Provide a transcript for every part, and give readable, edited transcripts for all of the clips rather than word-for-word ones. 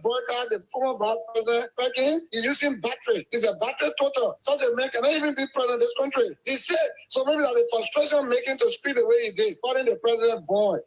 Boycott, the former vice president, Peking, he's using battery. He's a battery total. Such a man cannot even be president of this country. He said, so maybe that the frustration making to speak the way he did, calling the president boy.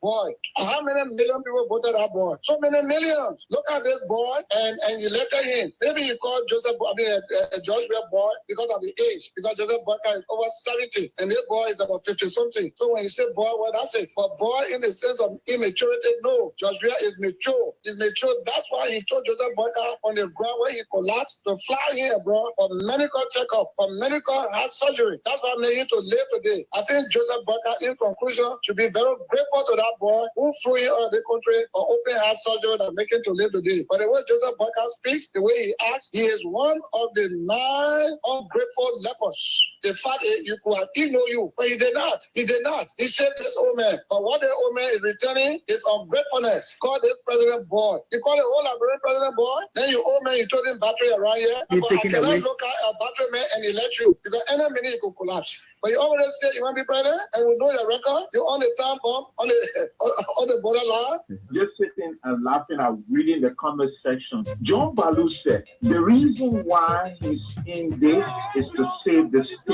How many million people voted that boy? So many millions. Look at this boy and you elected him. Maybe you call George Weah boy because of the age, because Joseph Boyka is over 70 and this boy is about 50 something. So when you say boy, well, that's it. But boy, in the sense of immaturity, no. George Weah is mature. He's mature. That's why he told Joseph Boyka on the ground when he collapsed to fly here, bro, for medical checkup, for medical heart surgery. That's what made him to live today. I think Joseph Boyka, in conclusion, should be very grateful to that boy who flew in out of the country for open heart surgery that make him to live today. But the way Joseph Boyka speaks, the way he acts, he is one of the 9 ungrateful lepers. The fact is, you could have ignored you, but he did not. He did not. He saved this old man. But what the old man is returning is ungratefulness. Call this president boy. You call the whole Liberian president boy, then you old man, you told him battery around here. I cannot look at a battery man and elect you because any minute you could collapse. But you already say you want to be president and we know your record. You're on the time bomb, on the borderline. Just sitting and laughing at reading the comment section. John Baloo said the reason why he's in this is to save the state.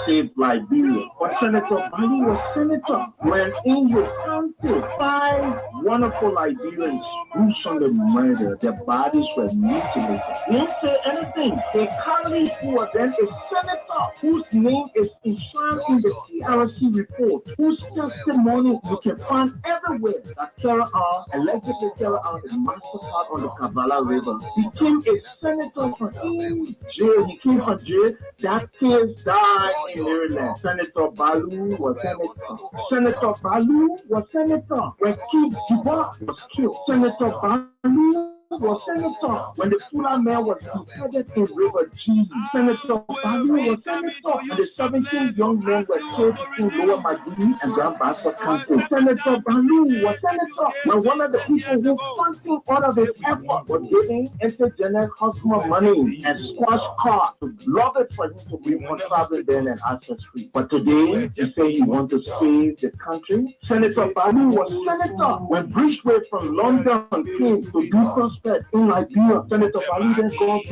Save Liberia. But Senator Baloo was senator when in your country 5 wonderful Liberians who on the murder, their bodies were mutilated. They didn't say anything. A colleague who was then a senator whose name is enshrined in the TRC report, whose testimony you can find everywhere, that Terra R, allegedly Terra R, is massacred on the Kavala River, became a senator from jail. He came from jail. That case died in Maryland. Senator Baloo was senator. Senator Baloo was senator when King Jiba was killed. Senator Baloo was senator when the Fula man was beheaded in River G. Senator Baloo was senator when the 17 young men were killed between Lower Magui and Grand Bassa County. Senator Baloo was senator when one of the people who funding all of his effort was giving Intergenetic Hospital money and squash cars to love it for him to be more travel then and access free. But today, he say he wants to save the country. Senator Baloo was senator when Bridgeway from London came to do prospect in Liberia. Senator Baloo then called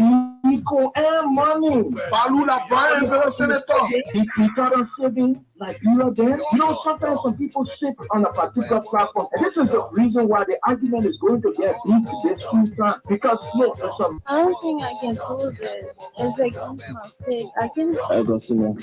Eco and money. Baloo la Brian, senator. He started saving Liberia then. You know, sometimes some people sit on a particular platform, and this is the reason why the argument is going to get deep this few times. Because look, there's some. I don't think I can prove this. It's like my state. I can. Agostina.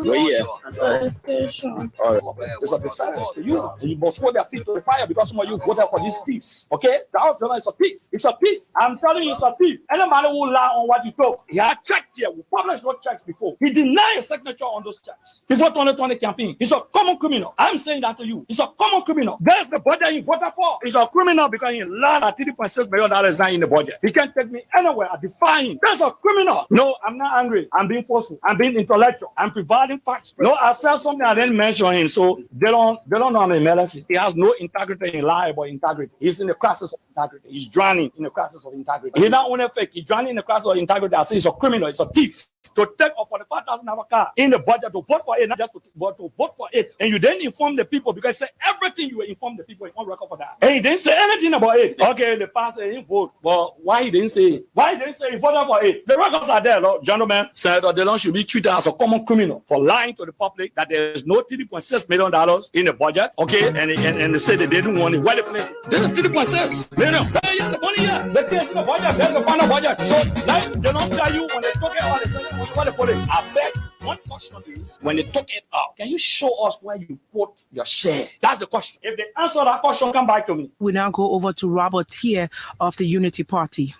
Where you? Station. All right. It's a big silence to you. And you must hold their feet to the fire because some of you voted for these thieves. Okay? The House Journal is a thief. It's a thief. I'm telling you, it's a thief. Anybody who lie on what you talk, he had checked here. We published those checks before. He denied a signature on those checks before 2020 campaign. He's a common criminal. I'm saying that to you. He's a common criminal. There's the budget he voted for. He's a criminal because he lied at $3.6 million now in the budget. He can't take me anywhere. I defy him. There's a criminal. No, I'm not angry. I'm being forceful. I'm being intellectual. I'm providing facts. No, I said something I didn't mention him, so they don't know I'm a medicine. He has no integrity in life or integrity. He's in the crisis of integrity. He's drowning in the crisis of integrity. He's not only fake. He's drowning in the crisis of integrity. I say he's a criminal. He's a thief. To take a $45,000 car in the budget to vote for it, not just to vote for it. And you didn't inform the people because you said everything you will inform the people on record for that. And he didn't say anything about it. Okay, the pastor didn't vote. But why he didn't say it? Why he didn't say he voted for it? The records are there, Lord. Gentlemen. Senator Delon should be treated as a common criminal for lying to the public that there is no $3.6 million in the budget. Okay, and they said they didn't want it. Why they play? There's $3.6 million. Hey, yeah, the money here. They pay the budget. There's the final budget. So like, they don't tell you when they talk about it. What they put it? I beg. One question is, when they took it out, can you show us where you put your share? That's the question. If they answer that question, come back to me. We now go over to Robert Tier of the Unity Party.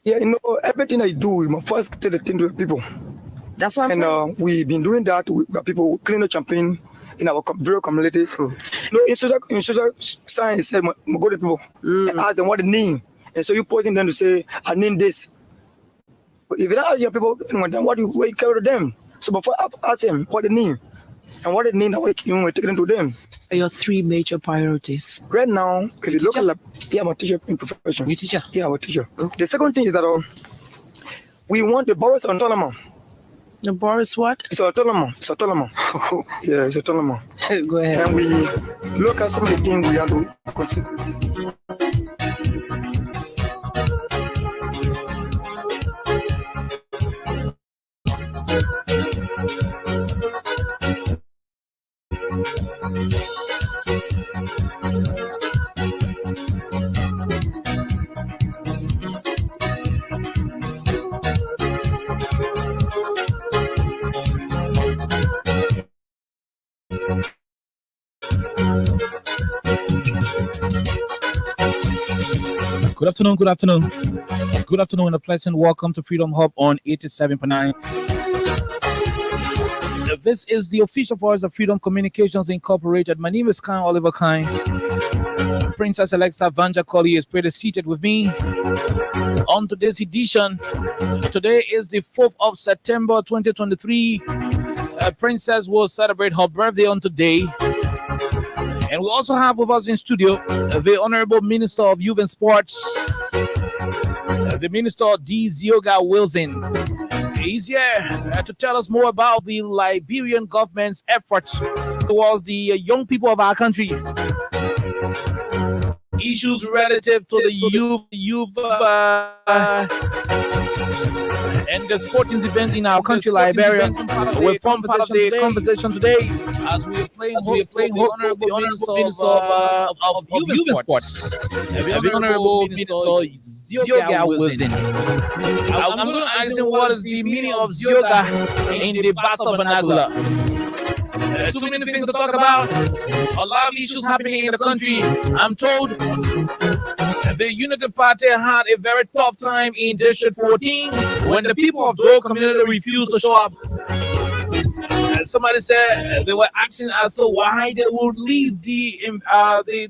Yeah, you know, everything I do, we must first tell the thing to the people. That's what I'm saying. And we've been doing that. We have people clean the champagne in our various communities. You know, in social science, said, we go to people and ask them what the name. And so you pointing them to say, I name this. But if you don't ask your people, then what you carry to them? So before I ask them what the name and what the name that we're taking to them. Your 3 major priorities. Right now, if you look at I'm a teacher in profession. You teacher? Yeah, I'm a teacher. The second thing is that we want the boroughs autonomous. The boroughs what? It's autonomous. It's autonomous. Yeah, it's autonomous. Go ahead. And we look at some of the things we have to consider. Good afternoon, good afternoon. Good afternoon and a pleasant welcome to Freedom Hub on 87.9. This is the official voice of Freedom Communications Incorporated. My name is Khan Oliver Kine. Princess Alexa Vanja Colley is pretty seated with me on today's edition. Today is the 4th of September 2023. Princess will celebrate her birthday on today. And we also have with us in studio the Honorable Minister of Youth and Sports, the Minister D. Zioga Wilson. He's here to tell us more about the Liberian government's efforts towards the young people of our country. Issues relative to the youth and the sporting event in our country, Liberia, will form part of the conversation today as we are playing host to the Honorable Minister of Youth and Sports, the Honorable Minister Zioga Wilson. I'm going to ask him what is the meaning of Zioga in the Bassa vernacular. Too many things to talk about. A lot of issues happening in the country. I'm told the Unity Party had a very tough time in District 14 when the people of Dole community refused to show up. Somebody said they were asking as to why they would leave the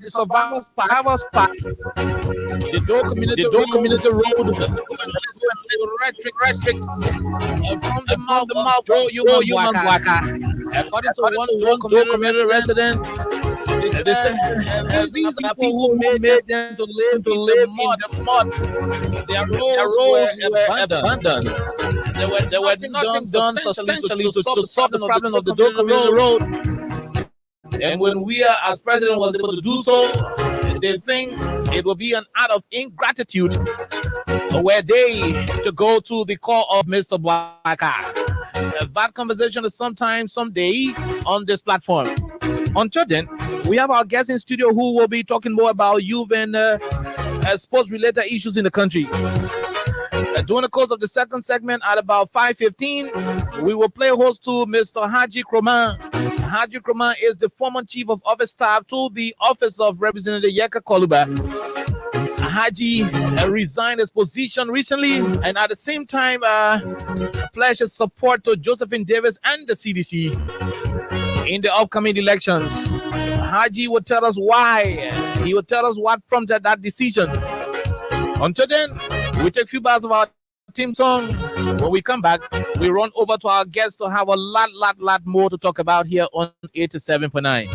survivors path. The Dole community road, rhetoric from the mouth of Joe Human Waka. According to one community resident, they said these are people who made them to live in the mud. Their roads were abandoned. There were nothing done substantially to solve the problem of the Dole community road. And when we as president was able to do so, they think it will be an act of ingratitude were they to go to the call of Mr. Bwaka. That conversation is someday on this platform. Until then, we have our guest in studio who will be talking more about youth and sports-related issues in the country. During the course of the second segment at about 5:15, we will play host to Mr. Haji Kroman. Haji Kroman is the former chief of office staff to the office of Representative Yeka Koluba. Haji resigned his position recently and at the same time pledged his support to Josephine Davis and the CDC in the upcoming elections. Haji will tell us why. He will tell us what prompted that decision. Until then, we take a few bars of our team song. When we come back, we run over to our guests to have a lot more to talk about here on 87.9.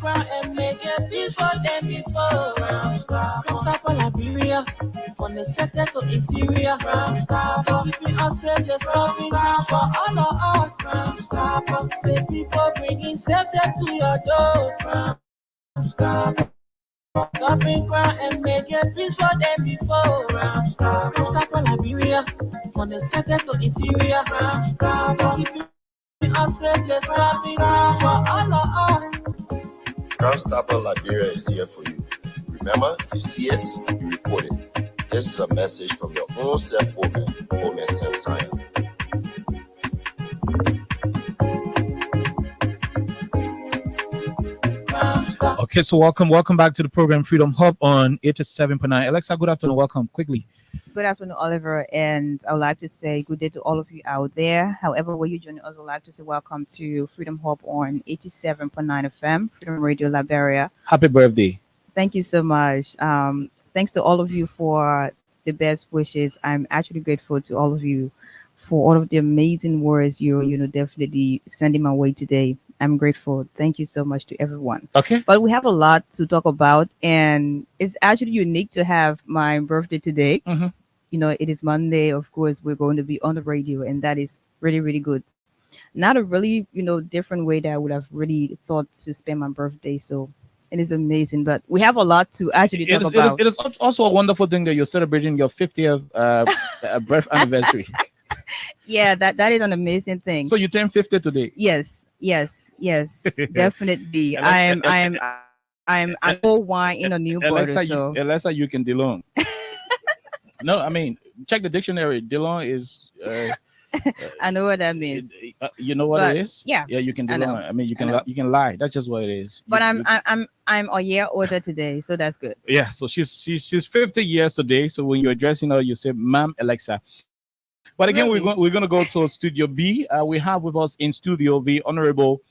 And make a peace for them before stop Liberia from the center to interior keeping us safe, let's stop for all of us the people bringing safety to your door stopping crime and make a peace for them before stop Liberia from the center to interior keeping us safe, let's stop for all of us. Crime Stopper Liberia is here for you. Remember, you see it, you report it. This is a message from your own self, Omen Sensaya. Okay, so welcome back to the program Freedom Hub on 87.9. Alexa, good afternoon. Welcome quickly. Good afternoon, Oliver, and I would like to say good day to all of you out there. However, where you join us, I would like to say welcome to Freedom Hub on 87.9 FM, Freedom Radio Liberia. Happy birthday. Thank you so much. Thanks to all of you for the best wishes. I'm actually grateful to all of you for all of the amazing words you're definitely sending my way today. I'm grateful. Thank you so much to everyone. Okay. But we have a lot to talk about, and it's actually unique to have my birthday today. Mm-hmm. It is Monday. Of course, we're going to be on the radio, and that is really, really good. Not a really, different way that I would have really thought to spend my birthday. So it is amazing. But we have a lot to actually talk about. It is also a wonderful thing that you're celebrating your 50th birth anniversary. Yeah, that is an amazing thing. So you turned 50 today. Yes, definitely. I am I'm old wine in a new bottle, Alexa, so Alexa, you can DeLong. No, I mean, check the dictionary. DeLong is, I know what that means. you know what But it is? yeah, Yeah, you can I know. DeLong. I mean, you I can know. you can lie. That's just what it is. But I'm a year older today, so that's good. Yeah. So she's 50 years today. So when you're addressing her, you say, "Ma'am Alexa." But again, Really? we're going to go to Studio B. We have with us in Studio the Honorable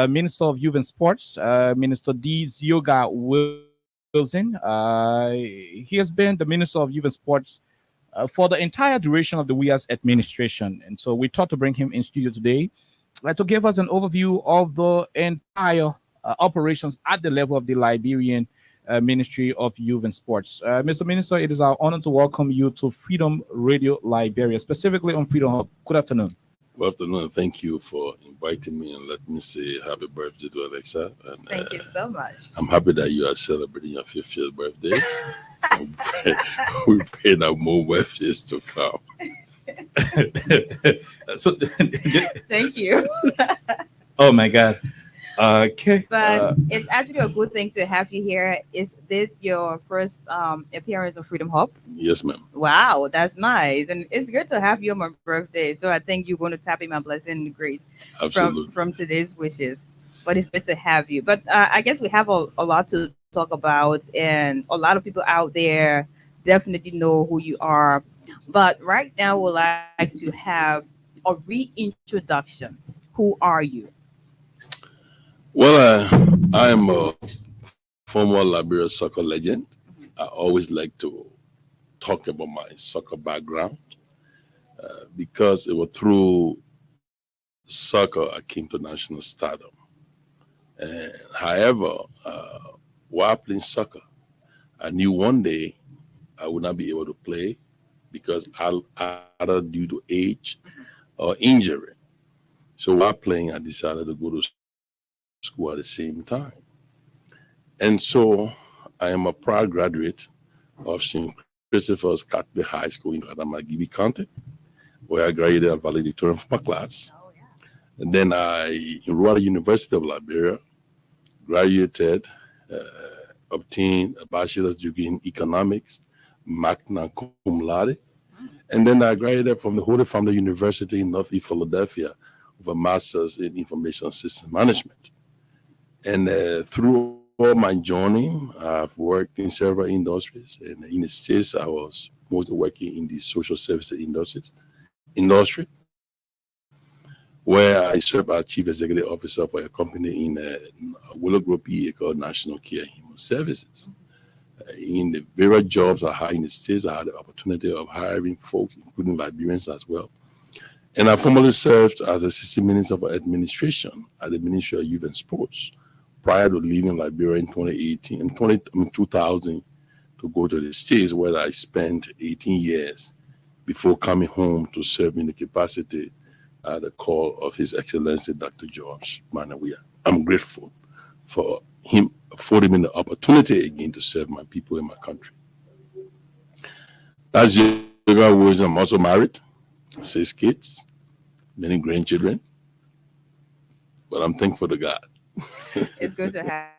Minister of Youth and Sports, Minister D. Zioga Wilson. He has been the Minister of Youth and Sports for the entire duration of the WIAS administration. And so we thought to bring him in studio today to give us an overview of the entire operations at the level of the Liberian Ministry of Youth and Sports. Mr. Minister, it is our honor to welcome you to Freedom Radio Liberia, specifically on Freedom Hub. Good afternoon. Good afternoon. Thank you for inviting me, and let me say happy birthday to Alexa. And Thank you so much. I'm happy that you are celebrating your 50th birthday. We pray that more birthdays to come. So, Thank you. oh my God. Okay. But it's actually a good thing to have you here. Is this your first appearance on Freedom Hub? Yes, ma'am. Wow, that's nice. And it's good to have you on my birthday. So I think you're going to tap in my blessing and grace Absolutely. from today's wishes. But it's good to have you. But I guess we have a lot to talk about, and a lot of people out there definitely know who you are. But right now, we'd like to have a reintroduction. Who are you? Well, I am a former Liberia soccer legend. I always like to talk about my soccer background because it was through soccer I came to national stardom. And however, while playing soccer, I knew one day I would not be able to play because either due to age or injury. So while playing, I decided to go to school at the same time. And so I am a proud graduate of St. Christopher's Catholic High School in Adamagibi County, where I graduated at valedictorian for my class. And then I enrolled at University of Liberia, graduated, obtained a bachelor's degree in economics, magna cum laude. And then I graduated from the Holy Family University in Northeast Philadelphia with a master's in information system management. And through all my journey, I've worked in several industries. And in the States, I was mostly working in the social services industry, where I served as chief executive officer for a company in Willow Grove, PA called National Care Human Services. In the various jobs I had in the States, I had the opportunity of hiring folks, including Liberians as well. And I formerly served as assistant minister for administration at the Ministry of Youth and Sports prior to leaving Liberia in 2000 to go to the States, where I spent 18 years before coming home to serve in the capacity at the call of His Excellency Dr. George Manawia. I'm grateful for him affording me the opportunity again to serve my people in my country. As you know, I'm also married, 6 kids, many grandchildren, but I'm thankful to God. It's good to have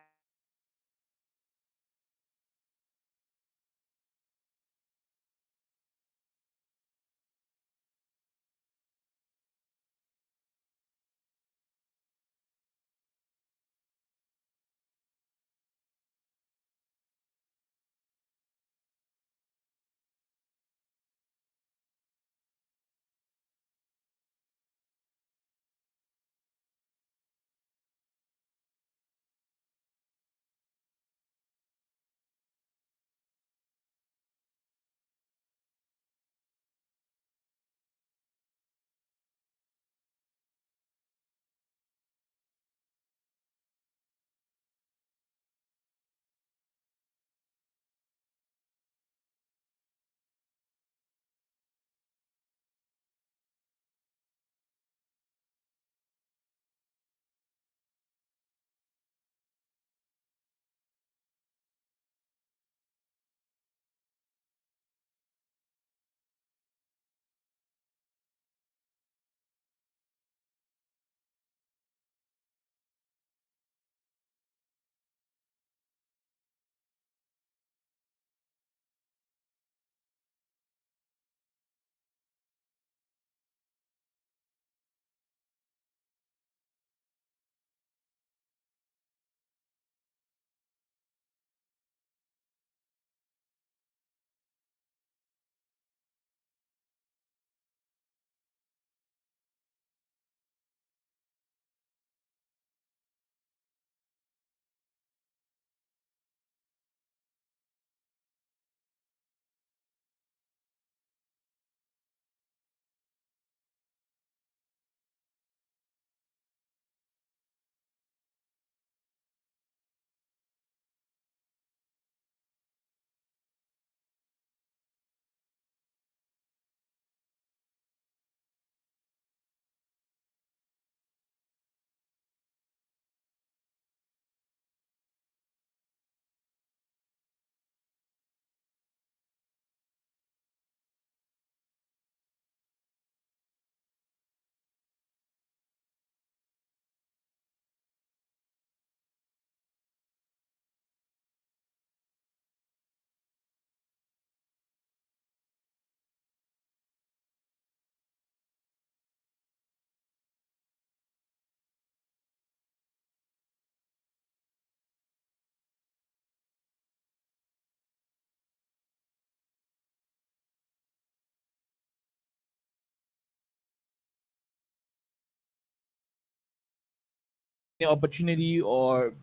opportunity or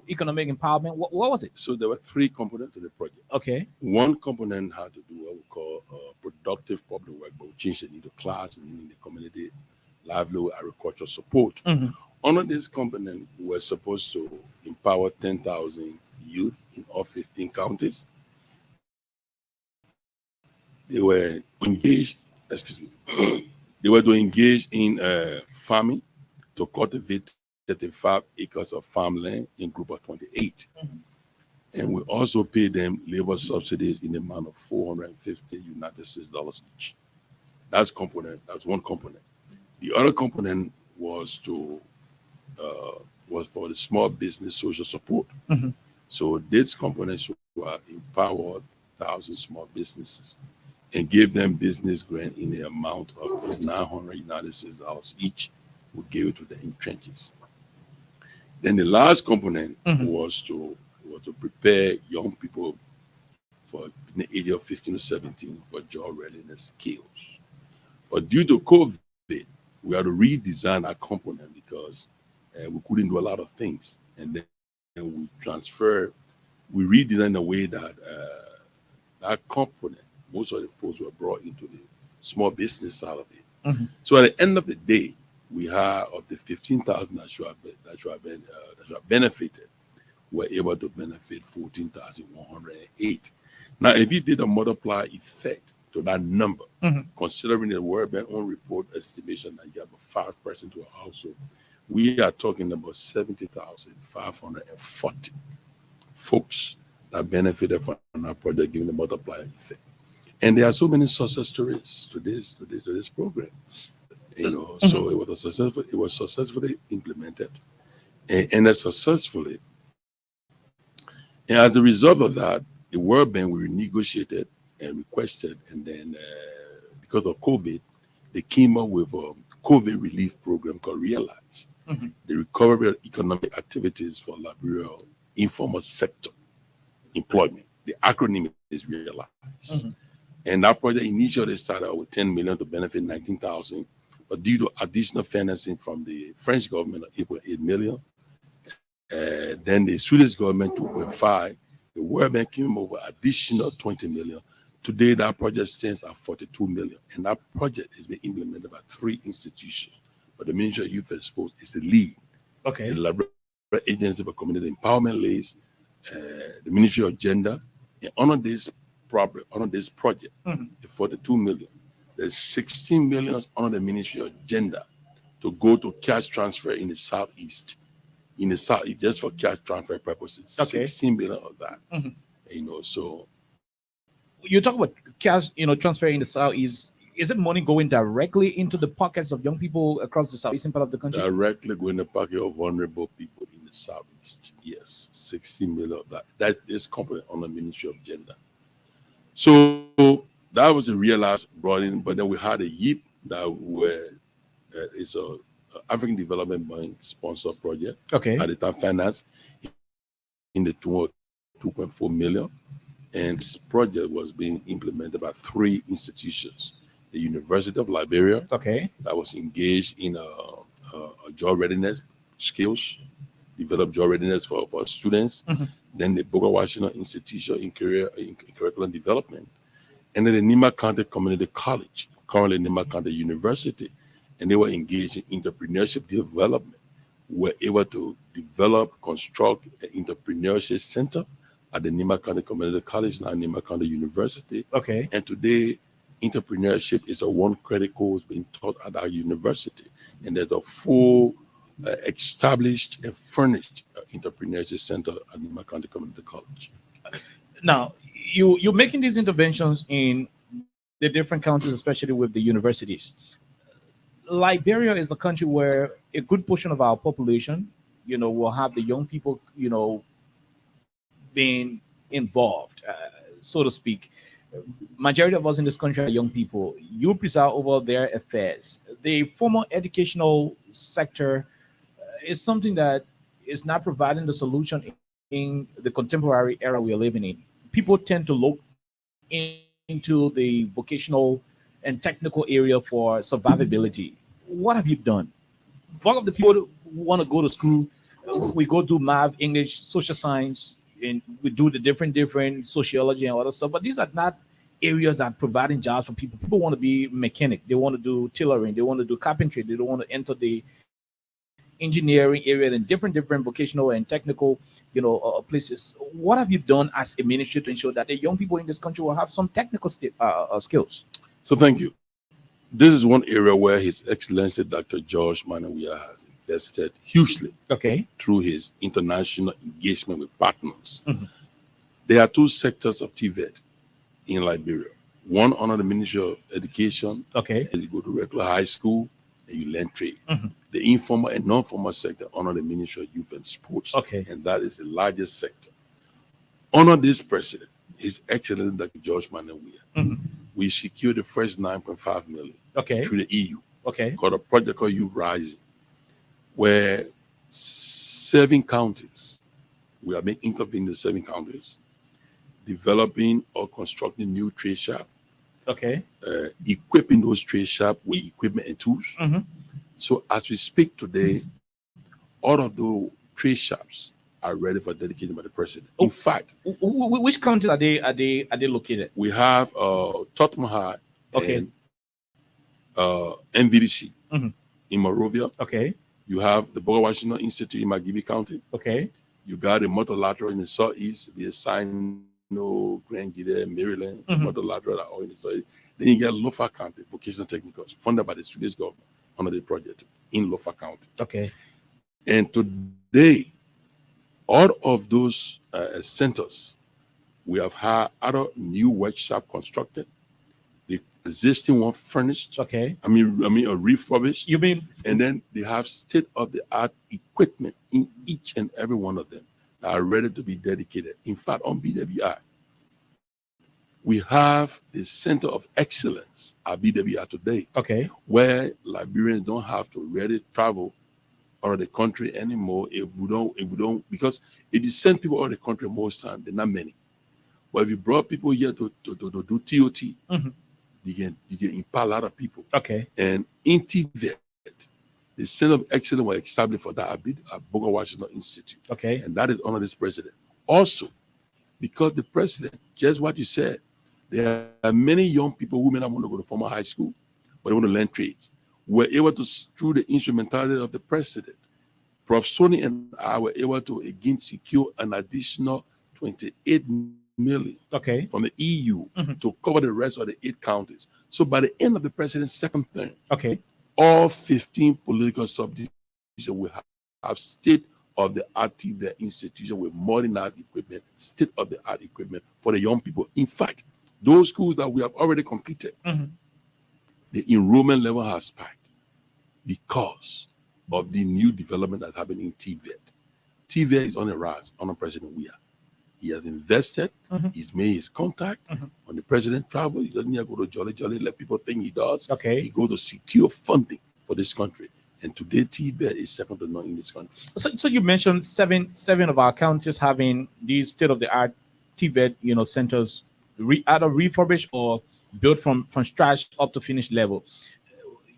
economic empowerment? What was it? So there were three components to the project. Okay. One component had to do what we call productive public work, but we changed it into class and in the community livelihood agricultural support. Under this component, we were supposed to empower 10,000 youth in all 15 counties. They were engaged, they were to engage in farming to cultivate 35 acres of farmland in group of 28. And we also paid them labor subsidies in the amount of $450 United States each. That's one component. The other component was for the small business social support. So this component should empower 1,000 small businesses and give them business grant in the amount of $900 United States each. We gave it to the trenches. Then the last component was to prepare young people for the age of 15 to 17 for job readiness skills. But due to COVID, we had to redesign our component because we couldn't do a lot of things. And then we redesigned in a way that that component, most of the folks were brought into the small business side of it. So at the end of the day, we have of the 15,000 that should have benefited, we're able to benefit 14,108. Now, if you did a multiply effect to that number, considering the World Bank own report estimation that you have a 5 person to a household, we are talking about 70,540 folks that benefited from our project, given the multiplier effect. And there are so many success stories to this program. So it was successfully implemented, and successfully. And as a result of that, the World Bank we renegotiated and requested, and then because of COVID, they came up with a COVID relief program called Realize, the recovery of economic activities for Liberia informal sector employment. The acronym is Realize. And that project initially started out with 10 million to benefit 19,000, but due to additional financing from the French government of 8.8 million, then the Swedish government 2.5, the World Bank came up with additional 20 million. Today, that project stands at 42 million, and that project is being implemented by 3 institutions. But the Ministry of Youth and Sports is the lead. Okay. The Liberia Agency for Community Empowerment leads, the Ministry of Gender, and under this project, the 42 million, there's 16 million under the Ministry of Gender to go to cash transfer in the Southeast. In the Southeast, just for cash transfer purposes. Okay. 16 billion of that. So you talk about cash, transfer in the Southeast. Is it money going directly into the pockets of young people across the southeastern part of the country? Directly going in the pocket of vulnerable people in the Southeast. Yes, 16 million of that. That is component on the Ministry of Gender. So that was a Realize brought in, but then we had a YIP that it's a African Development Bank sponsored project. Okay. At the time financed in the 2.4 million. And this project was being implemented by 3 institutions. The University of Liberia, okay, that was engaged in a job readiness skills, develop job readiness for students. Then the Booker Washington Institution in curriculum development. And then the Nima County Community College, currently Nima County University. And they were engaged in entrepreneurship development. We were able to construct an entrepreneurship center at the Nima County Community College, now Nima County University. Okay. And today, entrepreneurship is a 1 credit course being taught at our university. And there's a full established and furnished entrepreneurship center at Nima County Community College. Now, you're making these interventions in the different counties, especially with the universities. Liberia is a country where a good portion of our population, will have the young people, being involved, so to speak. Majority of us in this country are young people. You preside over their affairs. The formal educational sector is something that is not providing the solution in the contemporary era we are living in. People tend to look into the vocational and technical area for survivability. What have you done? Bulk of the people want to go to school, we go do math, English, social science, and we do the different sociology and other stuff. But these are not areas that are providing jobs for people. People want to be mechanic. They want to do tailoring. They want to do carpentry. They don't want to enter the engineering area and different vocational and technical, places. What have you done as a ministry to ensure that the young people in this country will have some technical skills? So thank you. This is one area where His Excellency Dr. George Manneh Weah has invested hugely through his international engagement with partners. There are two sectors of TVET in Liberia. One under the Ministry of Education, and you go to regular high school and you learn trade. The informal and non-formal sector under the Ministry of Youth and Sports, and that is the largest sector. Under this president, His Excellency Dr. George Manneh Weah, we secured the first 9.5 million through the EU, called a project called Youth Rising, where 7 counties, we are making intervene in 7 counties, developing or constructing new trade shop, equipping those trade shop with equipment and tools. So as we speak today, all of the trade shops are ready for dedication by the president. In fact, which counties are they located? We have Tottenham High and NVDC in Monrovia. You have the Boga Washington Institute in Magibi County. You got a multilateral in the southeast, the Sino, Grand Gide, Maryland, multilateral are all in the southeast. Then you get Lofa County Vocational Technicals, funded by the Swedish government under the project in Lofa County. And today, all of those centers, we have had other new workshop constructed, the existing one furnished. Refurbished. You mean? And then they have state-of-the-art equipment in each and every one of them that are ready to be dedicated. In fact, on BWI, we have the Center of Excellence at BWI today, where Liberians don't have to really travel out of the country anymore if we don't, because if you send people out of the country most time, they're not many. But if you brought people here to do TOT, you can impact a lot of people. And in TVET, the Center of Excellence was established for that at Boga Washington Institute. And that is under this president. Also, because the president, just what you said, there are many young people who may not want to go to formal high school, but they want to learn trades. We're able to, through the instrumentality of the president, Prof. Sony and I were able to again secure an additional 28 million from the EU to cover the rest of the 8 counties. So by the end of the president's second term, all 15 political subdivisions will have state-of-the-art TVET institutions with modern-art equipment, state-of-the-art equipment for the young people. In fact, those schools that we have already completed, the enrollment level has spiked because of the new development that happened in TVET. TVET is on the rise under President Weah. He has invested, he's made his contact. When the president travels, he doesn't go to jolly, let people think he does. He goes to secure funding for this country. And today, TVET is second to none in this country. So you mentioned seven of our counties having these state-of-the-art TVET, centers, either refurbished or built from scratch up to finished level.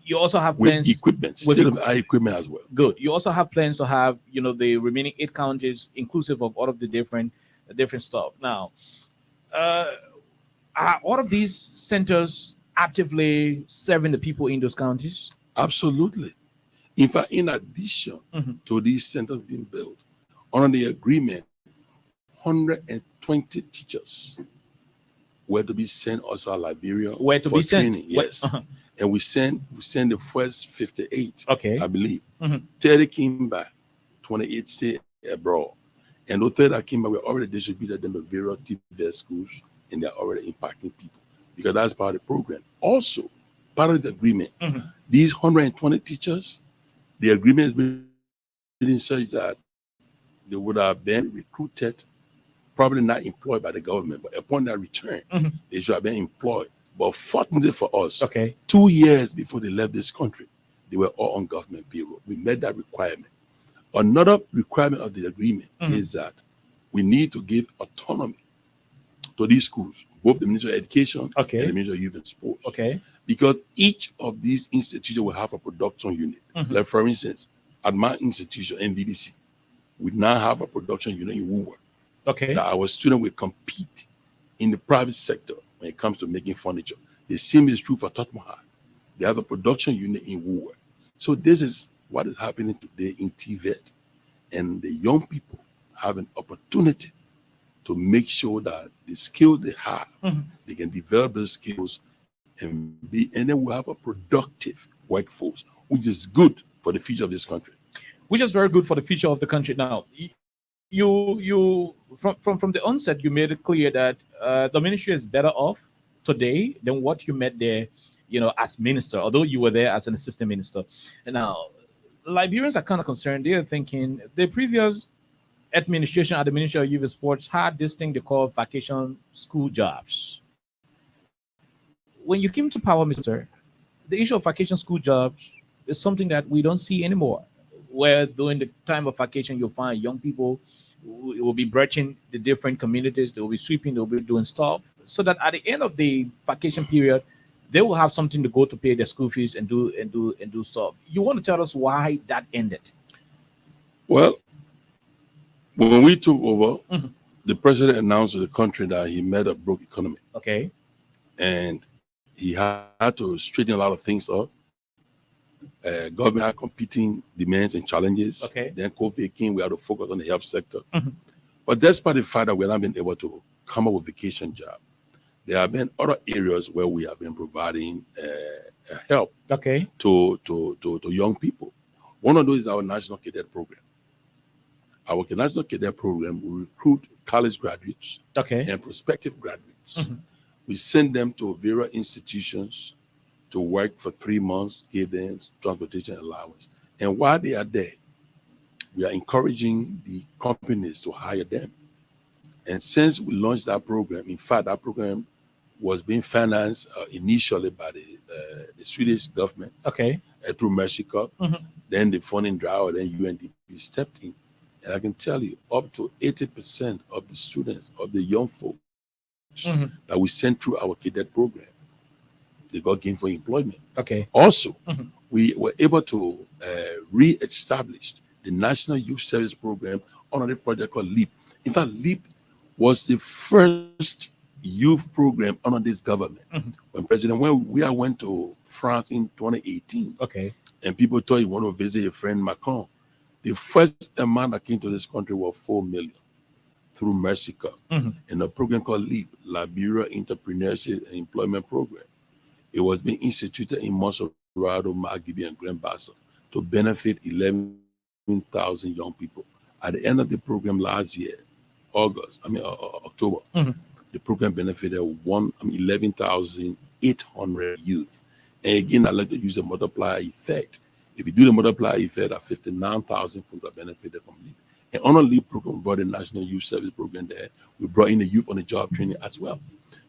You also have plans with equipment, state-of-the-art equipment as well. Good. You also have plans to have, the remaining 8 counties inclusive of all of the different stuff. Now, are all of these centers actively serving the people in those counties? Absolutely. In fact, in addition to these centers being built, under the agreement, 120 teachers were to be sent also Liberia for training. Yes. And we sent the first 58, I believe. 30 came back, 28 stayed abroad. And those 30 that came back, we already distributed them to various TVET schools, and they're already impacting people because that's part of the program. Also, part of the agreement, these 120 teachers, the agreement has been such that they would have been recruited, probably not employed by the government, but upon their return, they should have been employed. But fortunately for us, 2 years before they left this country, they were all on government payroll. We met that requirement. Another requirement of the agreement is that we need to give autonomy to these schools, both the Ministry of Education and the Ministry of Youth and Sports. Because each of these institutions will have a production unit. Like for instance, at my institution, NDDC, we now have a production unit in Woolworth. Okay. That our students will compete in the private sector when it comes to making furniture. The same is true for Tottenham High. They have a production unit in Woolworth. So this is what is happening today in TVET. And the young people have an opportunity to make sure that the skills they have, they can develop those skills and then we'll have a productive workforce, which is good for the future of this country. Which is very good for the future of the country. Now, you from the onset, you made it clear that the ministry is better off today than what you met there, as minister, although you were there as an assistant minister. And now, Liberians are kind of concerned. They're thinking the previous administration at the Ministry of Youth and Sports had this thing they call vacation school jobs. When you came to power, Mr., the issue of vacation school jobs is something that we don't see anymore. Where during the time of vacation, you'll find young people who will be bridging the different communities. They will be sweeping. They will be doing stuff, so that at the end of the vacation period, they will have something to go to pay their school fees and do stuff. You want to tell us why that ended? Well, when we took over, the president announced to the country that he met a broke economy. Okay. And he had to straighten a lot of things up. Government had competing demands and challenges. Okay. Then COVID came, we had to focus on the health sector. But despite the fact that we have not been able to come up with vacation job, there have been other areas where we have been providing help to young people. One of those is our National Cadet Program. Our National Cadet Program will recruit college graduates and prospective graduates. We send them to various institutions to work for 3 months, give them transportation allowance. And while they are there, we are encouraging the companies to hire them. And since we launched that program, in fact, that program was being financed initially by the Swedish government through Mercy Cup. Then the funding dried out, then UNDP stepped in. And I can tell you, up to 80% of the students, of the young folks that we sent through our cadet program, they got gainful employment. Also, we were able to re-establish the National Youth Service Program under a project called LEAP. In fact, LEAP was the first youth program under this government. When we went to France in 2018, and people thought you want to visit your friend Macron, the first amount that came to this country was 4 million through Mercy Cup in a program called LEAP, Liberia Entrepreneurship and Employment Program. It was being instituted in Montserrat, Margibi, and Grand Bassa to benefit 11,000 young people. At the end of the program last year, October, the program benefited 11,800 youth. And again, I like to use the multiplier effect. If you do the multiplier effect, at 59,000 folks that benefited from LEAP. And on a LEAP program, we brought the National Youth Service Program there. We brought in the youth on the job training as well.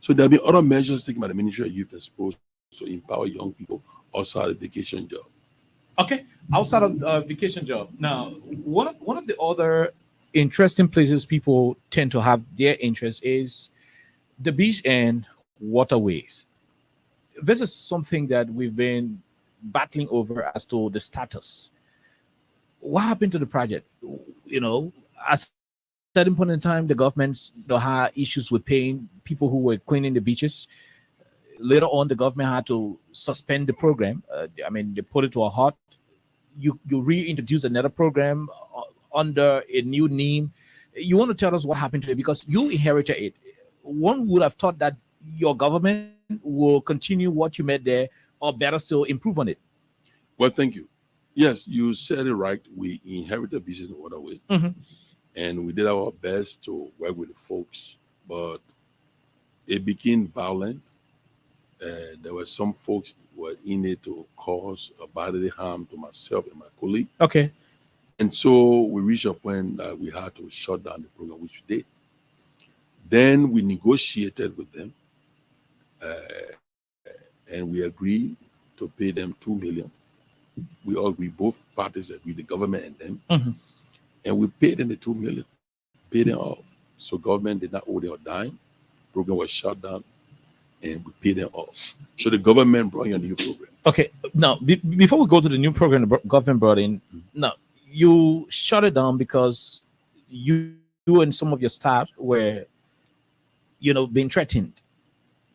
So there have been other measures taken by the Ministry of Youth and Sports to empower young people outside of vacation job. Outside of vacation job. Now, one of the other interesting places people tend to have their interest is the beach and waterways. This is something that we've been battling over as to the status. What happened to the project? At a certain point in time, the government had issues with paying people who were cleaning the beaches. Later on, the government had to suspend the program. They put it to a halt. You reintroduce another program under a new name. You want to tell us what happened to it? Because you inherited it. One would have thought that your government will continue what you made there, or better still, improve on it. Well, thank you. Yes, you said it right. We inherited business in waterway, and we did our best to work with the folks, but it became violent. There were some folks who were in it to cause a bodily harm to myself and my colleague. And so we reached a point that we had to shut down the program, which we did. Then we negotiated with them, and we agreed to pay them $2 million. We all agreed, both parties agreed, the government and them. And we paid them the $2 million, paid them off. So government did not owe them a dime. Program was shut down, and we paid them off. So the government brought in a new program. Now, before we go to the new program the government brought in, now, you shut it down because you and some of your staff were, being threatened.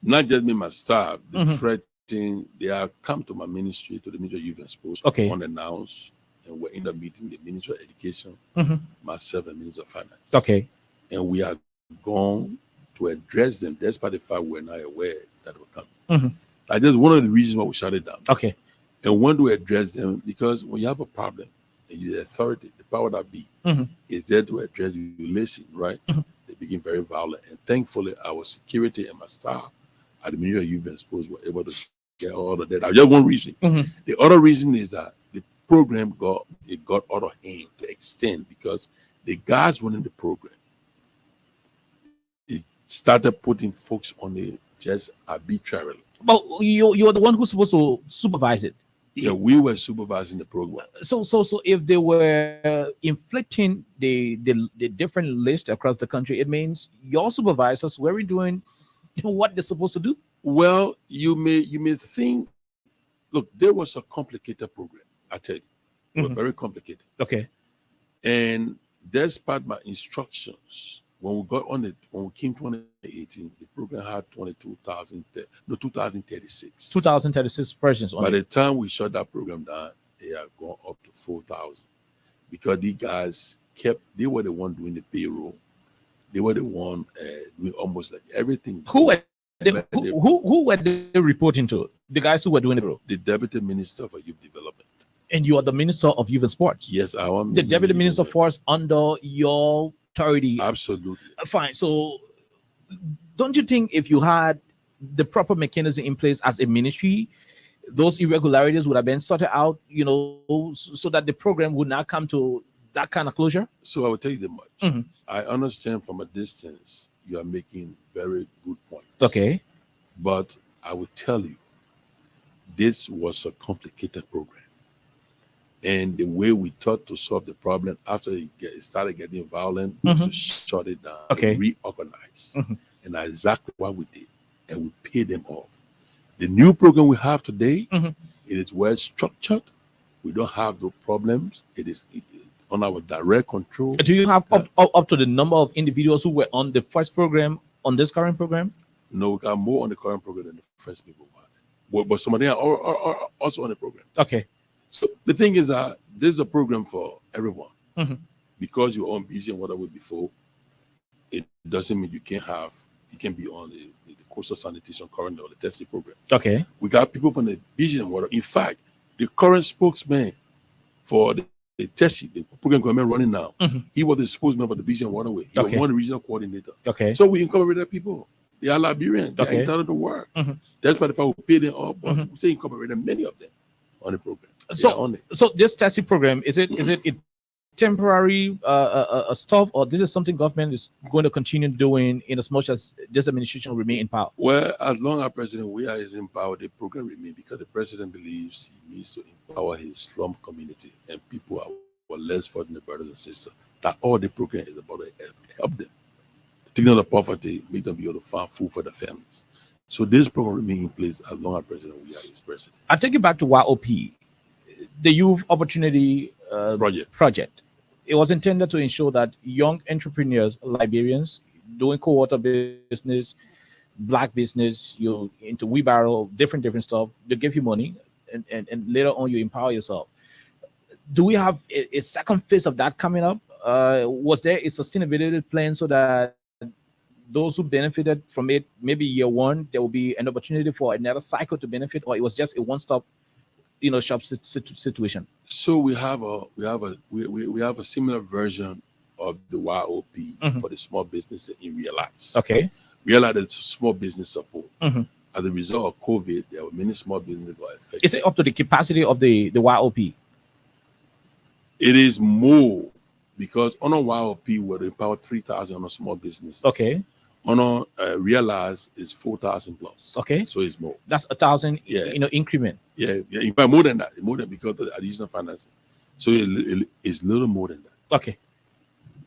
Not just me, my staff, the Mhm. threatening, they have come to my ministry, to the Ministry of Youth and Sports, Okay. unannounced, and we're in the meeting, the Ministry of Education, Mhm. myself, and Minister of Finance. Okay. And we are going to address them, despite the fact we're not aware that will come. Mhm. Like, that's one of the reasons why we shut it down. Okay. And when do we address them? Because when you have a problem, and you're the authority, the power that be, Mhm. is there to address you. You listen, right? Mhm. They begin very violent. And thankfully, our security and my staff at the Ministry of Youth and Sports were able to get all of that. That's just one reason. Mhm. The other reason is that the program got out of hand to extend because the guys running the program, it started putting folks on it just arbitrarily. But you're the one who's supposed to supervise it. Yeah, we were supervising the program. So if they were inflicting the different list across the country, it means your supervisors weren't doing what they're supposed to do. Well, you may think, look, there was a complicated program. I tell you, it was Mhm. very complicated. Okay. And despite my instructions, when we came 2018, the program had 2036. 2036 persons on By it. the time we shut that program down, they had gone up to 4,000 because these guys they were the one doing the payroll. They were the one doing almost like everything. Who were who were they reporting to? The guys who were doing the role. The Deputy Minister for Youth Development. And you are the Minister of Youth and Sports. Yes, I am. The Deputy Minister falls under your authority. Absolutely. Fine. So don't you think if you had the proper mechanism in place as a ministry, those irregularities would have been sorted out, so that the program would not come to that kind of closure? So I will tell you that much. Mhm. I understand from a distance you are making very good points. Okay. But I will tell you, this was a complicated program. And the way we thought to solve the problem after it started getting violent was Mhm. to shut it down, Okay. reorganize. Mhm. And that's exactly what we did. And we paid them off. The new program we have today, Mhm. it is well structured. We don't have no problems. It is on our direct control. Do you have up to the number of individuals who were on the first program on this current program? No, we got more on the current program than the first people had. But some of them are also on the program. Okay. So the thing is that this is a program for everyone. Mhm. Because you're on BC and whatever before, it doesn't mean you can't be on the coastal sanitation current or the testing program. Okay. We got people from the BC and water. In fact, the current spokesman for the testing, the program government running now, Mhm. he was the spokesman for the BC and waterway. He was Okay. one of the regional coordinators. Okay. So we incorporated people. They are Liberians. They're Okay. entitled to work. Mhm. That's why if I would pay them off, but Mhm. we say incorporated many of them on the program. They So are on it. So this testing program, is it a temporary stuff, or this is something government is going to continue doing in as much as this administration will remain in power? Well, as long as President Weah is in power, the program remains because the president believes he needs to empower his slum community and people who are less fortunate brothers and sisters. That all the program is about to help them. Take them out of poverty, make them be able to find food for their families. So this program remains in place as long as President Weah is president. I'll take you back to YOP, the Youth Opportunity Project. It was intended to ensure that young entrepreneurs, Liberians, doing co-water business, black business, you into wheelbarrow, different stuff, they give you money and later on you empower yourself. Do we have a second phase of that coming up? Was there a sustainability plan so that those who benefited from it, maybe year one, there will be an opportunity for another cycle to benefit, or it was just a one-stop, shop situation? So we have a similar version of the YOP Mhm. for the small business in Realize. Okay. Realize it's small business support. Mhm. As a result of COVID, there were many small businesses that were affected. Is it up to the capacity of the YOP? It is more because on a YOP we're empower 3,000 on a small business. Okay. On a Realize is 4,000 plus. Okay. So it's more. That's 1,000, Yeah. increment. Yeah. In fact, more than that. More than because of the additional financing. So it's a little more than that. Okay.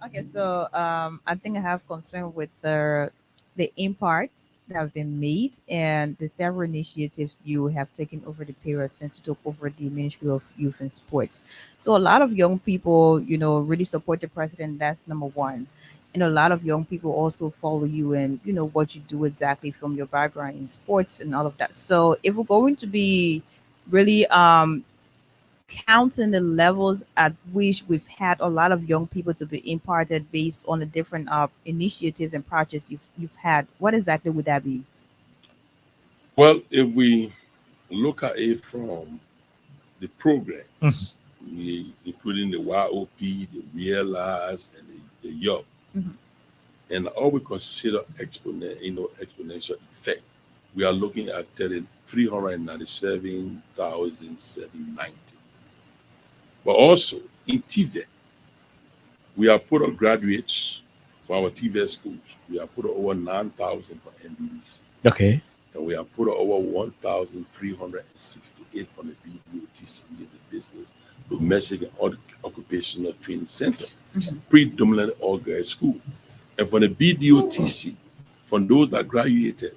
Okay, so I think I have concern with the the imparts that have been made and the several initiatives you have taken over the period since you took over the Ministry of Youth and Sports. So a lot of young people, really support the president. That's number one. And a lot of young people also follow you and what you do exactly from your background in sports and all of that. So if we're going to be really counting the levels at which we've had a lot of young people to be imparted based on the different initiatives and projects you've had, what exactly would that be? Well, if we look at it from the programs, including the YOP, the Realize, and the YOP, and all we consider exponential effect, we are looking at 397,790. But also in TVET, we have put on graduates for our TVET schools. We have put over 9,000 for MBs. Okay. And we have put over 1,368 from the BDOTC, the Business, Domestic, and Occupational Training Center, predominantly all girls school. And for the BDOTC, from those that graduated,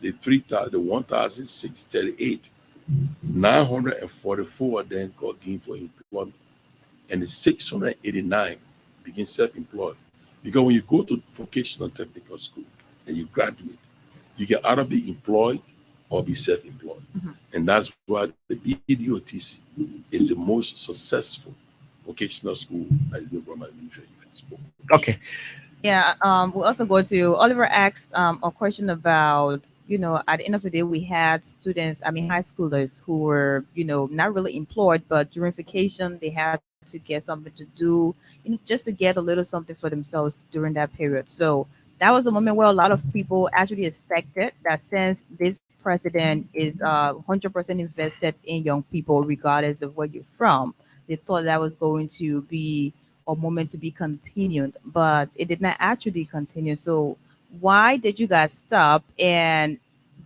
the 1,638, 944 then got gainful employment, and the 689 became self-employed. Because when you go to vocational technical school and you graduate, you can either be employed or be self-employed. And that's why the BDOTC is the most successful vocational school that is being run by the Ministry of Youth and Sport. Okay. Yeah, we'll also go to Oliver asked a question about, at the end of the day, we had students, high schoolers who were, not really employed, but during vacation, they had to get something to do, just to get a little something for themselves during that period. So that was a moment where a lot of people actually expected that since this president is 100% invested in young people, regardless of where you're from, they thought that was going to be a moment to be continued, but it did not actually continue. So why did you guys stop? And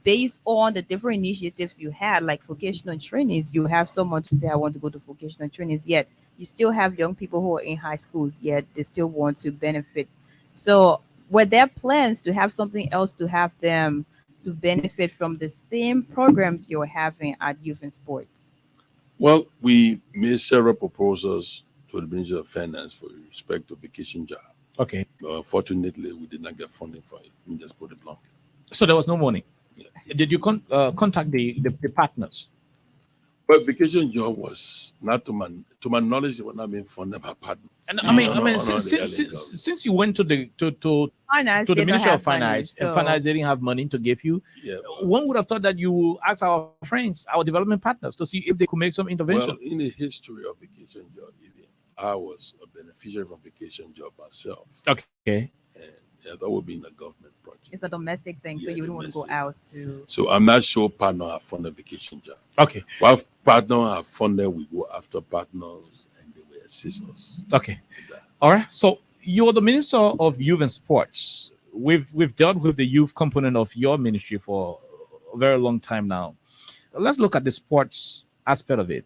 based on the different initiatives you had, like vocational trainings, you have someone to say, I want to go to vocational trainings, yet you still have young people who are in high schools, yet they still want to benefit. So were there plans to have something else to have them to benefit from the same programs you're having at Youth and Sports? Well, we made several proposals to the Ministry of Finance for respect to vacation job. Okay. Unfortunately, we did not get funding for it. We just put it bluntly. So there was no money. Yeah. Did you contact the partners? But vacation job was not to my knowledge, it was not being funded by partners. And since you went to the Finance, to the Ministry of Finance, money, and Finance didn't have money to give you, one would have thought that you asked our friends, our development partners, to see if they could make some intervention. Well, in the history of vacation job, even I was a beneficiary from vacation job myself. Okay. And that would be in a government project. It's a domestic thing, so you wouldn't want to go out to. So I'm not sure partner have funded vacation job. Okay. Well, partner have funded, we go after partners and they will assist us. Okay. All right. So you're the Minister of Youth and Sports. We've dealt with the youth component of your ministry for a very long time now. Let's look at the sports aspect of it.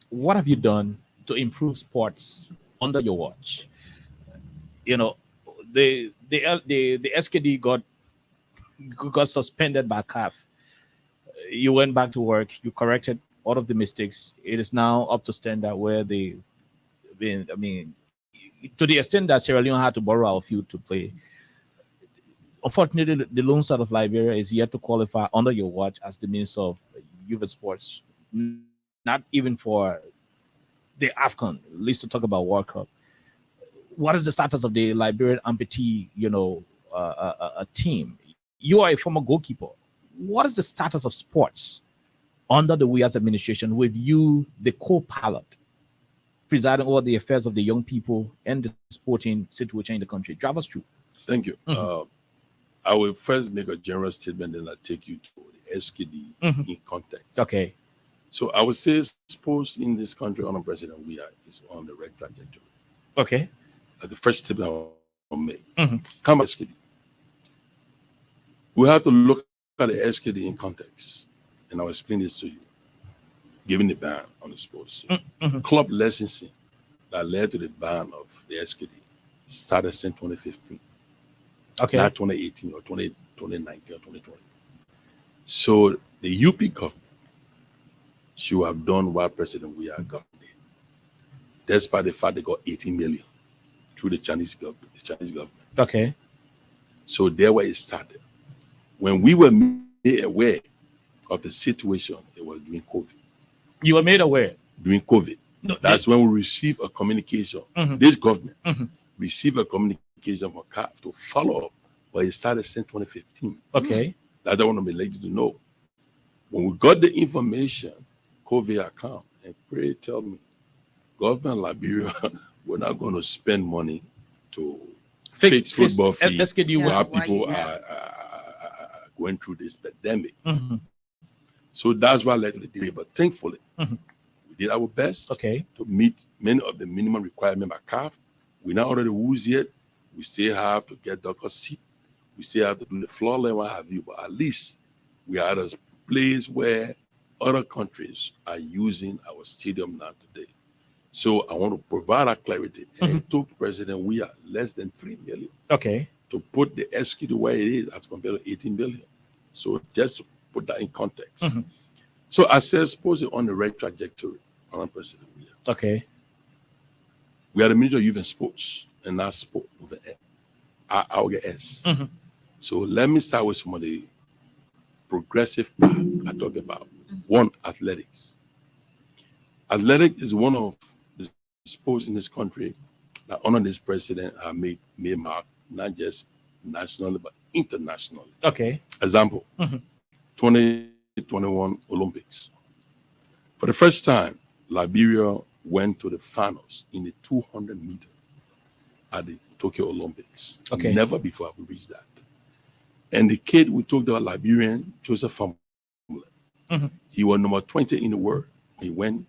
What have you done to improve sports under your watch? The SKD got suspended by CAF. You went back to work. You corrected all of the mistakes. It is now up to standard where to the extent that Sierra Leone had to borrow our field to play. Unfortunately, the Lone Star of Liberia is yet to qualify under your watch as the Minister of Youth and Sports. Not even for the AFCON, at least to talk about World Cup. What is the status of the Liberian amputee, team? You are a former goalkeeper. What is the status of sports under the WIAS administration with you, the co-pilot, presiding over the affairs of the young people and the sporting situation in the country? Drive us through. Thank you. I will first make a general statement, then I'll take you to the SKD in context. Okay. So I would say sports in this country under President WIA is on the right trajectory. Okay. The first step I will make. Come back, SKD. We have to look at the SKD in context, and I'll explain this to you. Given the ban on the sports, club licensing that led to the ban of the SKD started in 2015. Okay. not 2018 or 2019 or 2020. So the UP government should have done what President Weah got did. Despite the fact they got 18 million through the Chinese government. Okay. So there where it started. When we were made aware of the situation, it was during COVID. You were made aware? During COVID. No, That's when we received a communication. This government received a communication from CAF to follow up, but it started since 2015. Okay. That's what I want to let you to know. When we got the information, COVID account, and pray tell me, government Liberia, we're not going to spend money to fix football fees while people are going through this pandemic. So that's why I led to the delay. But thankfully, we did our best to meet many of the minimum requirements by CAF. We're not already rules yet. We still have to get doctor's seat. We still have to do the floor level, what have you. But at least we are at a place where other countries are using our stadium now today. So I want to provide that clarity. And it took President Weah less than 3 million to put the SQ to where it is as compared to 18 billion. So just to put that in context. So I said, suppose it's on the right trajectory on President Weah. Okay. We are the Ministry of Youth and Sports, and not sport with an N. I will get S. So let me start with some of the progressive path I talk about. One, athletics. Athletics is one of the sports in this country that under this president have made mark, not just nationally, but internationally. Okay. Example, 2021 Olympics. For the first time, Liberia went to the finals in the 200 meter at the Tokyo Olympics. Okay. Never before have we reached that. And the kid we talked about, Liberian, Joseph Famule, he was number 20 in the world. He went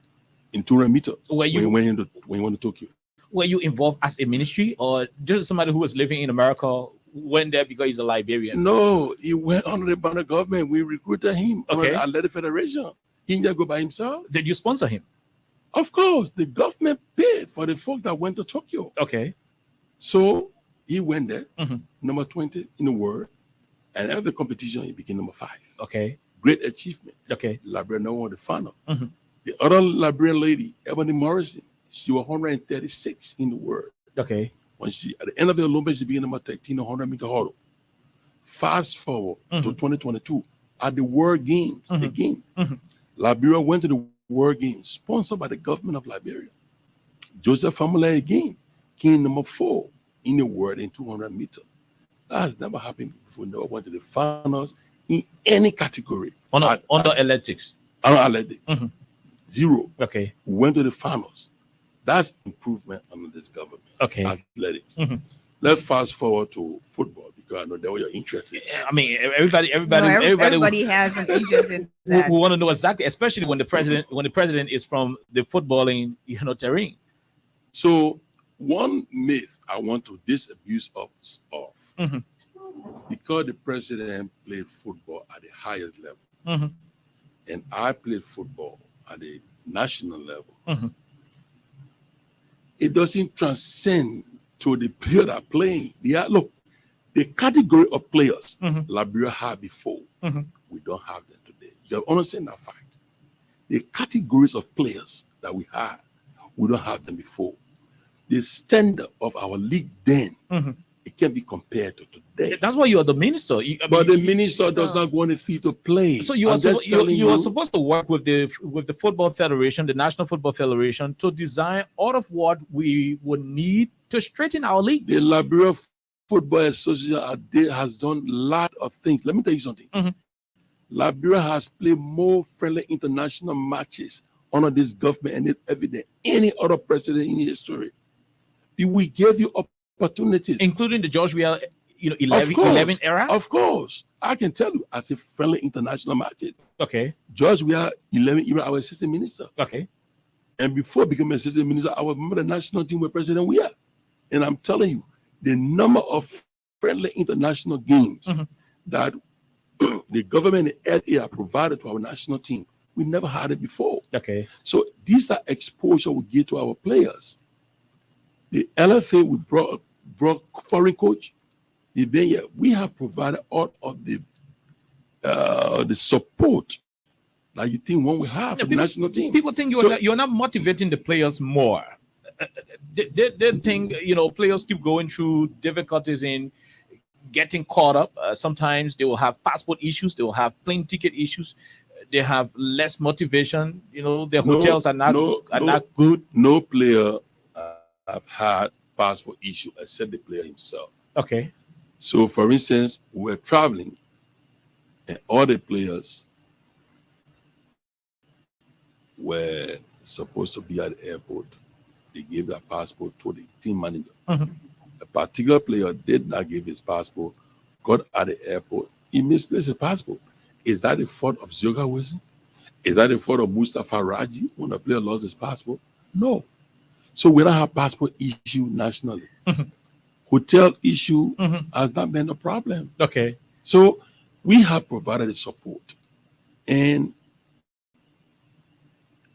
in 200 meters when he went to Tokyo. Were you involved as a ministry or just somebody who was living in America went there because he's a Liberian? No, he went under the banner government. We recruited him under the Athletic Federation. He didn't go by himself. Did you sponsor him? Of course. The government paid for the folks that went to Tokyo. Okay. So he went there, number 20 in the world. And after the competition, he became number 5. Okay. Great achievement. Okay. Liberian won the final. The other Liberian lady, Ebony Morrison, she was 136 in the world. Okay. When she, at the end of the Olympics, she became number 13 in 100 meter hurdle. Fast forward to 2022, at the World Games, Liberia went to the World Games, sponsored by the government of Liberia. Joseph Famule again came number 4 in the world in 200 meters. That has never happened before. Never went to the finals in any category. Under athletics. Under athletics. 0. Okay. We went to the finals. That's improvement under this government. Okay. Athletics. Let's fast forward to football because I know that what your interest is. I mean, everybody has an interest in that. We want to know exactly, especially when the president is from the footballing, terrain. So one myth I want to disabuse us of, because the president played football at the highest level, and I played football at the national level, it doesn't transcend to the player that are playing. Look, the category of players Liberia had before, we don't have them today. You understand that fact? The categories of players that we had, we don't have them before. The standard of our league then, it can be compared to today. That's why you are the minister. But the minister does not go on the field to play. So you are supposed to work with the football federation, the National Football Federation, to design all of what we would need to straighten our leagues. The Liberia Football Association has done a lot of things. Let me tell you something. Liberia has played more friendly international matches under this government and it's evident any other president in history. We gave you opportunities, including the George Weah, 11 era. Of course, I can tell you as a friendly international match. Okay, George Weah 11 era, our assistant minister. Okay, and before becoming assistant minister, I was member of the national team with President Weah. And I'm telling you, the number of friendly international games that the government and FA have provided to our national team, we never had it before. Okay, so these are exposure we give to our players. The LFA, we brought foreign coach. We have provided all of the support that you think one will have for the national team. People think you're not motivating the players more. They think players keep going through difficulties in getting caught up. Sometimes they will have passport issues, they will have plane ticket issues, they have less motivation. Their hotels are not good. No player have had passport issue except the player himself. Okay. So, for instance, we're traveling, and all the players were supposed to be at the airport. They gave their passport to the team manager. Mm-hmm. A particular player did not give his passport, got at the airport, he misplaced his passport. Is that the fault of Zioga Wilson? Is that the fault of Mustafa Raji when a player lost his passport? No. So we don't have passport issue nationally. Mm-hmm. Hotel issue has not been a problem. Okay. So we have provided the support. And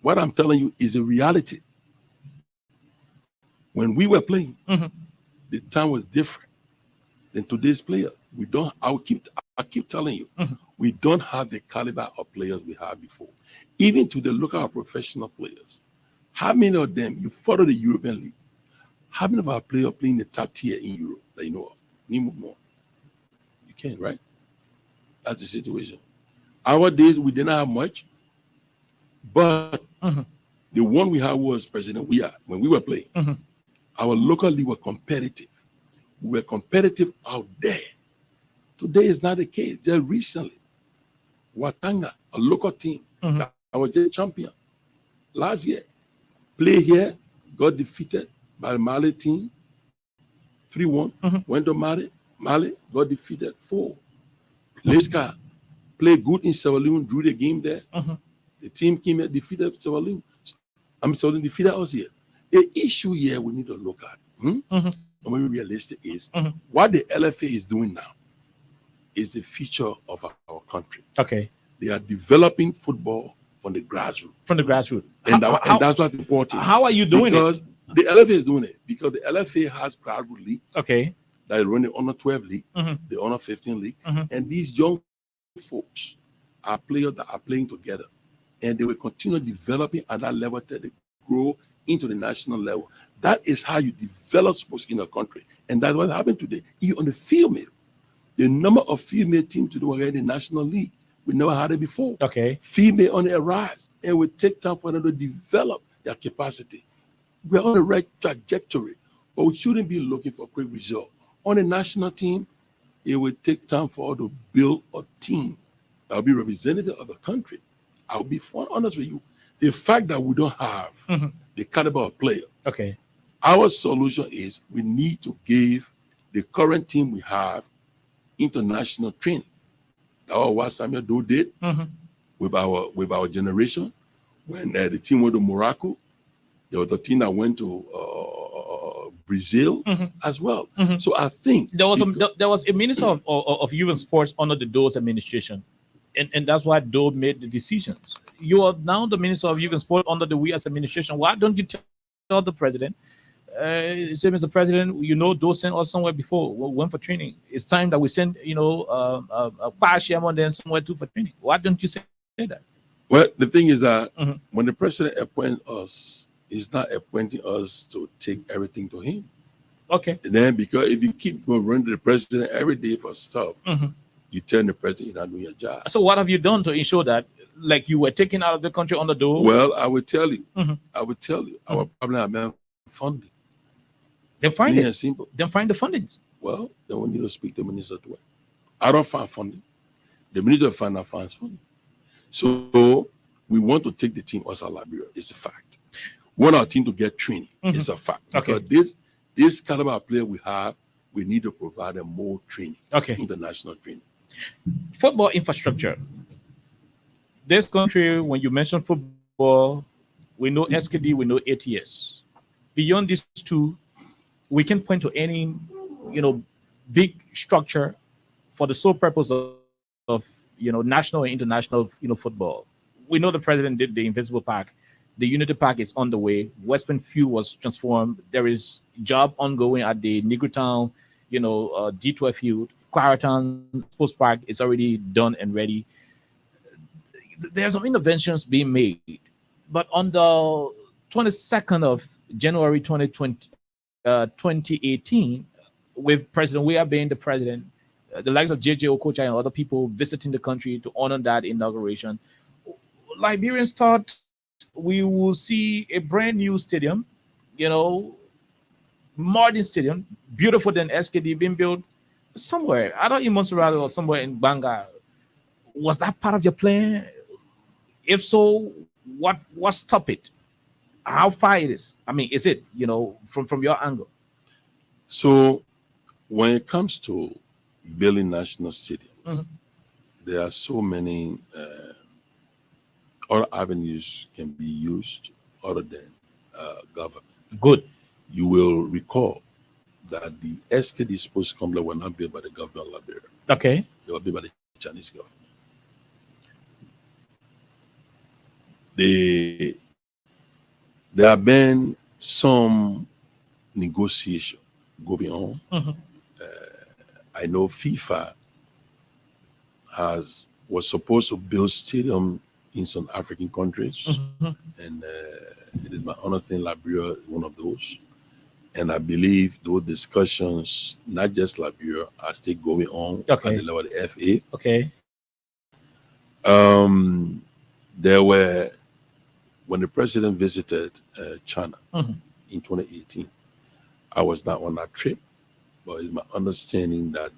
what I'm telling you is a reality. When we were playing, the time was different than today's player. We don't. I keep telling you, we don't have the caliber of players we had before. Even to the local professional players, how many of them you follow the European League? How many of our players playing the top tier in Europe that you know of? Name more. You can't, right? That's the situation. Our days we didn't have much, but the one we had was President Weah when we were playing. Our local league were competitive. We were competitive out there. Today is not the case. Just recently, Watanga, a local team, that was just champion last year, played here, got defeated by the Mali team, 3-1. Went to Mali, got defeated 4. Leska played good in Sierra Leone, drew the game there. The team came here, defeated Sierra Leone. Defeated us here. The issue here we need to look at, and when we realistic is what the LFA is doing now is the future of our country. Okay. They are developing football from the grassroots. And that's what's important. How are you doing because the LFA is doing it because the LFA has grassroots league. Okay. That run the under 12 league, the under 15 league, and these young folks are players that are playing together, and they will continue developing at that level till they grow into the national level. That is how you develop sports in a country, and that's what happened today. Even on the field, the number of female teams today were in the national league. We never had it before. Okay. Female on the rise, and it will take time for them to develop their capacity. We're on the right trajectory, but we shouldn't be looking for quick results. On the national team, it will take time for us to build a team that will be representative of the country. I'll be honest with you. The fact that we don't have the caliber of player, our solution is we need to give the current team we have international training. That's what Samuel Doe did with our generation. When the team went to Morocco, there was a team that went to Brazil as well. So I think there was a minister of youth and sports under the Doe's administration, and that's why Doe made the decisions. You are now the minister of youth and sport under the Weah's administration. Why don't you tell the president? Say, Mr. President, Doe sent us somewhere before. We went for training. It's time that we send a Pasham on them somewhere too for training. Why don't you say that? Well, the thing is that when the president appoints us, he's not appointing us to take everything to him. Okay. And then because if you keep going running to the president every day for stuff, you tell the president you're not doing your job. So what have you done to ensure that, like, you were taken out of the country on the door? Well, I would tell you. Our problem has been funding. Then find it. Simple. Then find the fundings. Well, then we need to speak to the minister to it. I don't find funding. The minister of finance finds funding. So we want to take the team outside Liberia. It's a fact. We want our team to get training. It's a fact. Okay. Because this caliber of player we have, we need to provide them more training. Okay. International training. Football infrastructure. This country, when you mention football, we know SKD, we know ATS. Beyond these two, we can point to any, big structure for the sole purpose of national and international, football. We know the president did the Invisible Park. The Unity Park is on the way. Western View was transformed. There is job ongoing at the Negrotown D12 field, Clareton Sports Park is already done and ready. There's some interventions being made, but on the 22nd of January 2018, with President Weah being the president, the likes of JJ Okocha and other people visiting the country to honor that inauguration, Liberians thought we will see a brand new stadium, modern stadium, beautiful than SKD, being built somewhere, either in Montserrat or somewhere in Banga. Was that part of your plan? If so, what stopped it? How far it is? I mean, is it, from your angle? So when it comes to building national stadium, there are so many other avenues can be used other than government. Good. You will recall that the SKD Sports Complex were not built by the government of Liberia. Okay. They were built by the Chinese government. There have been some negotiation going on. I know FIFA was supposed to build stadium in some African countries, and it is my understanding Liberia is one of those. And I believe those discussions, not just Liberia, are still going on at the level of the FA. Okay. There were, when the president visited China in 2018, I was not on that trip, but it's my understanding that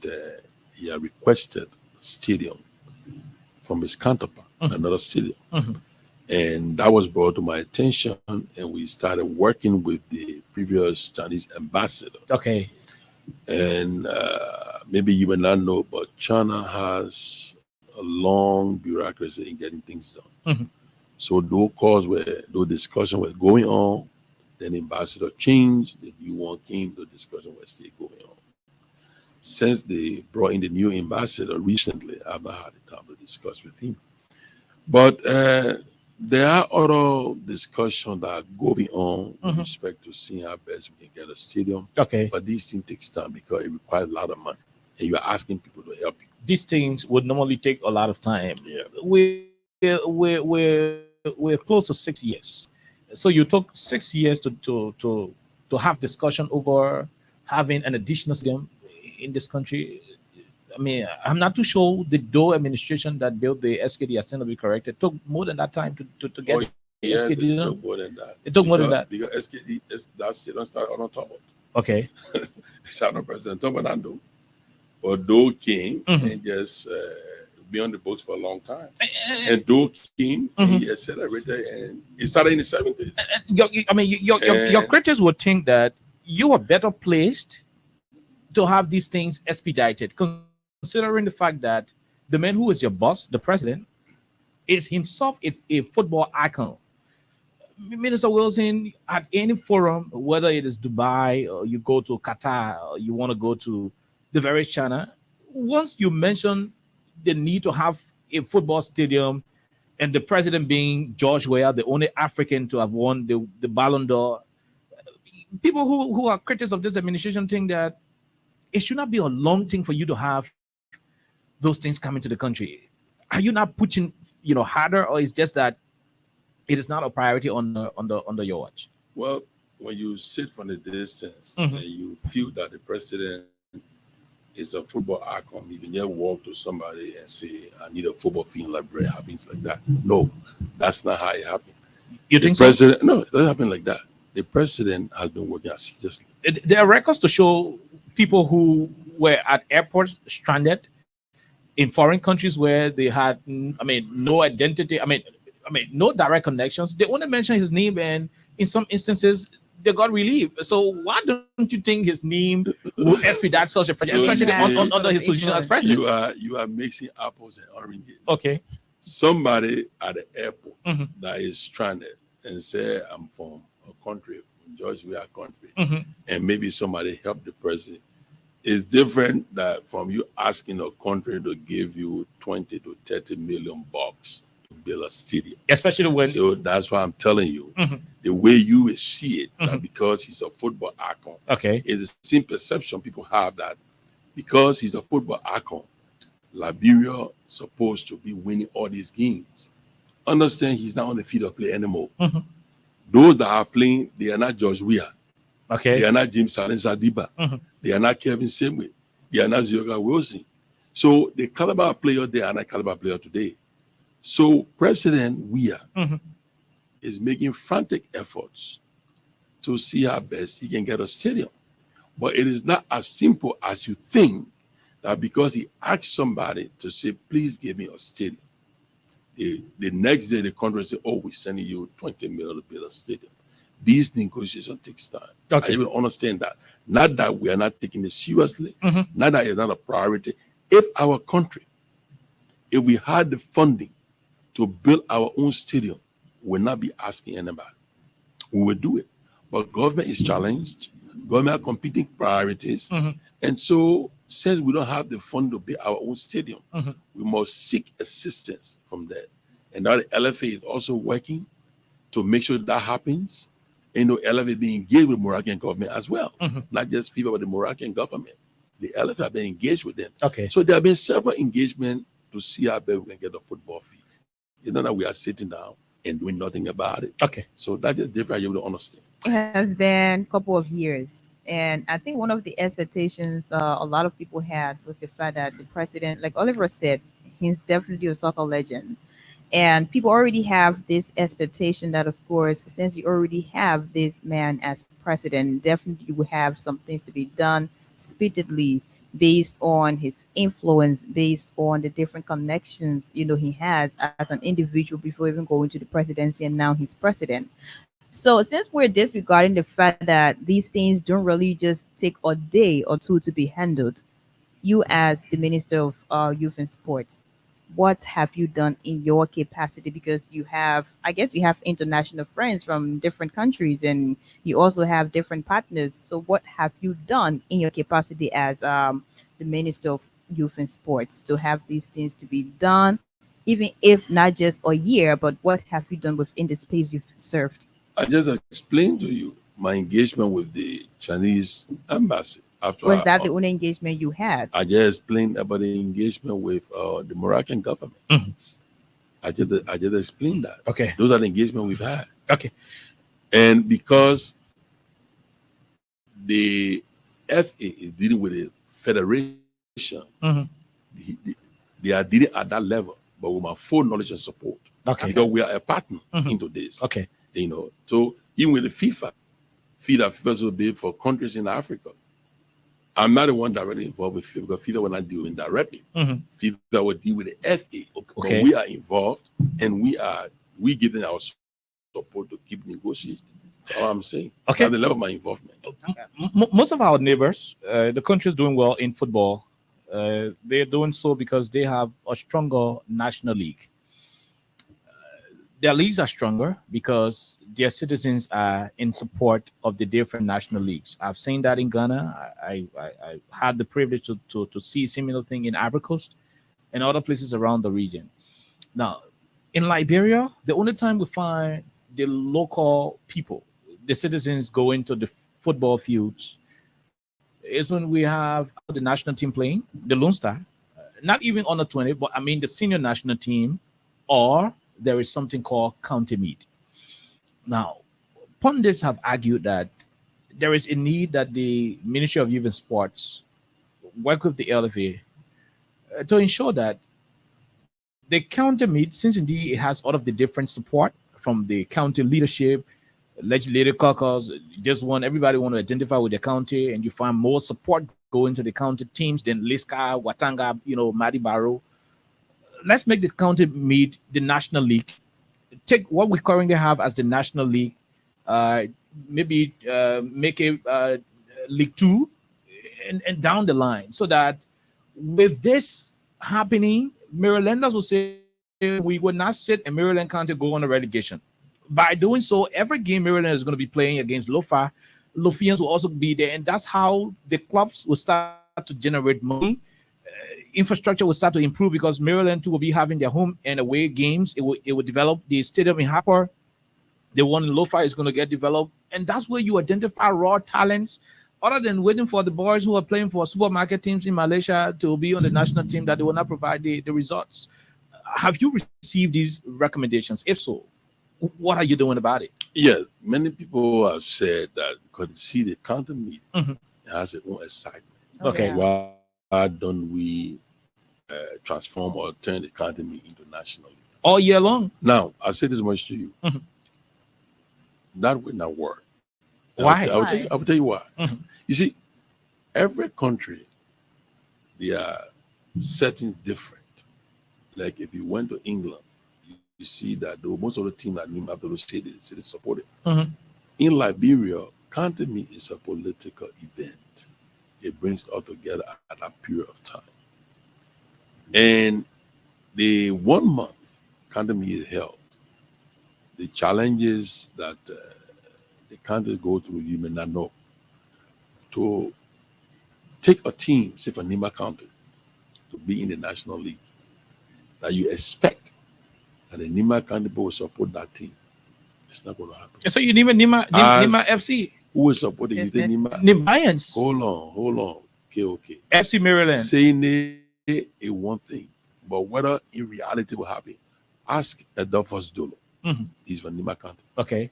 he had requested a stadium from his counterpart, another stadium. And that was brought to my attention, and we started working with the previous Chinese ambassador. Okay. And maybe you may not know, but China has a long bureaucracy in getting things done. So those discussions were going on. Then the ambassador changed, the new one came, the discussion was still going on. Since they brought in the new ambassador recently, I've not had the time to discuss with him. But there are other discussions that are going on with respect to seeing how best we can get a stadium. Okay. But these things take time because it requires a lot of money. And you are asking people to help you. These things would normally take a lot of time. Yeah. We're close to 6 years. So you took 6 years to have discussion over having an additional stadium in this country. I mean, I'm not too sure the Doe administration that built the SKD has to be correct. It took more than that time to get Yeah, SKD. it took more than that. It took more than that. Because SKD, that's it. Don't start on top of it. Okay. It's not President Tobanando. But Doe came and just be on the books for a long time. And Doe came, he accelerated, and it started in the 70s. Your critics would think that you were better placed to have these things expedited, considering the fact that the man who is your boss, the president, is himself a football icon. Minister Wilson, at any forum, whether it is Dubai or you go to Qatar or you want to go to the very China, once you mention the need to have a football stadium, and the president being George Weah, the only African to have won the Ballon d'Or, people who are critics of this administration think that it should not be a long thing for you to have those things coming to the country. Are you not pushing, harder, or is just that it is not a priority under your watch? Well, when you sit from the distance and you feel that the president is a football icon, you can just walk to somebody and say, I need a football field in Liberia, happens like that. No, that's not how it happened. You think so? No, it doesn't happen like that. The president has been working seriously. There are records to show people who were at airports stranded in foreign countries where they had, no identity. No direct connections. They only mention his name, and in some instances, they got relief. So why don't you think his name will expedite such a project, especially under his position as president? You are mixing apples and oranges. Okay. Somebody at the airport that is stranded and say, I'm from a country, from George Weah country, and maybe somebody helped the president. It's different that from you asking a country to give you 20 to 30 million bucks to build a stadium. Especially when. So that's why I'm telling you, Mhm. the way you will see it, that Mhm. because he's a football icon, Okay. it's the same perception people have that because he's a football icon, Liberia supposed to be winning all these games. Understand he's not on the field of play anymore. Mhm. Those that are playing, they are not George Weah. Okay. They are not James Salensa Diba. Mhm. They are not Kevin Semwe. They are not Zioga Wilson. So the caliber player, they are not caliber player today. So President Weah Mhm. is making frantic efforts to see how best he can get a stadium. But it is not as simple as you think that because he asked somebody to say, please give me a stadium. The next day, the country say, oh, we're sending you 20 million to build a stadium. These negotiations takes time. Okay. I even understand that. Not that we are not taking it seriously, Mhm. not that it's not a priority. If our country, if we had the funding to build our own stadium, we'll not be asking anybody. We will do it. But government is challenged. Government have competing priorities. Mhm. And so since we don't have the fund to build our own stadium, Mhm. we must seek assistance from that. And now the LFA is also working to make sure that happens. And the LFA being engaged with Moroccan government as well, Mhm. not just FIFA, but the Moroccan government. The LFA have been engaged with them. Okay. So there have been several engagements to see how best we can get a football field. It's not that we are sitting down and doing nothing about it. Okay. So that is different. You will understand. It has been a couple of years. And I think one of the expectations a lot of people had was the fact that the president, like Oliver said, he's definitely a soccer legend. And people already have this expectation that, of course, since you already have this man as president, definitely you will have some things to be done speedily based on his influence, based on the different connections, he has as an individual before even going to the presidency, and now he's president. So since we're disregarding the fact that these things don't really just take a day or two to be handled, you as the Minister of Youth and Sports, what have you done in your capacity? Because you have, I guess you have international friends from different countries and you also have different partners. So what have you done in your capacity as the Minister of Youth and Sports to have these things to be done, even if not just a year, but what have you done within the space you've served? I just explained to you my engagement with the Chinese embassy. After Was that the only engagement you had? I just explained about the engagement with the Moroccan government. Mhm. I just explained that. Okay. Those are the engagement we've had. Okay. And because the FA is dealing with the federation, Mhm. they are dealing at that level, but with my full knowledge and support. Okay. Because we are a partner Mhm. into this. Okay. So even with the FIFA will be for countries in Africa. I'm not the one directly involved with FIFA because FIFA will not deal indirectly. Mhm. FIFA will deal with the FA. Okay. But we are involved and we giving our support to keep negotiating. That's all I'm saying. Okay. At the level of my involvement. Most of our neighbors, the countries doing well in football, they're doing so because they have a stronger national league. Their leagues are stronger because their citizens are in support of the different national leagues. I've seen that in Ghana. I had the privilege to see similar thing in Ivory Coast and other places around the region. Now, in Liberia, the only time we find the local people, the citizens go into the football fields is when we have the national team playing, the Lone Star, not even under 20, but I mean the senior national team, or there is something called county meet. Now, pundits have argued that there is a need that the Ministry of Youth and Sports work with the LFA to ensure that the county meet, since indeed it has all of the different support from the county leadership, legislative caucus, everybody want to identify with the county, and you find more support going to the county teams than Liska, Watanga, Madi Barrow. Let's make the county meet the national league. Take what we currently have as the national league, maybe make a League 2 and down the line, so that with this happening, Marylanders will say we would not sit and Maryland County go on a relegation. By doing so, every game Maryland is going to be playing against Lofa, Lofians will also be there, and that's how the clubs will start to generate money. infrastructure will start to improve because Maryland too will be having their home and away games. It will develop. The stadium in Harper, the one in Lo-Fi, is going to get developed, and that's where you identify raw talents. Other than waiting for the boys who are playing for supermarket teams in Malaysia to be on the national team that they will not provide the results. Have you received these recommendations? If so, what are you doing about it? Yes, many people have said that because see the county meet has its own excitement. Okay. Why don't we transform or turn the county meet into national league? All year long? Now, I say this much to you. That will not work. Why? I will tell you why. You see, every country, their settings different. Like if you went to England, you see that most of the teams that named after those cities supported. In Liberia, county meet is a political event. It brings all together at a period of time. And the 1 month county meet is held. The challenges that the countries go through, you may not know. To take a team, say for Nima County, to be in the National League, that you expect that the Nima County people will support that team. It's not going to happen. So you need Nima FC. Who will support it? You think Nima? Nimayans. Hold on. Okay. FC Maryland. Saying it is one thing, but whether in reality will happen, ask Adolphus Dolo. He's from Nima County. Okay.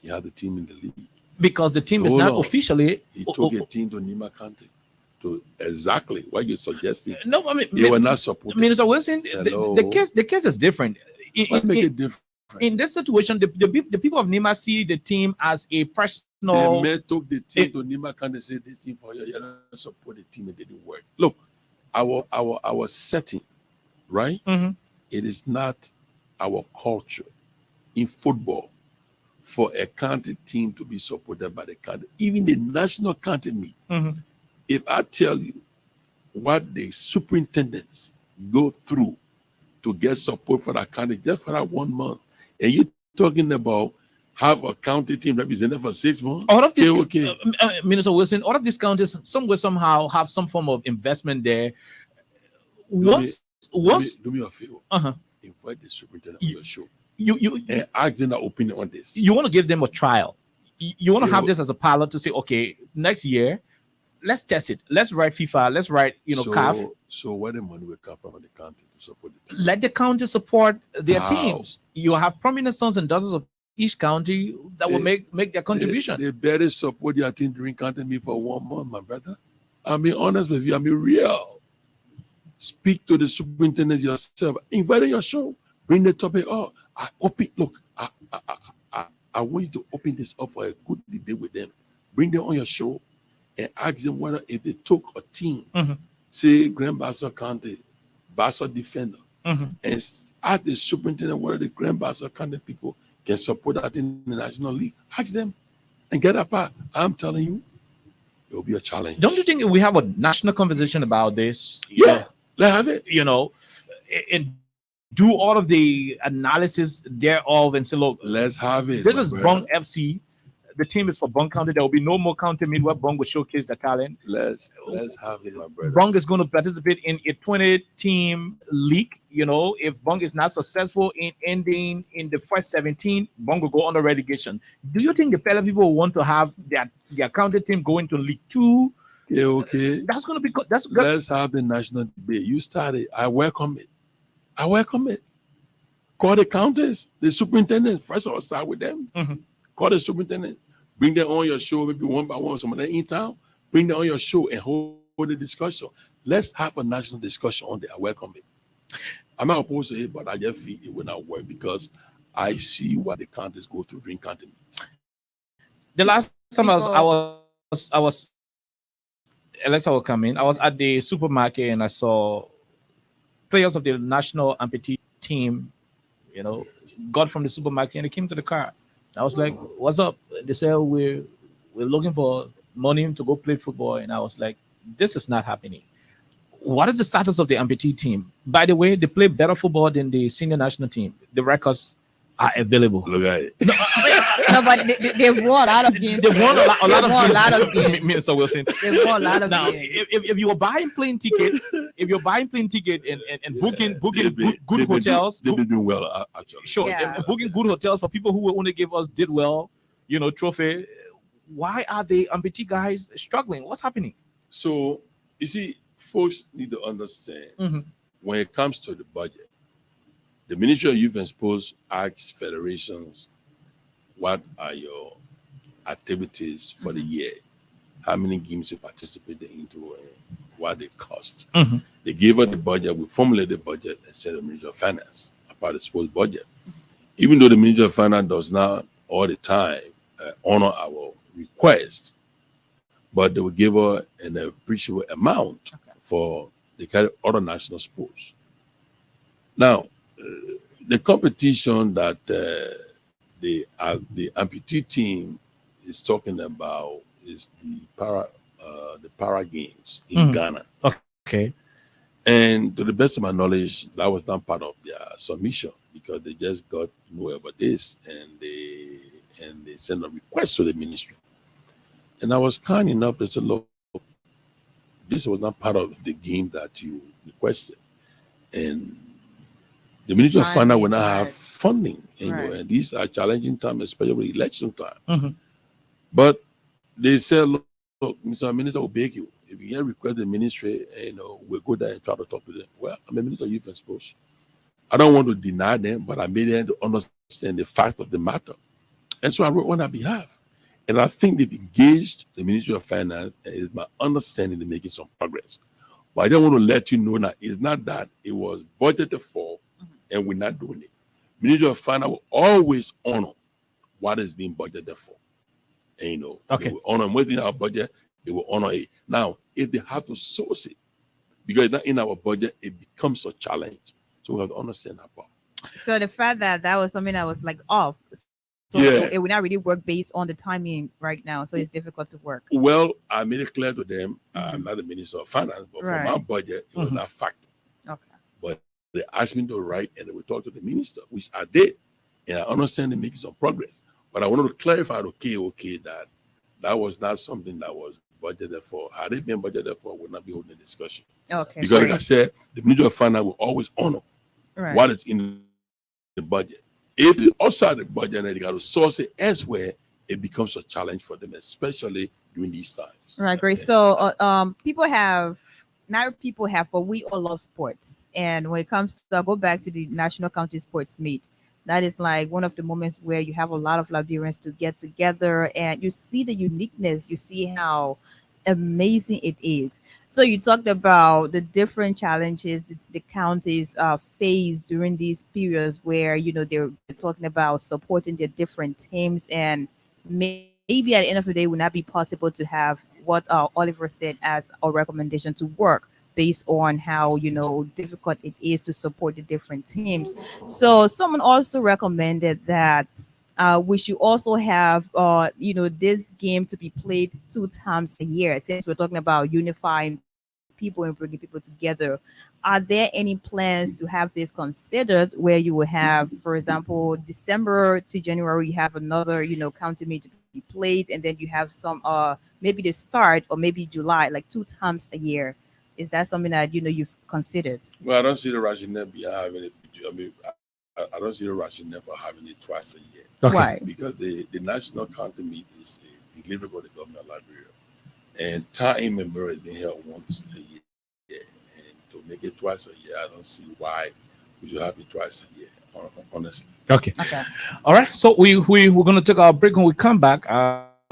He had the team in the league. Because the team is not officially. He took a team to Nima County to exactly what you're suggesting. No, I mean, they were not supported. Minister Wilson, the case is different. What make it different? In this situation, the people of Nima see the team as a personal. The men took the team to Nima County and said, this team for you, don't support the team, it didn't work. Look, our setting, right? It is not our culture in football for a county team to be supported by the county, even the national county meet. If I tell you what the superintendents go through to get support for that county just for that 1 month, and you're talking about have a county team represented for 6 months. All of these, Minister Wilson, all of these counties somehow have some form of investment there. Do me a favor. Invite the superintendent on your show. And ask them their opinion on this. You want to give them a trial. You want to have this as a pilot to say, okay, next year, let's test it. Let's write FIFA. Let's write, CAF. So where the money will come from the county to support the team? Let the county support their teams. You have prominent sons and daughters of each county that will make their contribution. They better support their team during county meet for 1 month, my brother. I'm being honest with you. I'm being real. Speak to the superintendent yourself. Invite on your show. Bring the topic up. I want you to open this up for a good debate with them. Bring them on your show and ask them whether if they took a team, say Grand Bassa County, Bassa Defender, and ask the superintendent whether the Grand Bassa County people can support that in the National League. Ask them and get a part. I'm telling you, it will be a challenge. Don't you think we have a national conversation about this? Yeah, let's have it. And do all of the analysis thereof and say, look, let's have it. This is Bong FC. The team is for Bong County. There will be no more county meet where Bong will showcase the talent. Let's have it, my brother. Bong is going to participate in a 20-team league. If Bong is not successful in ending in the first 17, Bong will go under relegation. Do you think the fellow people will want to have their county team go into League 2? Okay. That's going to be good. Let's have the national debate. You started. I welcome it. Call the counties, the superintendent. First of all, start with them. Call the superintendent. Bring them on your show, maybe one by one. Some of them in town. Bring them on your show and hold the discussion. Let's have a national discussion on there. I welcome it. I'm not opposed to it, but I just feel it will not work because I see what the counties go through during county meetings. The last time I was Alexa will come in. I was at the supermarket and I saw players of the national amputee team, got from the supermarket and they came to the car. I was like, "What's up?" They said, "We're looking for money to go play football," and I was like, "This is not happening." What is the status of the amputee team? By the way, they play better football than the senior national team. The records are available. Look at it. No, but they've won a lot of games. They've won a lot of games. games, Minister Wilson. They've won a lot of Now, games. if you're buying plane ticket, and booking good hotels, They've been doing well, actually. sure, Yeah. and booking good hotels for people who will only give us did well, trophy. Why are the amputee guys struggling? What's happening? So, you see, folks need to understand Mhm. when it comes to the budget, the Ministry of Youth and Sports asks federations, what are your activities for the year? How many games you participated into and what they cost? Mhm. They gave us the budget, we formulated the budget and sent the Ministry of Finance about the sports budget. Even though the Ministry of Finance does not all the time honor our request, but they will give us an appreciable amount for the kind of other national sports. Now, the competition that the amputee team is talking about is the para games in Ghana. Okay. And to the best of my knowledge, that was not part of their submission because they just got to know about this and they sent a request to the ministry. And I was kind enough to say, look, this was not part of the game that you requested. And the Ministry of Finance will not have funding. And these are challenging times, especially election time. Mhm. But they said, look, Mr. Minister will beg you. If you get request the ministry, we'll go there and try to talk to them. Well, I'm a Minister of Youth and Sports. I don't want to deny them, but I made them to understand the fact of the matter. And so I wrote on their behalf. And I think they've engaged the Ministry of Finance, and it's my understanding they're making some progress. But I don't want to let you know that it's not that it was budgeted for and we're not doing it. Ministry of Finance will always honor what is being budgeted for. And, Okay. they will honor within our budget, they will honor it. Now, if they have to source it, because it's not in our budget, it becomes a challenge. So we have to understand that part. So the fact that was something that was like off. So Yeah. it would not really work based on the timing right now. So it's difficult to work. Well, I made it clear to them, I'm not the Minister of Finance, but Right. for my budget, it was not factored. Okay. But they asked me to write and they would talk to the minister, which I did. And I understand they're making some progress. But I wanted to clarify, that was not something that was budgeted for. Had it been budgeted for, we would not be holding a discussion. Okay. Because like I said, the Ministry of Finance will always honor Right. what is in the budget. If it's outside the budget and they got to source it elsewhere, it becomes a challenge for them, especially during these times. Right, great. So people have, but we all love sports. And when it comes to, I'll go back to the National County Sports Meet. That is like one of the moments where you have a lot of Liberians to get together and you see the uniqueness, you see how amazing it is. So you talked about the different challenges the counties face during these periods where, they're talking about supporting their different teams, and maybe at the end of the day, it would not be possible to have what Oliver said as a recommendation to work based on how difficult it is to support the different teams. So someone also recommended that we should also have this game to be played 2 times a year, since we're talking about unifying people and bringing people together. Are there any plans to have this considered where you will have, for example, December to January, you have another county meet to be played, and then you have some maybe the start, or maybe July, like 2 times a year? Is that something that you've considered? Well, I don't see the rationale behind having it. I mean, I don't see the rationale for having it twice a year. Okay. Why? Because the National County Meet is delivered by the government of Liberia. And time member has been held once a year. And to make it twice a year, I don't see why we should have it twice a year, honestly. Okay. Okay. All right. So we're going to take our break. When we come back,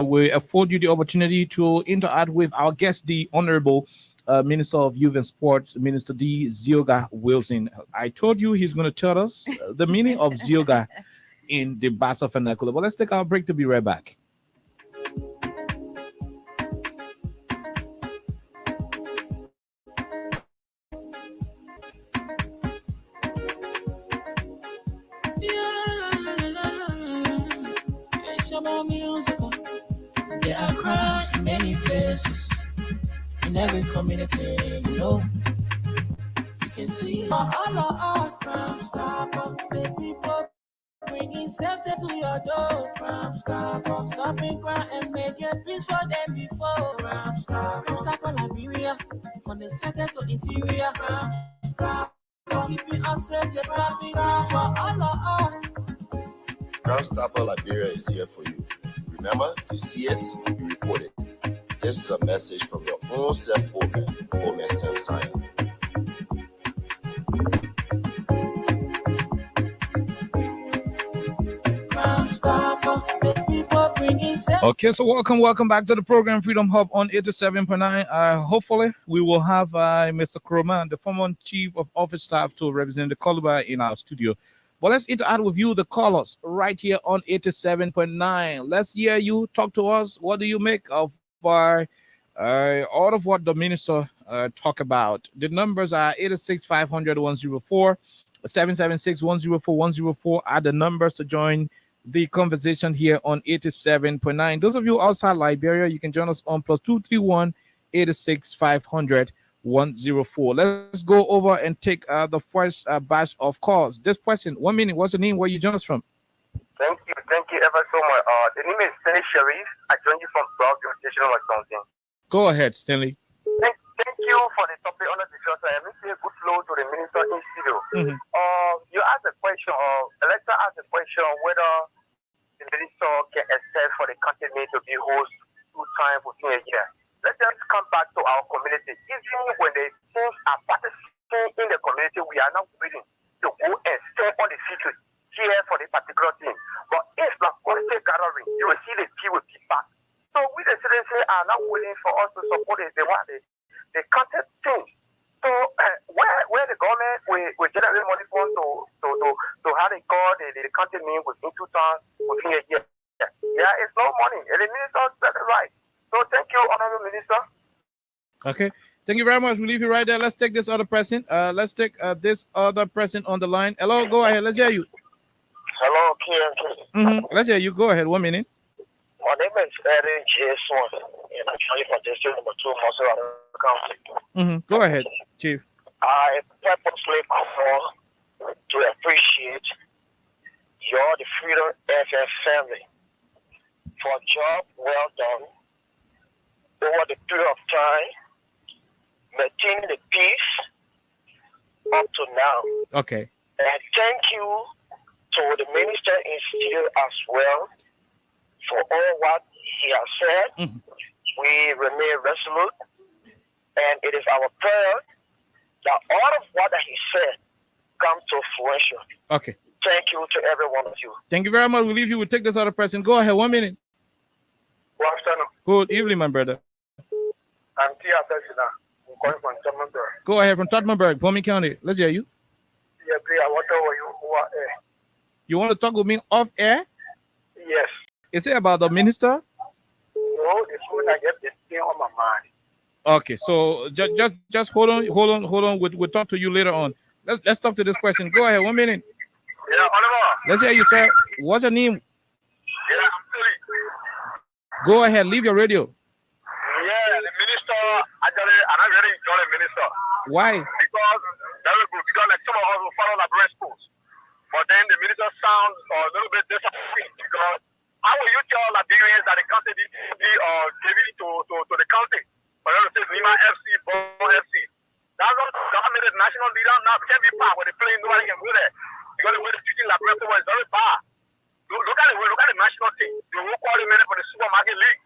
we afford you the opportunity to interact with our guest, the Honorable Minister of Youth and Sports, Minister D. Zioga Wilson. I told you he's going to tell us the meaning of Zioga in the Bassa vernacular. But let's take our break to be right back. There are crowds in many places, in every community, you can see all our crowds stop up, the people bringing safety to your door. Crime Stopper, stopping crime and making peace for them before. Crime Stopper Liberia, from the center to interior. Crime Stopper, keeping us safe, just stopping crime for all of us. Crime Stopper Liberia is here for you. Remember, you see it, you report it. This is a message from your own self-Omen, Omen Sam Science. Okay, so welcome back to the program Freedom Hub on 87.9. Hopefully, we will have Mr. Kroman, the former Chief of Office Staff, to represent the Columbia in our studio. But let's interact with you, the callers, right here on 87.9. Let's hear you talk to us. What do you make of all of what the minister talk about? The numbers are 86-500-104, 776-104-104 are the numbers to join the conversation here on 87.9. Those of you outside Liberia, you can join us on +231 86-500-104. Let's go over and take the first batch of calls. This person, 1 minute, what's the name? Where you join us from? Thank you ever so much. The name is Stanley Sharif. I join you from Broadview Station, Wisconsin. Go ahead, Stanley. Thank you for the topic on the discussion. I will say a good flow to the minister in studio. You asked a question, Alexa asked a question whether the minister can accept for the continent to be host 2 times within a year. Let's just come back to our community. Even when the things are participating in the community, we are not willing to go and stay on the secret here for the particular thing. But if not quality gathering, you will see the queue will be back. So we the citizens are not willing for us to support it. They want the content thing. So where the government will generate money for to have a call the content mean within 2 times within a year. Yeah, it's no money. And the minister said it right. So thank you, Honorable Minister. Okay. Thank you very much. We'll leave you right there. Let's take this other person. Let's take this other person on the line. Hello, go ahead. Let's hear you. Hello, Kian. Let's hear you. Go ahead. 1 minute. My name is Erin J. Swan, and I'm trying for district number 2, Monserrat County. Go ahead, Chief. I purposely call to appreciate the Freedom FM family for a job well done over the period of time, maintaining the peace up to now. Okay. And thank you to the minister in studio as well for all what he has said. We remain resolute, and it is our prayer that all of what he said come to fruition. Okay. Thank you to every one of you. Thank you very much. We'll leave you. We'll take this other person. Go ahead. 1 minute. Good afternoon. Good evening, my brother. I'm Tia Tessina. I'm calling from Tottenburg. Go ahead from Tottenburg, Pommy County. Let's hear you. Yeah, please, I want to know you who are there. You want to talk with me off air? Yes. Is it about the minister? No, it's when I get this thing on my mind. Okay, so just hold on. We'll talk to you later on. Let's talk to this person. Go ahead. 1 minute. Yeah, Oliver. Let's hear you, sir. What's your name? Yeah, I'm Philly. Go ahead. Leave your radio. Yeah, the minister, actually, and I really enjoy the minister. Why? Because, very good, because like some of us will follow Liberia schools. But then the minister sounds a little bit disappointed because how will you tell Liberians that the country gave it to the county? For example, say Lima FC, Bon FC. That's not government national leader now can't be part where they play, nobody can go there. Because the way they're treating Liberia is very bad. Look at the national team. The whole quality for the supermarket league.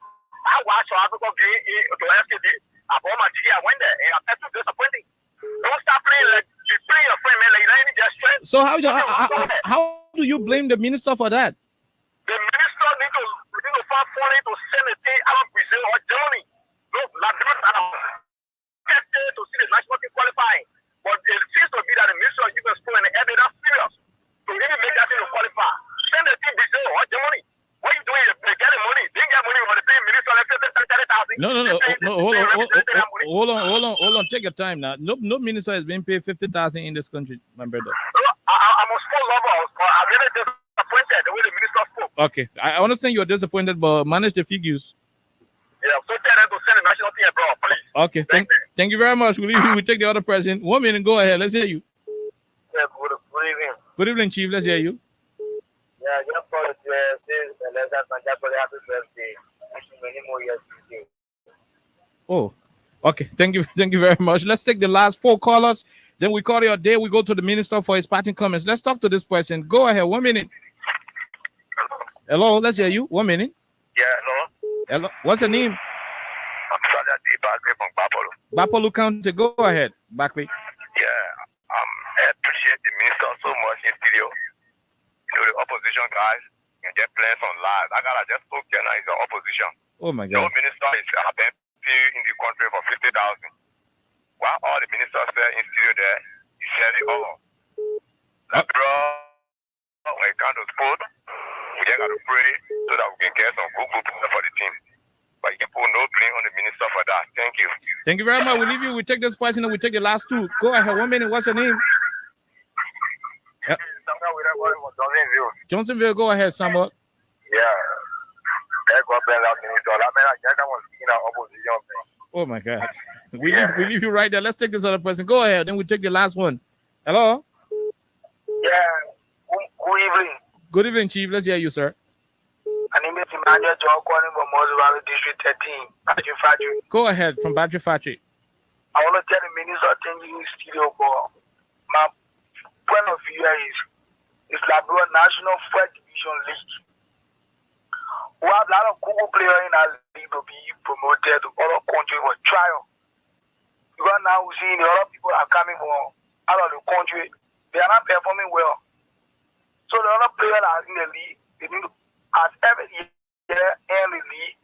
I watched South Africa game to FKD. I bought my ticket, I went there, and I'm too disappointing. Don't stop playing like you play your friend, man. Like you ain't just strength. So how do you blame the minister for that? The minister need to find money to send a thing out of Brazil or Germany. Look, Liberia to see the national team qualifying. But it seems to be that the minister is even still in the air, they're not serious to really make that thing to qualify. Send a team Brazil or Germany. What are you doing? They get the money. They get money when they pay minister like 50,000. Hold on. Take your time now. No minister has been paid 50,000 in this country, my brother. I'm a small lover. I'm really disappointed the way the minister spoke. Okay, I understand you're disappointed, but manage the figures. Yeah, so tell them to send the national team abroad, please. Okay, thank you very much. We take the other president. 1 minute, go ahead. Let's hear you. Yeah, good evening. Good evening, Chief. Let's hear you. Yeah, just That's my happy birthday. Wishing many more years to you. Oh, okay. Thank you very much. Let's take the last 4 callers. Then we call it a day. We go to the minister for his parting comments. Let's talk to this person. Go ahead. 1 minute. Hello. Let's hear you. 1 minute. Yeah, Hello. What's your name? I'm Sadia D. Barkley from Bapolo. Bapolo County. Go ahead, Barkley. Yeah, I appreciate the minister so much in studio. You know, the opposition guys can get playing some lies. I gotta just spoke here now is the opposition. Oh my No God. minister is having pay in the country for 50,000. While all the ministers there in studio there, he said it all. Like, bro, when it comes to sport, we just gotta pray so that we can get some good people for the team. But you can put no blame on the minister for that. Thank you. Thank you very much. We leave you. We take this question and we take the last 2. Go ahead. 1 minute. What's your name? Yep. Johnsonville. Go ahead, Samuel. Yeah. Oh my God. We leave you right there. Let's take this other person. Go ahead. Then we take the last one. Hello. Yeah. Good evening. Good evening, Chief. Let's hear you, sir. My name is Emmanuel John calling from Mosvalley District 13, Battery Factory. Go ahead from Battery Factory. I want to tell the minister thing in the studio, but my point of view is it's like a National First Division League. We have a lot of Google players in our league to be promoted to other countries for trial. Because now we're seeing the other people are coming from out of the country. They are not performing well. So the other players are in the league. They need to, as every year in the league,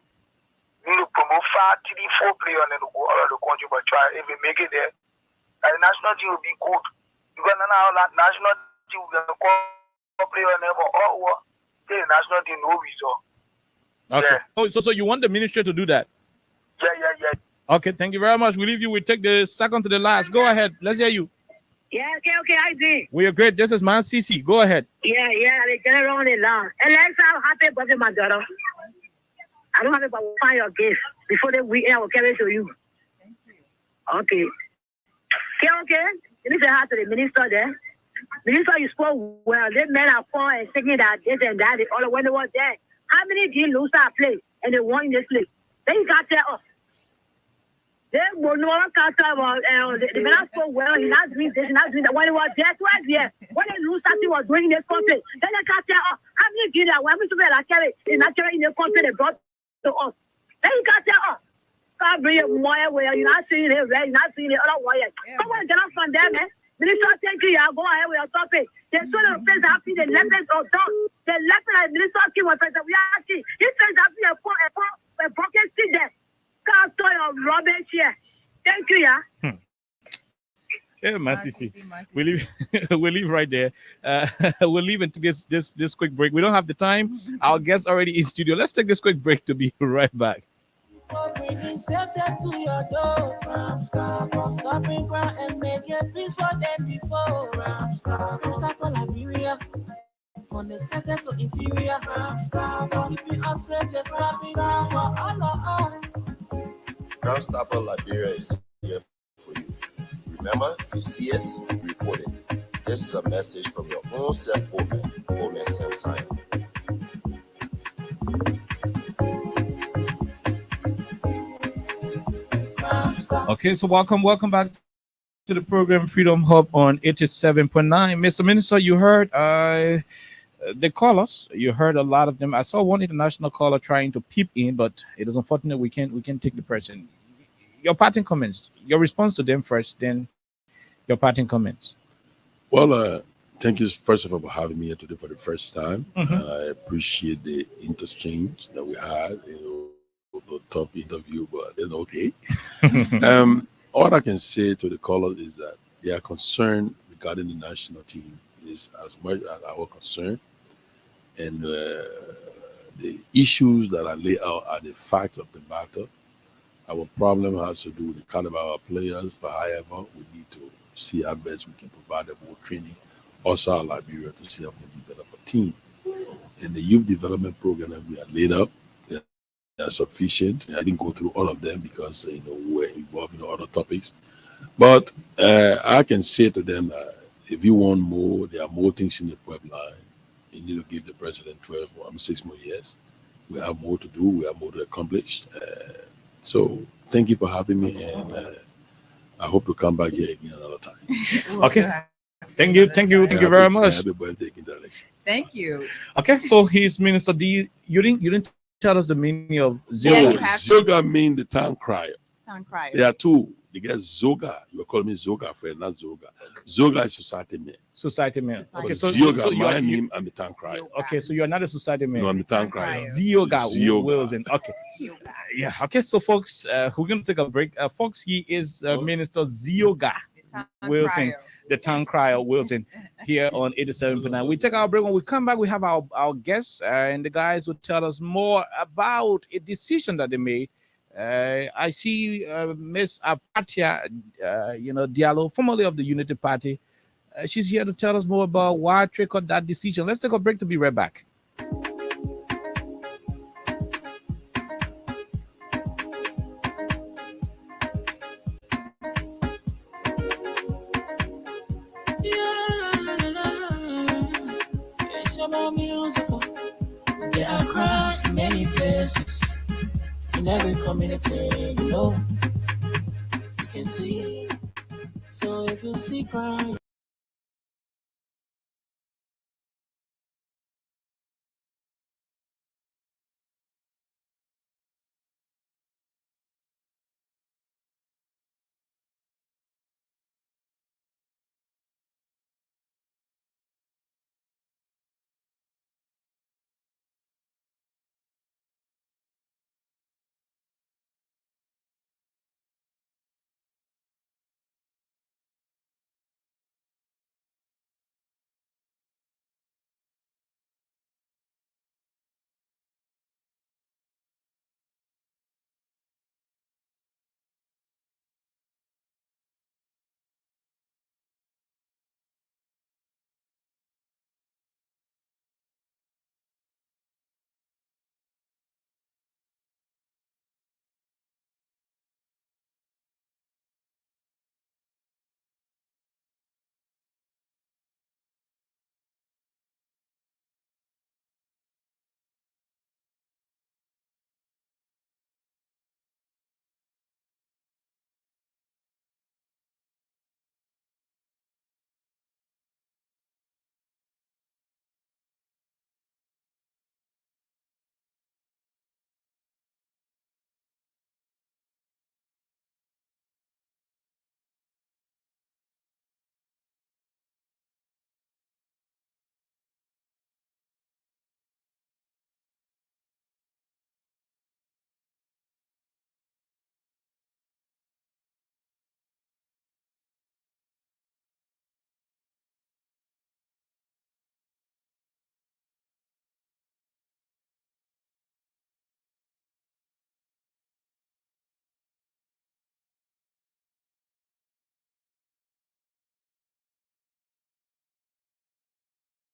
they need to promote 5, 3, 4 players and then to go out of the country for trial. If we make it there, the national team will be good. Because now that national team will call players and then for all over, the national team no result. Okay. Yeah. Oh, so you want the minister to do that? Yeah. Okay. Thank you very much. We leave you. We take the second to the last. Go ahead. Let's hear you. Yeah, okay, I see. We are great. This is Man CC. Go ahead. Yeah, they get around the law. And let's have happy birthday, my daughter. I don't have to find your gift. Before the weekend, I will carry it to you. Thank you. Okay. You need to have to the minister there. Minister, you spoke well. They men are poor and thinking that this and that. All when they were there. How many did lose that play and they won in this league? Then you got tell us. They will not catch up. The man spoke well. He not doing this, not doing that. When he was there 12 years, when they lose that, he was doing this country. Then they can't tell us how many did that. When we to be like carry, it's not carrying in the country they brought to us. Then you can't tell us. Can't bring it more where you're not seeing it, right? You're not seeing it other way. Come on, get off from there, man. Minister, thank you. Go ahead with your topic. They saw the place happy, the left of dog. The left and the minister came with the we are see. He says happy a broken seat there. Can't throw your rubbish here. Thank you, yeah. Yeah, Man CC. We leave. We leave right there. We'll leave into this quick break. We don't have the time. Our guest already in studio. Let's take this quick break to be right back. Bringing safety to your door. Stopping crime and make it peace for them before. Stop Liberia. From the center to interior. Keeping us safe, let's stop for all of us. Crime Stopper Liberia is here for you. Remember, you see it, you report it. This is a message from your own Omen Sam Sign. Okay, so welcome back to the program Freedom Hub on 87.9. Mr. Minister, you heard the callers. You heard a lot of them. I saw one international caller trying to peep in, but it is unfortunate we can't take the person. Your parting comments, your response to them first, then your parting comments. Well, thank you first of all for having me here today for the first time. Mm-hmm. I appreciate the interchange that we had. The top interview, but it's okay. All I can say to the callers is that their concern regarding the national team is as much as our concern, and the issues that are laid out are the facts of the matter. Our problem has to do with the caliber of our players, but however, we need to see how best we can provide them more training outside Liberia to see how we can develop a team. And the youth development program that we have laid up, are sufficient. I didn't go through all of them because we're involved in other topics. But I can say to them that if you want more, there are more things in the pipeline. You need to give the president 6 more years. We have more to do. We have more to accomplish. So thank you for having me, and I hope to come back here again another time. Okay. Thank you very much. Happy birthday again, Alex. Thank you. Okay, so he's Minister D. You didn't tell us the meaning of Yeah, Zoga. you have to. Zoga means the town crier. Town crier. There are two. They get Zoga. You were calling me Zoga, friend, not Zoga. Zoga is society man. Society man. Society. Okay, so Zoga, you my are, name, I'm the town crier. okay, so you are not a society man. No, I'm the town crier. Zioga Zioga. Wilson. Okay. Yeah. Okay. So, folks, we're gonna take a break. Folks, he is Minister Zioga Wilson, the town crier Wilson, here on 87.9. We take our break. When we come back, we have our guests, and the guys will tell us more about a decision that they made. I see Miss Apatia, Diallo, formerly of the Unity Party. She's here to tell us more about why triggered that decision. Let's take a break to be right back. It's about music. There are crowds in many places. In every community, you can see. So if you see crowd,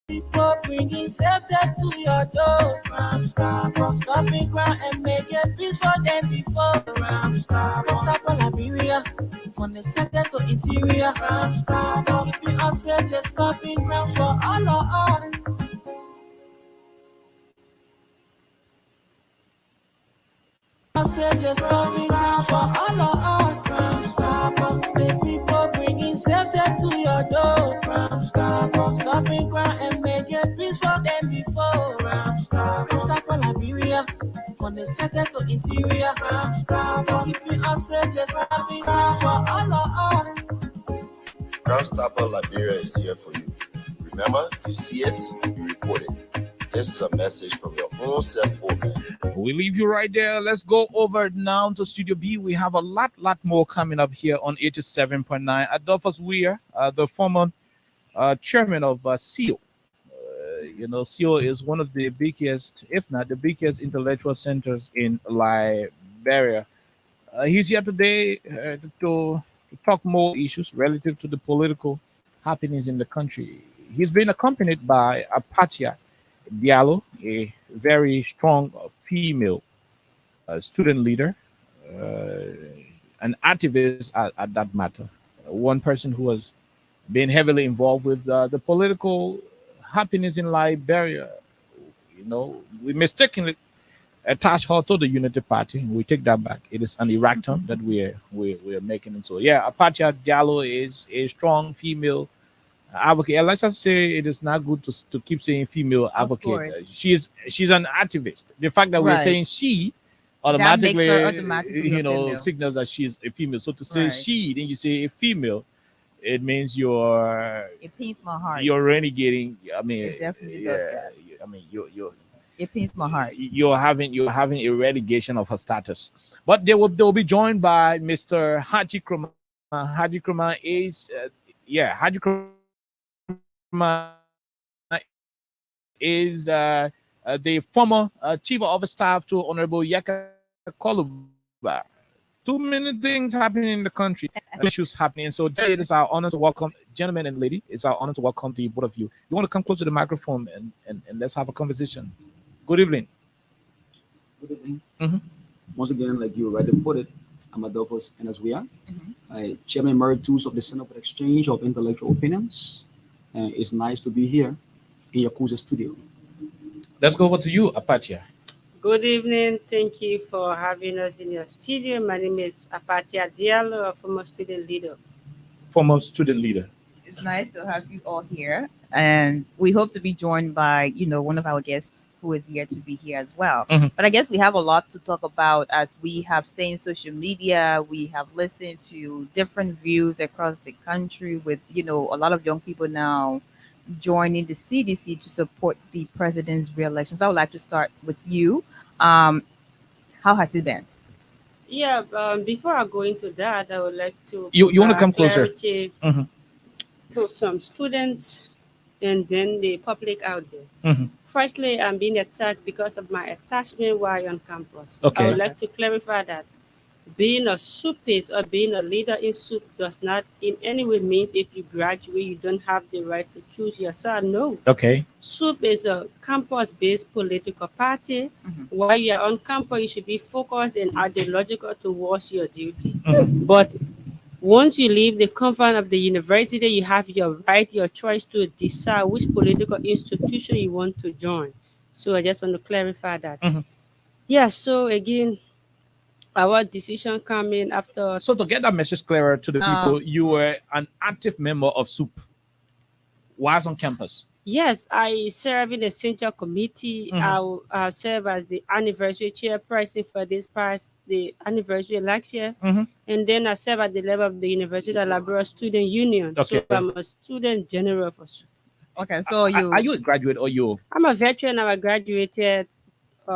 people bringing safety to your door. Ram stop stopping crime and make a peace for them before. Ram stop all Liberia, from the center to interior. Ram stop keeping us safe, let's stopping crime for all of us. Let's stopping crime for all of us. Ram stop the people bringing safety to your door. Ram stop stopping crime and make a peace for them before. Ram stop all Liberia, from the center to interior. Ram stop keeping us safe, let's stopping crime for all of us. Crime Stopper Liberia is here for you. Remember, you see it, you report it. This is a message from your own self-owned. We leave you right there. Let's go over now to Studio B. We have a lot more coming up here on 87.9. Adolphus Weir, the former chairman of CO. CO is one of the biggest, if not the biggest, intellectual centers in Liberia. He's here today to talk more issues relative to the political happenings in the country. He's been accompanied by Apatia Diallo, a very strong female student leader, an activist at that matter, one person who has been heavily involved with the political happenings in Liberia. We mistakenly attach her to the Unity Party. We take that back. It is an erectum that we're making. And so, yeah, Apatia Diallo is a strong female advocate. And let's just say it is not good to keep saying female advocate. course. She's an activist. The fact that we're Right. saying she That makes her automatically, automatically a female. signals that she's a female. So to say Right. she, then you say a female, it means you're pains my heart. renegading. I mean, It definitely does that. I mean, you're It pains my heart. you're having a relegation of her status. But they will be joined by Mr. Haji Krama. Haji Krama is Haji Krama is the former chief of staff to Honorable Yaka Koluba. Too many things happening in the country, issues happening. So today it is our honor to welcome, gentlemen and lady, it's our honor to welcome to you, both of you. You want to come close to the microphone and let's have a conversation. Good evening. Good evening. Mhm. Once again, like you already put it, I'm Adolphus Enaswia, Chairman Emeritus of the Center for Exchange of Intellectual Opinions. It's nice to be here in your Yakuza studio. Let's go over to you, Apatia. Good evening. Thank you for having us in your studio. My name is Apatia Diallo, a former student leader. Former student leader. It's nice to have you all here, and we hope to be joined by one of our guests who is here to be here as well. Mhm. But I guess we have a lot to talk about, as we have seen social media. We have listened to different views across the country, with a lot of young people now joining the CDC to support the president's re-election. So I would like to start with you. How has it been? Yeah, before I go into that, I would like to You want to provide come closer? clarity Mhm. to some students and then the public out there. Mhm. Firstly, I'm being attacked because of my attachment while on campus. Okay. I would like to clarify that being a SUPist or being a leader in SUP does not in any way means if you graduate, you don't have the right to choose your side. No. Okay. SUP is a campus-based political party. While you're on campus, you should be focused and ideological towards your duty. But once you leave the confine of the university, you have your right, your choice to decide which political institution you want to join. So I just want to clarify that. Yeah, so again, our decision coming after. So to get that message clearer to the people, you were an active member of SUP whilst on campus. Yes, I serve in the central committee. I'll serve as the anniversary chairperson for this past the anniversary last year. And then I serve at the level of the University of Labrador Student Union. Okay. So I'm a student general for SUP. Okay, so you Are you a graduate or you? I'm a veteran. I graduated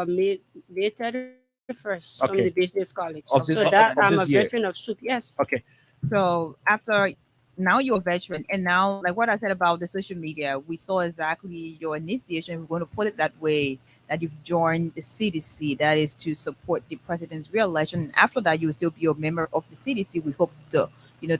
May 31st from Okay. the business college. Of this- so of- that of I'm this a year. veteran of SUP. Yes. Okay. So after now you're a veteran, and now like what I said about the social media, we saw exactly your initiation. We're going to put it that way, that you've joined the CDC, that is to support the president's re-election. After that, you will still be a member of the CDC. We hope to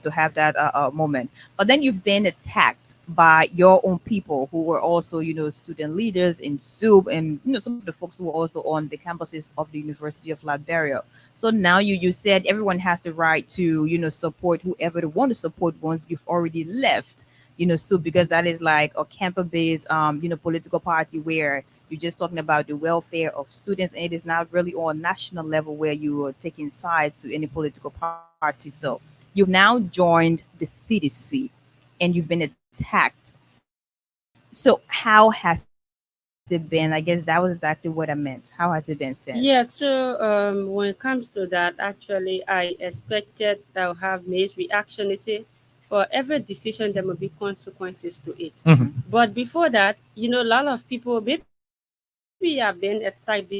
to have that moment. But then you've been attacked by your own people who were also student leaders in SUP, and some of the folks who were also on the campuses of the University of Liberia. So now you said everyone has the right to support whoever they want to support once you've already left SUP, because that is like a camper-based political party where you're just talking about the welfare of students, and it is not really on a national level where you are taking sides to any political party. So you've now joined the CDC and you've been attacked. So how has it been? I guess that was exactly what I meant. How has it been since? Yeah, so when it comes to that, actually, I expected that I'll have mixed reaction. You see, for every decision, there will be consequences to it. But before that, a lot of people, maybe have been attacked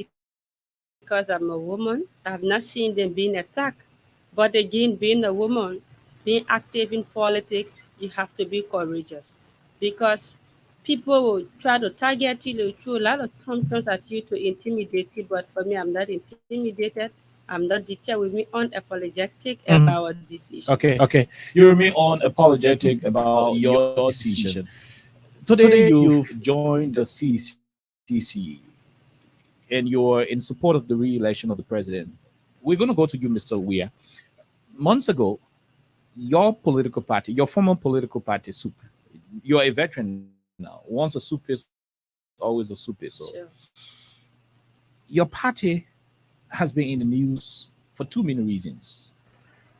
because I'm a woman. I have not seen them being attacked. But again, being a woman, being active in politics, you have to be courageous, because people will try to target you, they'll throw a lot of tantrums at you to intimidate you. But for me, I'm not intimidated. I'm not deterred. With me unapologetic about our decision. Okay. You remain unapologetic about your decision. Today you've joined the CDC and you're in support of the re-election of the president. We're going to go to you, Mr. Weir. Months ago, your political party, your former political party, SUP, you're a veteran now. Once a SUPist, always a SUPist. So Sure. your party has been in the news for too many reasons.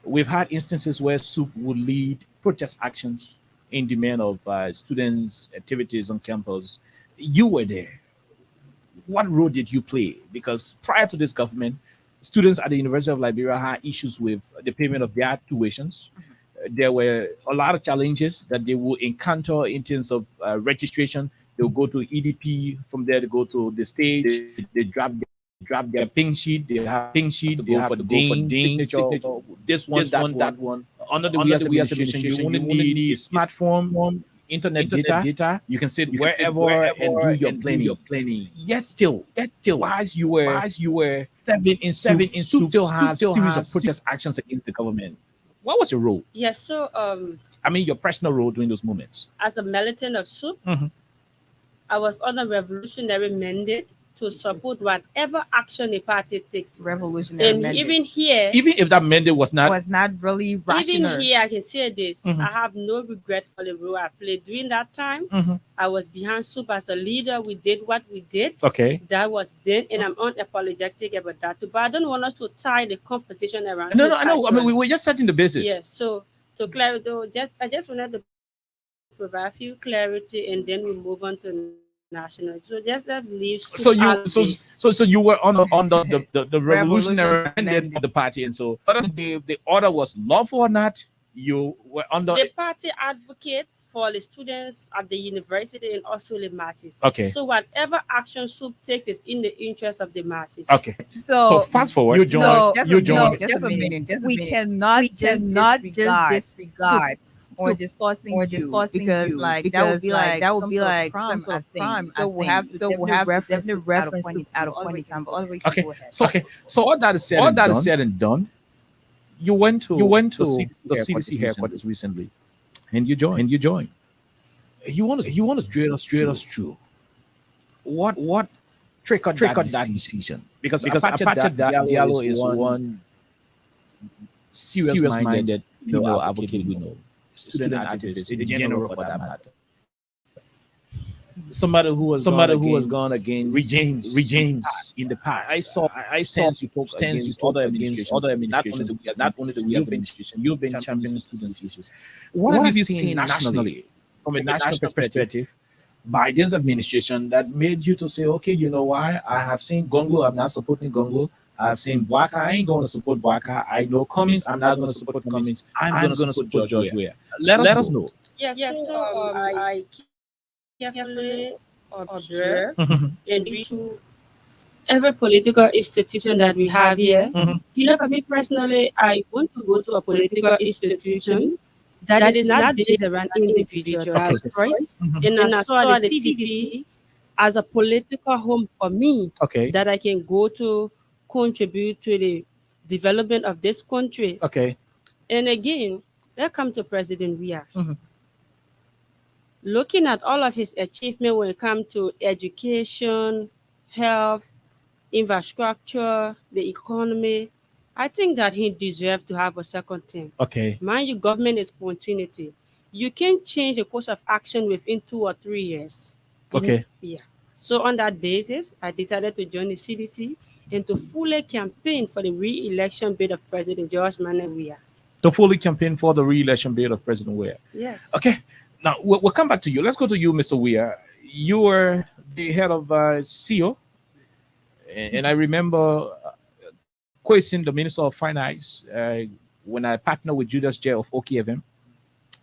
We've had instances where SUP would lead protest actions in demand of students' activities on campus. You were there. What role did you play? Because prior to this government, students at the University of Liberia had issues with the payment of their tuitions. There were a lot of challenges that they would encounter in terms of registration. They'll go to EDP, from there they go to the stage, they drop their ping sheet, they have ping sheet, they have to go for dean signature, this one, that one. Under the WEAS administration, you only need a smartphone, internet data. You can sit wherever and do your planning. Yet still, whilst you were serving in SUP, still has a series of protest actions against the government. What was your role? Yes, so I mean, your personal role during those moments. as a militant of SUP, I was on a revolutionary mandate to support whatever action a party takes. Revolutionary And mandate. even here, Even if that mandate was not really rational. even here, I can say this. Mhm. I have no regret for the role I played during that time. Mhm. I was behind SUP as a leader. We did what we did. Okay. That was then, and I'm unapologetic about that too. But I don't want us to tie the conversation around. No, SUP I know. I mean, we actually. were just setting the basis. Yes. So to clarify, I just wanted to provide a few clarity, and then we move on to national. So just that leaves. So you, out this. so you were on the revolutionary mandate of the party, and so whether the order was lawful or not, you were under. The party advocate for the students at the university and also the masses. Okay. So whatever action SUP takes is in the interest of the masses. Okay. So fast forward. You joined. Just You a joined. minute, just a minute. We cannot just disregard or discussing because that would be like some sort of crime. So we'll have to definitely reference it at a point in time. But all the way to Okay. go ahead. So all that is said and done. You went to the CDC headquarters recently, and you joined. You want to drill us through what triggered that decision? Because Apache Diallo is one serious-minded female advocate we know, student activist in general for that matter. Somebody who has gone against regimes in the past. I saw you folks against other administrations, not only the WEAS administration. You've been championing students' issues. What have you seen nationally, from a national perspective, by this administration that made you to say, okay, you know why? I have seen Gongo, I'm not supporting Gongo. I've seen Bwaka, I ain't going to support Bwaka. I know Cummings, I'm not going to support Cummings. I'm going to support George Weah. Let us know. Yes, so I carefully observe and read through every political institution that we have here. You know, for me personally, I want to go to a political institution that is not based around individual choice. And I saw the CDC as a political home for me that I can go to contribute to the development of this country. Okay. And again, let's come to President Weah. Looking at all of his achievements when it comes to education, health, infrastructure, the economy, I think that he deserves to have a second term. Okay. Mind you, government is continuity. You can change the course of action within 2 or 3 years. Okay. Yeah. So on that basis, I decided to join the CDC and to fully campaign for the re-election bid of President George Manuel Weah. To fully campaign for the re-election bid of President Weah. Yes. Okay. Now, we'll come back to you. Let's go to you, Mr. Weah. You were the head of CEO. And I remember questioning the Minister of Finance when I partnered with Judas J of OKFM.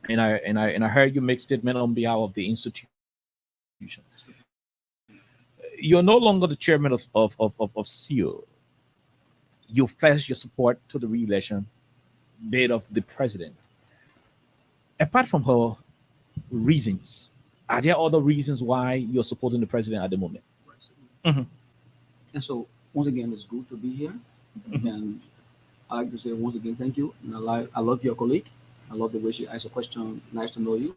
And I heard you make statement on behalf of the institution. You're no longer the chairman of CEO. You've pledged your support to the re-election bid of the president. Apart from her reasons, are there other reasons why you're supporting the president at the moment? And so, once again, it's good to be here. And I like to say once again, thank you. And I love your colleague. I love the way she asked a question. Nice to know you.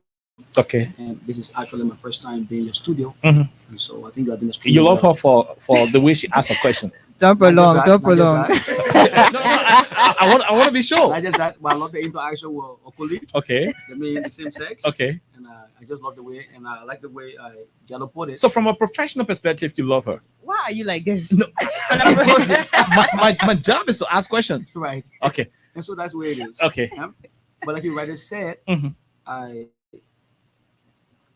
Okay. And this is actually my first time being in your studio. Mhm. And so I think you are doing a studio. You love her for the way she asked a question. Don't prolong. Don't prolong. I want to be sure. Not just that, but I love the interaction with Okuli. Okay. They mean the same sex. Okay. And I just love the way, and I like the way Jello put it. So from a professional perspective, you love her. Why are you like this? No. my job is to ask questions. Right. Okay. And so that's where it is. Okay. But like you rightly said, I,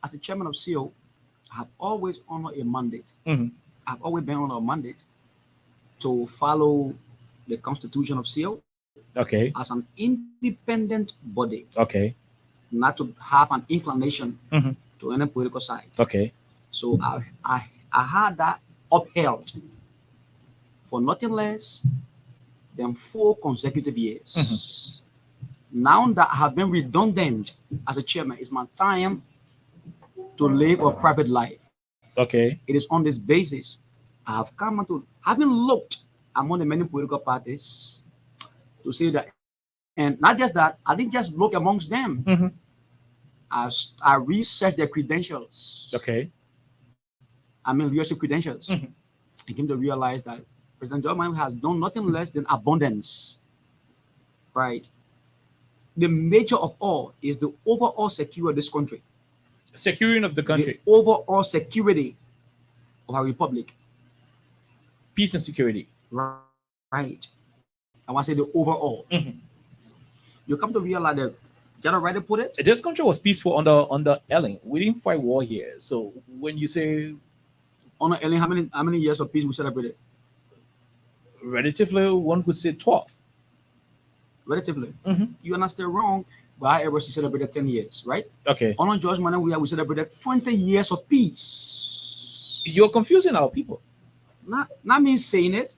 as a chairman of CO, I have always honored a mandate. I've always been on a mandate to follow the Constitution of CO. Okay. As an independent body. Okay. Not to have an inclination to any political side. Okay. So I had that upheld for nothing less than 4 consecutive years. Now that I have been redundant as a chairman, it's my time to live a private life. Okay. It is on this basis I have come to, having looked among the many political parties, to say that, and not just that, I didn't just look amongst them. I researched their credentials. Okay. I mean leadership credentials. I came to realize that President John Mahama has done nothing less than abundance. Right. The major of all is the overall security of this country. Securing of the country. The overall security of our republic. Peace and security. Right. I want to say the overall. You come to realize that General Ryder put it. This country was peaceful under Ellen. We didn't fight war here. So when you say under Ellen, how many years of peace we celebrated? Relatively, one could say 12. Relatively. You are not still wrong, but I ever celebrated 10 years, right? Okay. On George Manning, we celebrated 20 years of peace. You're confusing our people. Not me saying it,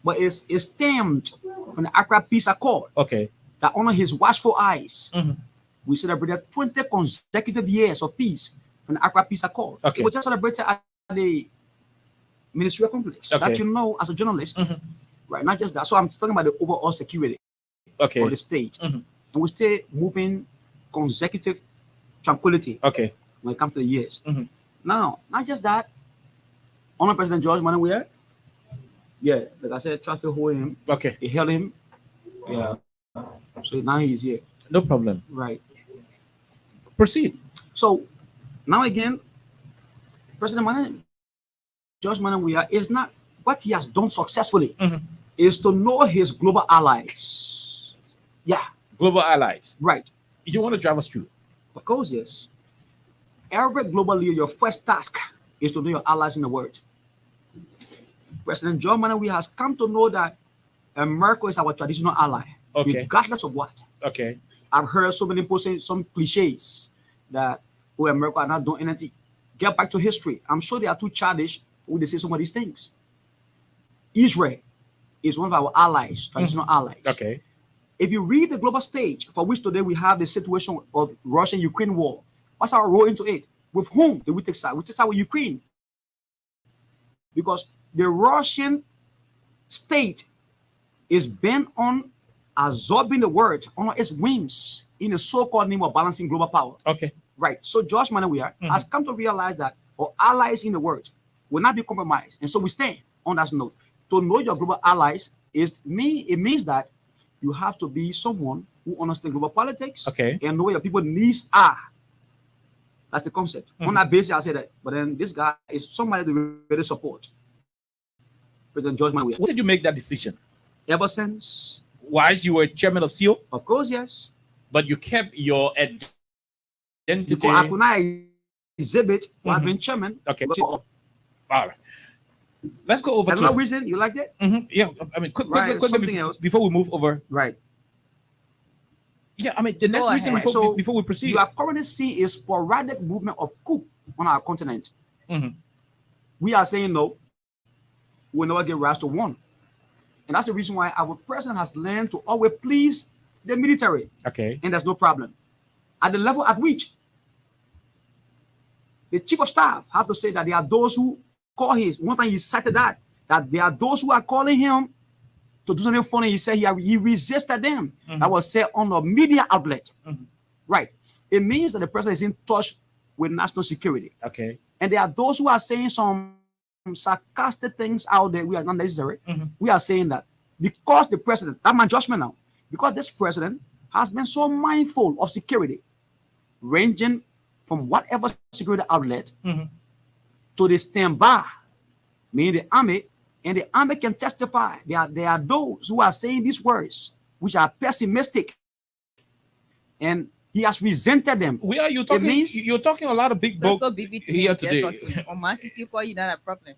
but it's stemmed from the Accra Peace Accord. Okay. That under his watchful eyes, we celebrated 20 consecutive years of peace from the Accra Peace Accord. Okay. It was just celebrated at the ministerial complex. Okay. That you know as a journalist, right? Not just that. So I'm talking about the overall security of the state. And we stay moving consecutive tranquility when it comes to the years. Now, not just that, Honor President George Manawia, like I said, traffic hold him. Okay. He held him. Yeah. So now he's here. No problem. Right. Proceed. So now again, President George Manawia is not what he has done successfully is to know his global allies. Yeah. Global allies. Right. You want to drive us through? Of course, yes. Every global leader, your first task is to know your allies in the world. President John Manawia has come to know that America is our traditional ally, regardless of what. Okay. I've heard so many people saying some cliches that America are not doing anything. Get back to history. I'm sure they are too childish when they say some of these things. Israel is one of our allies, traditional allies. Okay. If you read the global stage, for which today we have the situation of Russia-Ukraine war, what's our role into it? With whom do we take side? We take side with Ukraine. Because the Russian state is bent on absorbing the world on its wings in the so-called name of balancing global power. Okay. Right. So George Manawia has come to realize that our allies in the world will not be compromised. And so we stand on that note. To know your global allies it means that you have to be someone who understands global politics and know what your people's needs are. That's the concept. On that basis, I say that. But then this guy is somebody to really support President George Manawia. When did you make that decision? Ever since. Whilst you were chairman of CO? Of course, yes. But you kept your identity. Because I could not exhibit what I've been chairman. Okay. All right. Let's go over That's to no reason you like that? Yeah, I mean, quick, something else before we move over. Right. Yeah, I mean, the next reason before we proceed. You are currently seeing a sporadic movement of coup on our continent. We are saying no. We'll never get rise to one. And that's the reason why our president has learned to always please the military. Okay. And there's no problem. At the level at which the chief of staff have to say that there are those who call his, one time he cited that there are those who are calling him to do something funny. He said he resisted them. That was said on a media outlet. Right. It means that the president is in touch with national security. Okay. And there are those who are saying some sarcastic things out there, we are not necessary. We are saying that because the president, that's my judgment now, because this president has been so mindful of security, ranging from whatever security outlet to the standby, meaning the army, and the army can testify. There are those who are saying these words, which are pessimistic, and he has resented them. Where are you talking? You're talking a lot of big book here today. Not a problem.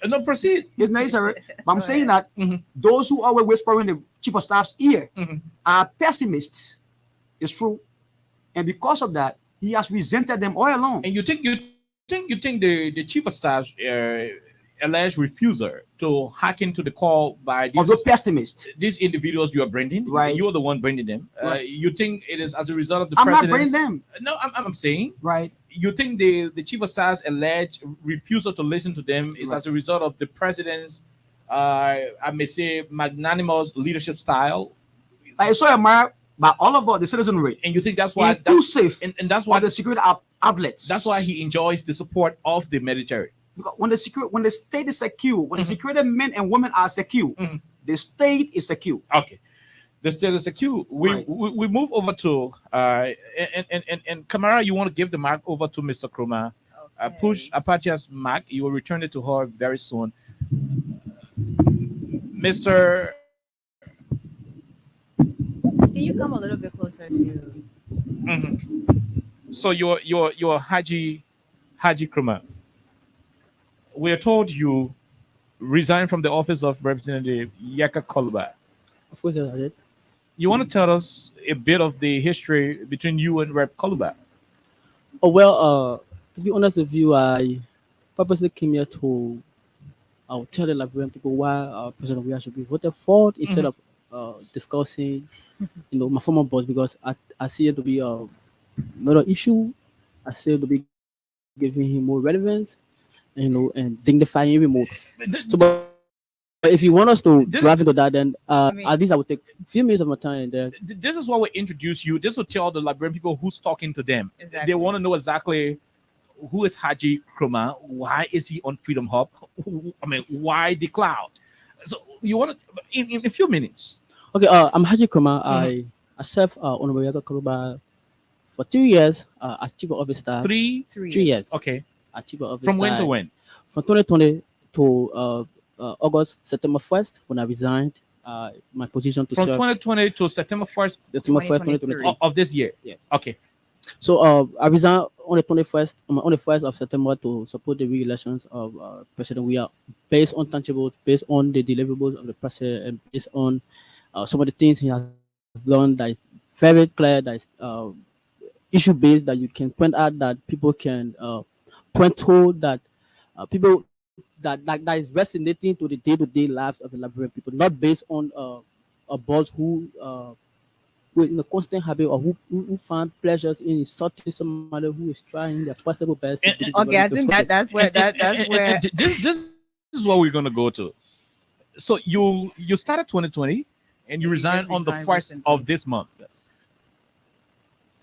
No, proceed. It's necessary. But I'm saying that those who are whispering in the chief of staff's ear are pessimists. It's true. And because of that, he has resented them all along. And you think the chief of staff alleged refuser to hack into the call by these individuals you are bringing, right? You are the one bringing them. Right. You think it is as a result of the I'm president's... not bringing them. No, I'm saying, right? You think the chief of staff's alleged refusal to listen to them is as a result of the president's, I may say, magnanimous leadership style? I saw admired by all of the citizenry, and you think that's why inclusive, and that's why the security outlets. That's why he enjoys the support of the military. Because when the state is secure, when the security men and women are secure, the state is secure. Okay, the state is secure. We move over to and Kamara, you want to give the mic over to Mr. Krumah. Push Apache's mic. You will return it to her very soon. Mr. Can you come a little bit closer to? So you're Haji Krumah. We are told you resigned from the office of Representative Yaka Koluba. Of course, I did. You want to tell us a bit of the history between you and Rep Koluba? Oh well, to be honest with you, I purposely came here to tell the Liberian people why President Weah should be voted for instead of discussing, my former boss, because I see it to be not an issue. I see it to be giving him more relevance, and dignifying him more. So, but if you want us to dive into that, then at least I would take a few minutes of my time. There. This is what we introduce you. This will tell the Liberian people who's talking to them. Exactly. They want to know exactly who is Haji Krumah. Why is he on Freedom Hub? Why the cloud? So you want to in a few minutes. Okay, I'm Haji Krumah. I served Honorable Yaka Koluba for 2 years as chief of office staff. 3 years. Okay. As chief of office From when staff. to when? From 2020 to September 1st, when I resigned my position to From serve. 2020 to September 1st, 2023. of this year. Yes. Okay. So I resigned on the 1st of September to support the re-elections of President Weah, based on tangibles, based on the deliverables of the president, and based on some of the things he has done that is very clear, that is issue based, that you can point out, that people can point to, that people that is resonating to the day-to-day lives of the Liberian people, not based on a boss who is in a constant habit, or who find pleasures in insulting somebody who is trying their possible best. Okay, I think that's where this is what we're gonna go to. So you started 2020 and you resigned on the 1st of this month. Yes.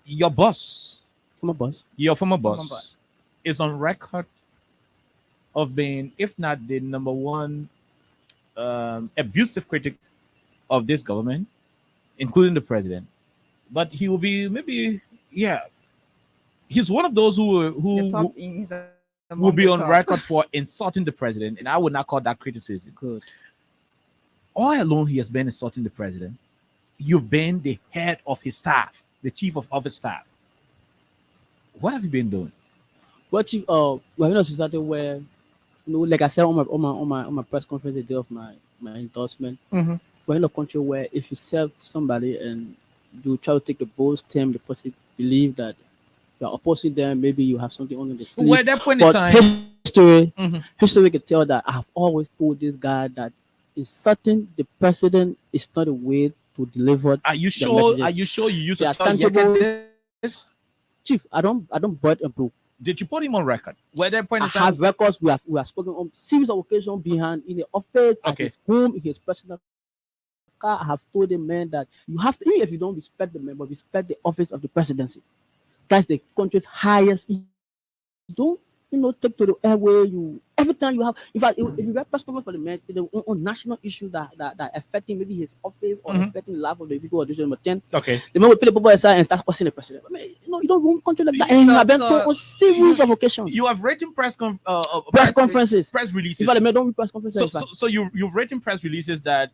Your boss, your former boss, is on record of being, if not the number one abusive critic of this government, including the president. But he will be he's one of those who will be on record for insulting the president, and I would not call that criticism. Good. All along he has been insulting the president. You've been the head of his staff, the chief of office staff. What have you been doing? Well, Chief, we're in a society where, like I said on my press conference the day of my endorsement, we're in a country where if you serve somebody and you try to take the bold step, the person believe that you're opposing them, maybe you have something on the sleeve. Well, at that point in time, history can tell that I have always told this guy that insulting the president is not a way to deliver. Are you sure? Are you sure you use a tangible? Chief, I don't but and proof. Did you put him on record? Where that point in time, I have records. We have spoken on series of occasions behind in the office, at his home, in his personal car. I have told the man that you have to, even if you don't respect the man, but respect the office of the presidency. That's the country's highest. You don't take to the airway. Every time you have, in fact, if you get press conference for the man, on national issues that affecting maybe his office or affecting the life of the people who are doing attend. Okay. The man will put the people aside and start questioning the president. I mean, you don't want control like that. And he have been on series of occasions. You have written press conferences, press releases. In fact, the man don't read press conferences. So you've written press releases that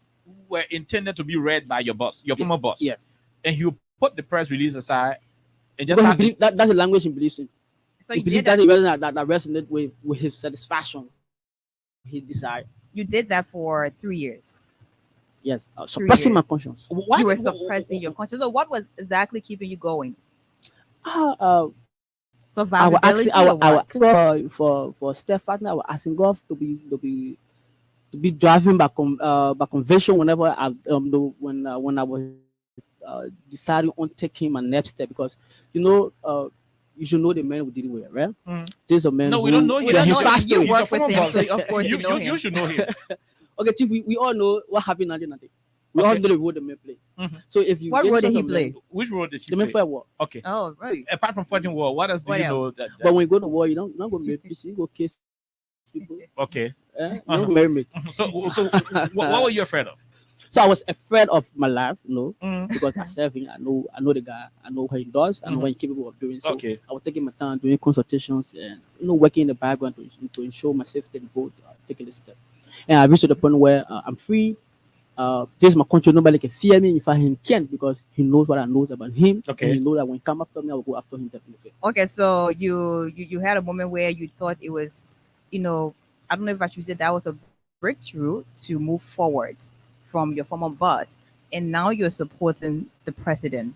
were intended to be read by your boss, your former boss. Yes. And you put the press release aside and Because he believe that's the language he believes in. So he you believes did that resonate with his satisfaction. He decided. You did that for 3 years. Yes, 3 suppressing my years. conscience. You were suppressing your conscience. So what was exactly keeping you going? Survivability I or what? for Steph partner, I was asking God to be driving back convention whenever when I was deciding on taking my next step, because you should know the man who did it well, right? There's a man. No, we don't know him. We don't know him. You He's work a with former him, boss. so of course you know him. You should know him. Okay, Chief, we all know what happened in 1990. We all know the role the man played. So if you What get role did such he a man- play? Which role did she The man play? for war. Okay. Oh, right. Apart from fighting war, what else do What you know else? that? But when you go to war, you don't go make peace. You go kiss people. Okay. You don't marry me. So what were you afraid of? So I was afraid of my life, because I serve him. I know the guy. I know what he does. I know what he's capable of doing. So Okay. I was taking my time doing consultations and working in the background to ensure my safety and both taking this step. And I reached to the point where I'm free. This is my country. Nobody can fear me. If I him can't, because he knows what I know about him. Okay. And he knows that when he come after me, I will go after him definitely. Okay, so you had a moment where you thought it was, I don't know if I should say that was a breakthrough to move forward from your former boss, and now you're supporting the president.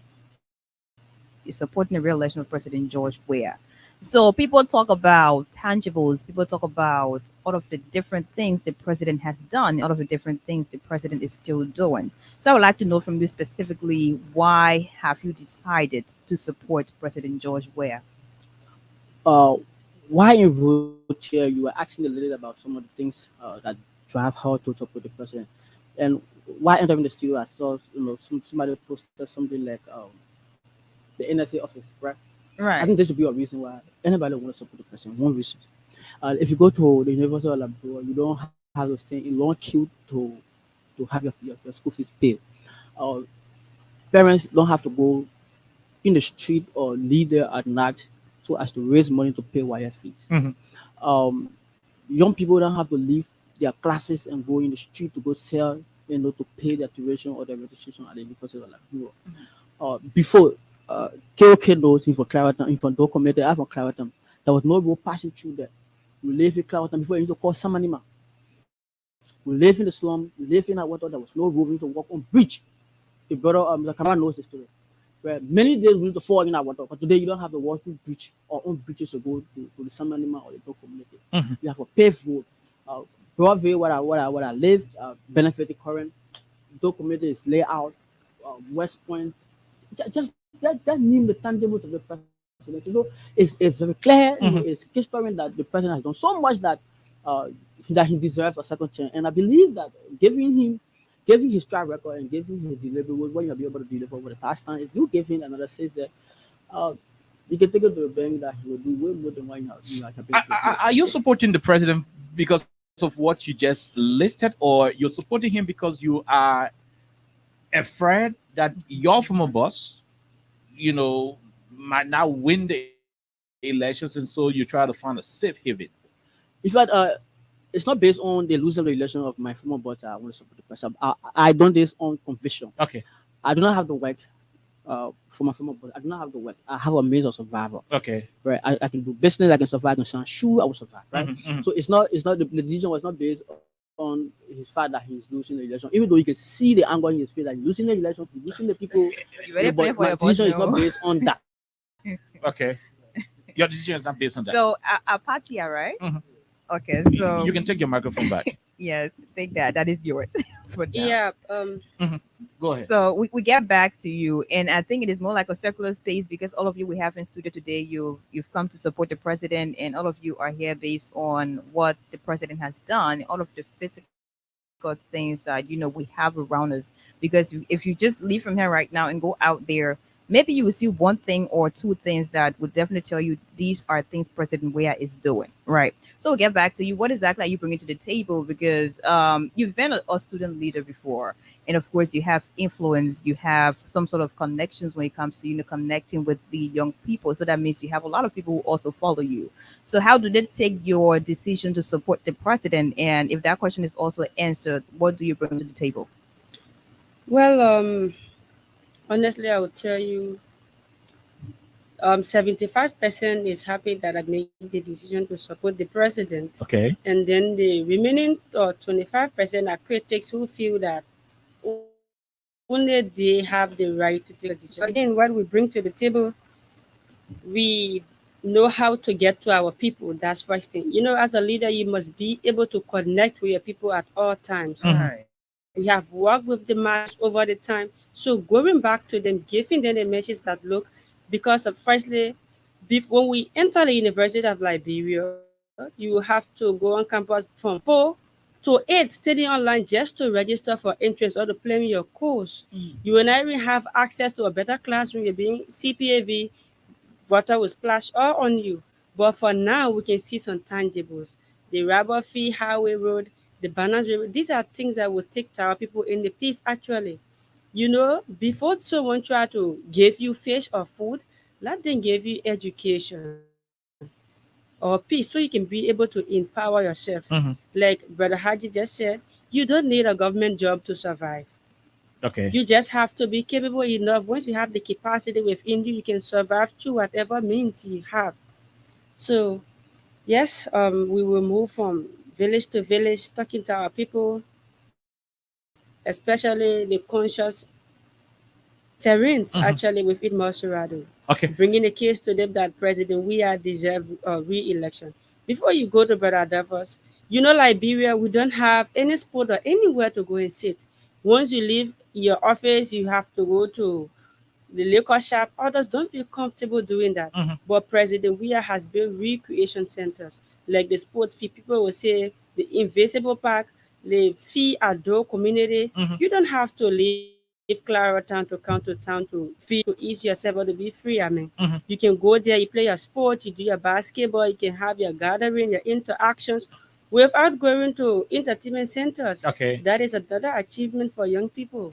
You're supporting the re-election of President George Weah. So people talk about tangibles. People talk about all of the different things the president has done, all of the different things the president is still doing. So I would like to know from you specifically, why have you decided to support President George Weah? Why in wheelchair? You were asking a little about some of the things that drive her to support the president, and why entering the studio, I saw somebody posted something like the NSA office, right? Right. I think this should be a reason why anybody wants to support the president. One reason. If you go to the University of Labrador, you don't have to stay in long queue to have your school fees paid. Parents don't have to go in the street or leave there at night so as to raise money to pay wire fees. Young people don't have to leave their classes and go in the street to go sell, to pay their tuition or their registration at the University of Labrador. Before KOK knows him for Clariton, him from documented, I'm from Clariton. There was no road passing through there. We live in Clariton before it used to call Samanima. We live in the slum, we live in a water, there was no road, we used to walk on bridge. The brother, the camera knows the story. Where many days we used to fall in our water, but today you don't have the walking bridge or on bridges to go to the Samanima or the Dog community. You have a paved road. Broadway, where I lived, benefited current. Dog community is laid out. West Point, just that name the tangibles of the president. It's very clear. It's historic that the president has done so much that he deserves a second chance. And I believe that giving his track record and giving his deliverables, when you'll be able to deliver over the past time, if you give him another says that you can take it to the bank that he will do way more than what you are. Are you supporting the president because of what you just listed, or you're supporting him because you are afraid that your former boss, might now win the elections, and so you try to find a safe haven? In fact, it's not based on the losing the election of my former boss. I want to support the president. I done this on conviction. Okay. I do not have the work for my former boss. I do not have the work. I have a means of survival. Okay. Right. I can do business. I can survive. I can sell shoe. I will survive. Right. So it's not the decision was not based on his fact that he's losing the election, even though you can see the anger in his face that he's losing the election, he's losing the people. But my decision is not based on that. Okay. Your decision is not based on that. So Apatia, right? Okay, so you can take your microphone back. Yes, take that. That is yours. For now. Yeah. Go ahead. So we get back to you, and I think it is more like a circular space because all of you we have in studio today, you've come to support the president, and all of you are here based on what the president has done, all of the physical things that we have around us. Because if you just leave from here right now and go out there, maybe you will see one thing or two things that would definitely tell you these are things President Weah is doing, right? So we'll get back to you. What exactly are you bringing to the table? Because you've been a student leader before, and of course you have influence, you have some sort of connections when it comes to connecting with the young people. So that means you have a lot of people who also follow you. So how do they take your decision to support the president? And if that question is also answered, what do you bring to the table? Well, honestly, I would tell you, 75% is happy that I made the decision to support the president. Okay. And then the remaining 25% are critics who feel that only they have the right to take a decision. Again, what we bring to the table, we know how to get to our people. That's first thing. As a leader, you must be able to connect with your people at all times. Right. We have worked with the mass over the time. So going back to them, giving them a message that look, because of firstly, when we enter the University of Liberia, you have to go on campus from 4 to 8, studying online just to register for entrance or to claim your course. You will not even have access to a better classroom. You're being CPAV, water will splash all on you. But for now, we can see some tangibles. The Rubber Fee Highway Road, the Banners Road, these are things that will take our people in the peace actually. Before someone try to give you fish or food, let them give you education or peace so you can be able to empower yourself. Like Brother Haji just said, you don't need a government job to survive. Okay. You just have to be capable enough. Once you have the capacity within you, you can survive through whatever means you have. So, yes, we will move from village to village, talking to our people, especially the conscious terrains actually within Masurado. Okay. Bringing a case to them that President Weah deserve re-election. Before you go to Brother Davos, Liberia, we don't have any spot or anywhere to go and sit. Once you leave your office, you have to go to the liquor shop. Others don't feel comfortable doing that. But President Weah has built recreation centers like the sport fee. People will say the Invisible Park, the Fee Ado community. You don't have to leave Clara Town to come to town to feel to ease yourself or to be free. I mean, you can go there, you play your sport, you do your basketball, you can have your gathering, your interactions without going to entertainment centers. Okay. That is another achievement for young people.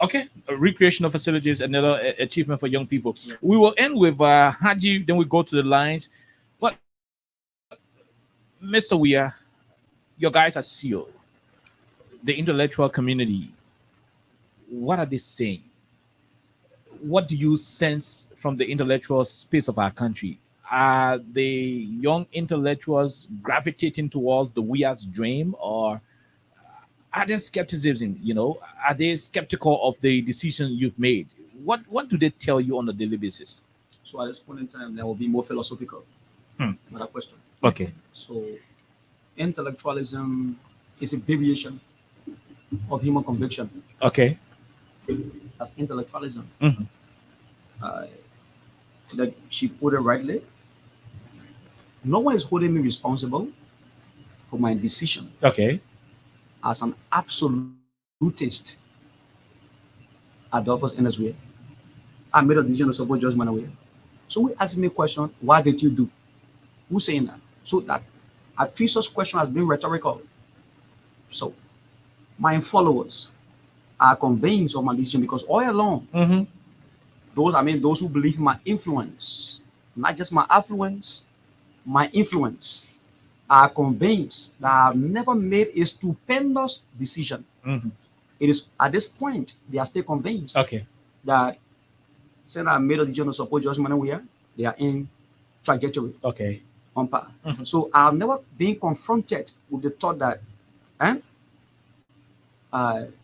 Okay, recreational facilities, another achievement for young people. We will end with Haji, then we go to the lines. But Mr. Weah, your guys are sealed. The intellectual community, what are they saying? What do you sense from the intellectual space of our country? Are the young intellectuals gravitating towards the Weah's dream, or are there skepticism? Are they skeptical of the decision you've made? What do they tell you on a daily basis? So at this point in time, there will be more philosophical. Not a question. Okay. So intellectualism is a variation of human conviction. Okay. That's intellectualism. Like she put it rightly, no one is holding me responsible for my decision. Okay. As an absolutist, Adolphus in his way, I made a decision to support George Manasseh. So we ask me a question, why did you do? Who's saying that? So that a previous question has been rhetorical. So my followers are convinced of my decision because all along, those who believe in my influence, not just my affluence, my influence, are convinced that I've never made a stupendous decision. It is at this point they are still convinced that since I made a decision to support George Manasseh, they are in trajectory. Okay. On par. So I've never been confronted with the thought that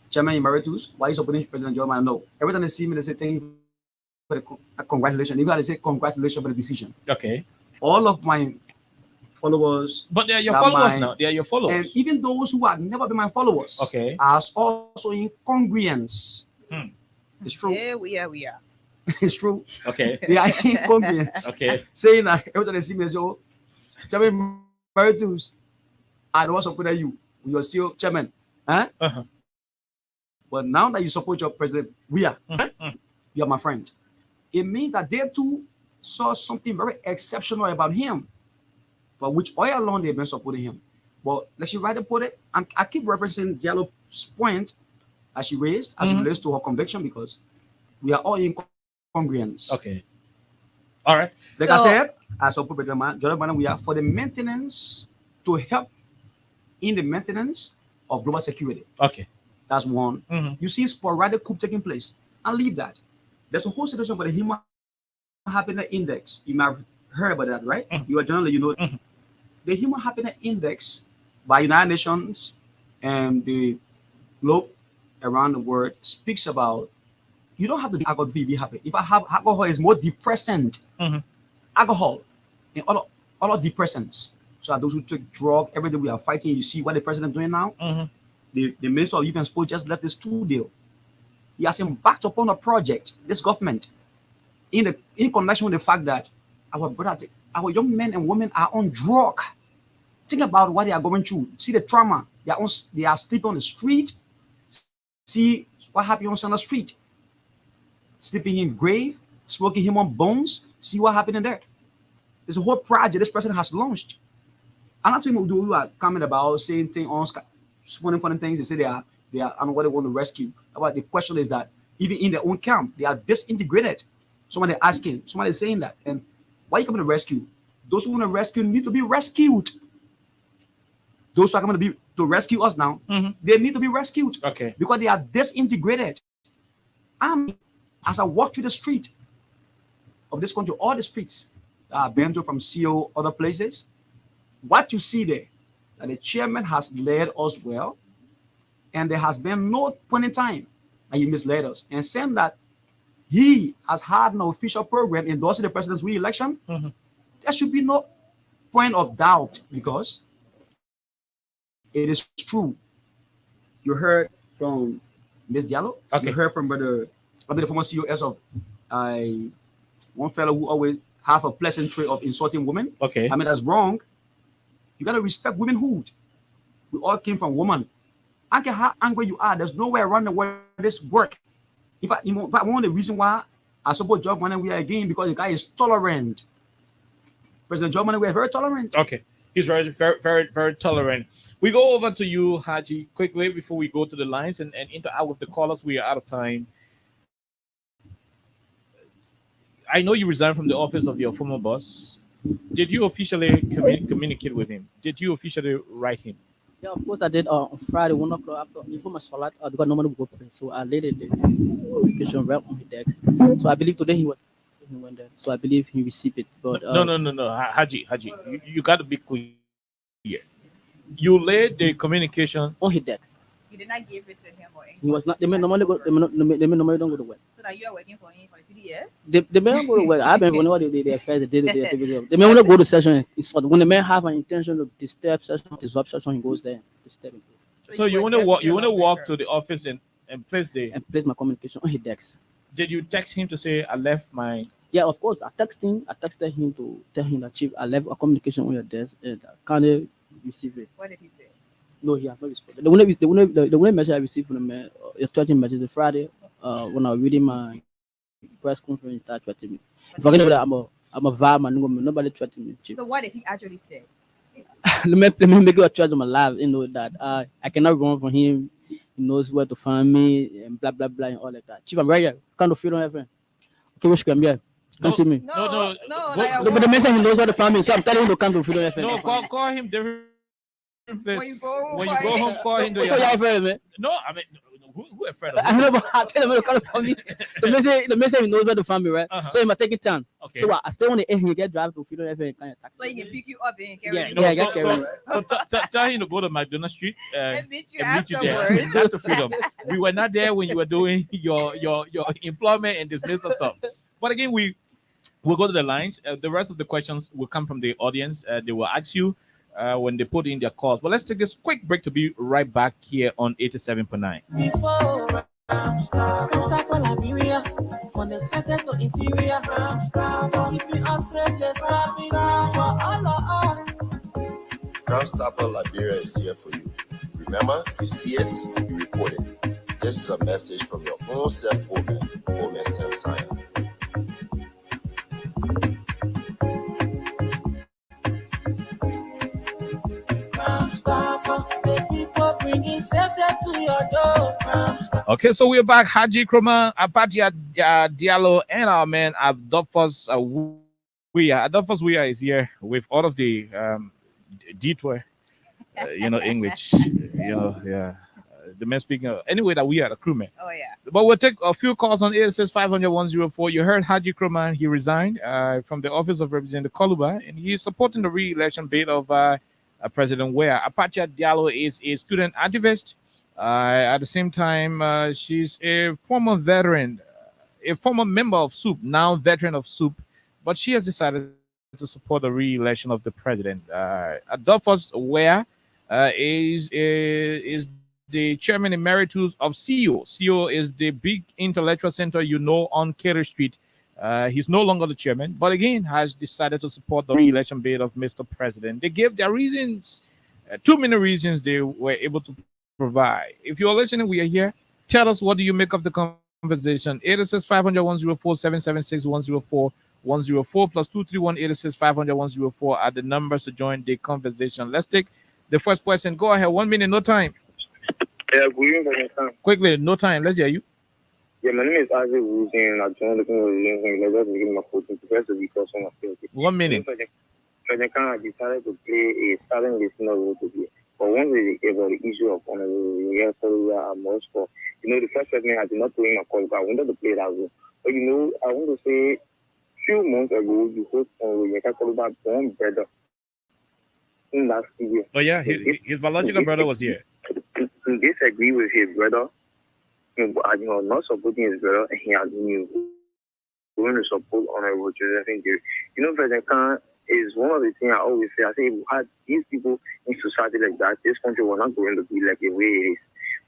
Chairman Emeritus, why is supporting President Joe Biden? No. Every time they see me, they say thank you for the congratulations. Even they say congratulations for the decision. Okay. All of my followers, but they are your followers now. They are your followers. And even those who have never been my followers, are also in congruence. It's true. Yeah, we are. It's true. Okay. They are in congruence. Okay. Saying that every time they see me, they say, "Oh, Chairman Emeritus, I don't want to support you. You're still chairman." But now that you support your president, you are my friend. it means that they too saw something very exceptional about him, for which all along they've been supporting him. But like she rightly put it, and I keep referencing Diallo's point as she raised, as it relates to her conviction, because we are all in congruence. Okay. All right. Like I said, as a Jordan, we are for the maintenance, to help in the maintenance of global security. Okay. That's one. You see sporadic coup taking place, and leave that. There's a whole situation about the Human Happiness Index. You might have heard about that, right? You are journalist, you know. The Human Happiness Index by United Nations and the globe around the world speaks about you don't have to be alcohol to be happy. If I have alcohol, is more depressant. Alcohol and other depressants. So those who take drug every day, we are fighting. You see what the president doing now. The Minister of Youth and Sport just left the studio. He has embarked upon a project, this government, in connection with the fact that our young men and women are on drug. Think about what they are going through. See the trauma. They are sleeping on the street. See what happens on the street. Sleeping in grave, smoking human bones. See what happened in there. There's a whole project this person has launched. I'm not saying we are coming about saying things on funny things. They say they are I don't know what they want to rescue. But the question is that even in their own camp, they are disintegrated. Somebody asking, somebody saying that. And why are you coming to rescue? Those who want to rescue need to be rescued. Those who are coming to rescue us now, they need to be rescued. Okay. Because they are disintegrated. As I walk through the street of this country, all the streets, Bento from CO, other places, what you see there, that the chairman has led us well, and there has been no point in time that he misled us, and saying that he has had no official program endorsing the president's re-election, there should be no point of doubt, because it is true. You heard from Ms. Diallo, you heard from the former COS of one fellow who always have a pleasant trait of insulting women. Okay. I mean, that's wrong. You got to respect womanhood. We all came from woman. I don't care how angry you are, there's no way around the world this work. In fact, one of the reasons why I support Joe Biden we are again, because the guy is tolerant. President Joe Biden, we are very tolerant. Okay. He's very, very, very, very tolerant. We go over to you, Haji, quickly before we go to the lines and interact with the callers. We are out of time. I know you resigned from the office of your former boss. Did you officially communicate with him? Did you officially write him? Yeah, of course I did. On Friday, 1 o'clock after before my salat, because normally we go pray. So I laid the communication right on his desk. So I believe today he went there. So I believe he received it. But No, Haji, you got to be clear. You laid the communication on his desk. You did not give it to him or anything. He was not. They may normally go. They may normally don't go to work. So that you are working for him for 3 years. They may not go to work. I've been whenever they affairs, they did the activity. They may only go to session. When the man have an intention to disturb session, disrupt session, he goes there and disturb it. So you want to walk to the office and place my communication on his desk. Did you text him to say I left my? Yeah, of course. I texted him to tell him that, Chief, I left a communication on your desk and can receive it. What did he say? No, he has not responded. The only message I received from the man, your 30 message is Friday, when I was reading my press conference, that 30 me. If I get that, I'm a vibe man, nobody threatened me, Chief. So what did he actually say? let me make you a charge of my life, that I cannot run from him. He knows where to find me and blah blah blah and all like that. Chief, I'm right here. Kind of feel on friend. Okay, which can be here. Can't see me. No. But the message he knows where to find me, so I'm telling him to come to Freedom FM. No, call him different place. When you go home, call him. So y'all friend, man. No, I mean, who a friend of? I know, but I tell him to come to find me. The message he knows where to find me, right? So he might take it time. Okay. So I stay on the air, he get drive to Freedom FM kind of taxi. So he can pick you up and carry you. So tell him to go to McDonald Street and meet you there. afterwards. After Freedom. We were not there when you were doing your employment and dismissal stuff. But again, we'll go to the lines. The rest of the questions will come from the audience. They will ask you when they put in their calls. But let's take this quick break to be right back here on 87.9. Before Ramstar for Liberia, from the center to interior, Ramstar keeping us safe, the star for all. Crown Stopper Liberia is here for you. Remember, you see it, you report it. This is a message from your own self-omen, Omen Samsaya. Crime Stopper, the people bringing safety to your door. Crime Stopper. Okay, so we're back. Haji Kroma, Apatia Diallo, and our man Adolphus Weah. Adolphus Weah is here with all of the detour, English, the men speaking. Anyway, that we are the crewmen. Oh yeah. But we'll take a few calls on 86500-104. You heard Haji Kroma. He resigned from the office of Representative Koluba, and he's supporting the re-election bid of President Weah. Apatia Diallo is a student activist. At the same time, she's a former veteran, a former member of SOUP, now veteran of SOUP, but she has decided to support the re-election of the president. Adolphus Weah is the chairman emeritus of CEO. CEO is the big intellectual center on Cater Street. He's no longer the chairman, but again has decided to support the re-election bid of Mr. President. They gave their reasons, too many reasons they were able to provide. If you're listening, we are here. Tell us, what do you make of the conversation? 86500-104-776-104-104 plus 231-86500-104 are the numbers to join the conversation. Let's take the first person. Go ahead. 1 minute, no time. Yeah, good evening, sir. Quickly, no time. Let's hear you. Yeah, my name is Isaac Woozen. I joined the conversation. Let's just begin my coaching because of the person of the 1 minute. President Khan decided to play a starting listener role today. But once about the issue of most for, the first segment I did not play my call, but I wanted to play that role. But I want to say, few months ago, you host on Yeka Koluba born brother in that studio. Oh yeah, his biological brother was here. He disagree with his brother. Not supporting his brother, and he has going to support Honorable Joseph Njeri. President Khan is one of the things I always say. I say, if we had these people in society like that, this country will not going to be like the way it is.